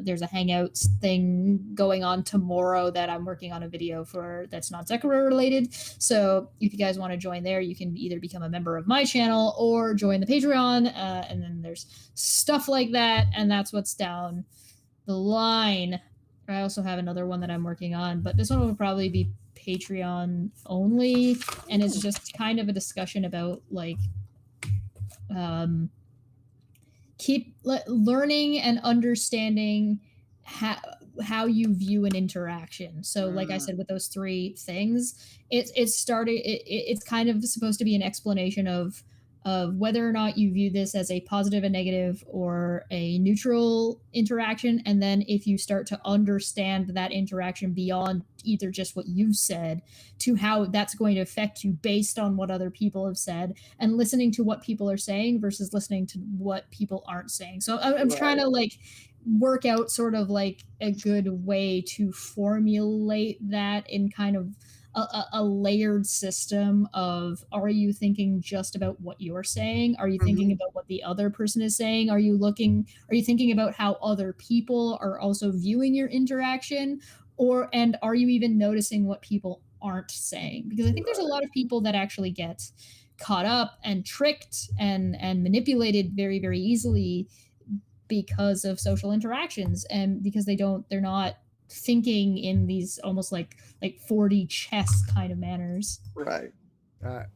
There's a Hangouts thing going on tomorrow that I'm working on a video for that's not Zekiro related. So if you guys want to join there, you can either become a member of my channel or join the Patreon. And then there's stuff like that. And that's what's down the line. I also have another one that I'm working on, but this one will probably be Patreon only, and it's just kind of a discussion about like keep learning and understanding how you view an interaction. So like I said, with those three things, it's kind of supposed to be an explanation of whether or not you view this as a positive, a negative, or a neutral interaction. And then if you start to understand that interaction beyond either just what you've said to how that's going to affect you based on what other people have said, and listening to what people are saying versus listening to what people aren't saying. So I'm trying to like work out sort of like a good way to formulate that in kind of a layered system of, are you thinking just about what you're saying? Are you thinking about what the other person is saying? Are you thinking about how other people are also viewing your interaction? And are you even noticing what people aren't saying? Because I think there's a lot of people that actually get caught up and tricked and manipulated very, very easily because of social interactions, and because they're not thinking in these almost like 4D chess kind of manners. Right.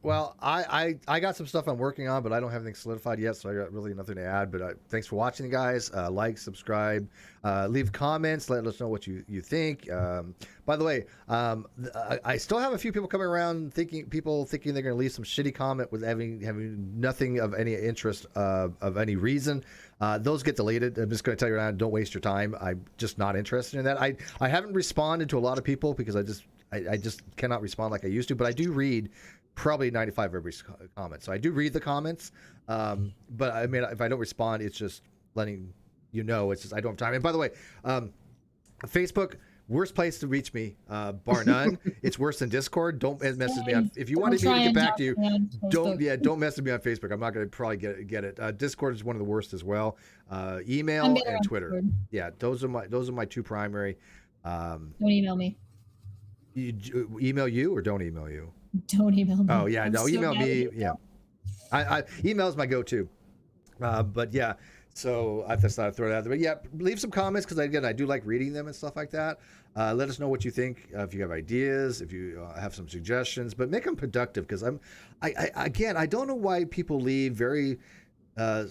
Well, I got some stuff I'm working on, but I don't have anything solidified yet, so I got really nothing to add. But thanks for watching, guys. Like, subscribe, leave comments, let us know what you think. By the way, I still have a few people coming around thinking they're going to leave some shitty comment with having nothing of any interest of any reason. Those get deleted. I'm just going to tell you right now, don't waste your time. I'm just not interested in that. I haven't responded to a lot of people because I just cannot respond like I used to, but I do read probably 95 of every comment. So I do read the comments. But I mean, if I don't respond, it's just letting you know, it's just, I don't have time. And by the way, Facebook, worst place to reach me, bar none. It's worse than Discord. Don't message me on, if you want me to get back to you, don't message me on Facebook. I'm not going to probably get it. Discord is one of the worst as well. Email and Twitter. Discord. Yeah. Those are my two primary. Don't email me. Email you or don't email you? Don't email me. Oh yeah, email me. Yeah, I email is my go-to. But yeah, so I just thought I'd throw it out there. But yeah, leave some comments because again, I do like reading them and stuff like that. Let us know what you think. If you have ideas, if you have some suggestions, but make them productive because I don't know why people leave very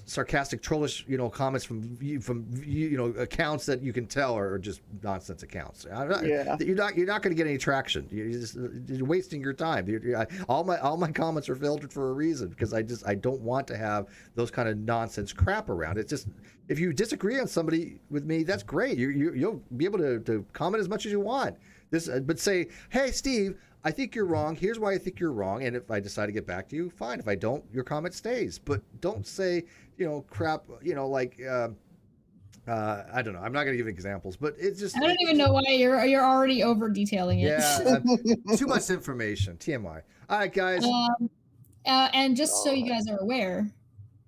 sarcastic, trollish, comments from accounts that you can tell are just nonsense accounts. You're not going to get any traction. You're wasting your time. All my comments are filtered for a reason because I don't want to have those kind of nonsense crap around. It's just, if you disagree on somebody with me, that's great. You'll be able to comment as much as you want. But say, hey, Steve, I think you're wrong. Here's why I think you're wrong. And if I decide to get back to you, fine. If I don't, your comment stays. But don't say, crap, like, I don't know. I'm not going to give examples, but it's just. I don't even know why you're already over detailing it. Yeah, too much information. TMI. All right, guys. And just so you guys are aware,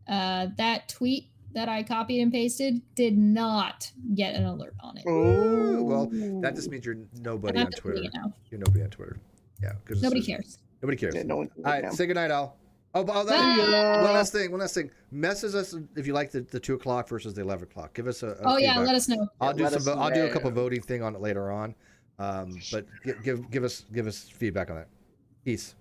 that tweet that I copied and pasted did not get an alert on it. Ooh, well, that just means you're nobody on Twitter. You're nobody on Twitter. Yeah, because nobody cares. Nobody cares. Yeah, no one All right, say goodnight, Al. One last thing. Message us if you like the 2 o'clock versus the 11 o'clock. Give us a feedback. Let us know. I'll do a couple voting thing on it later on. But give us feedback on that. Peace.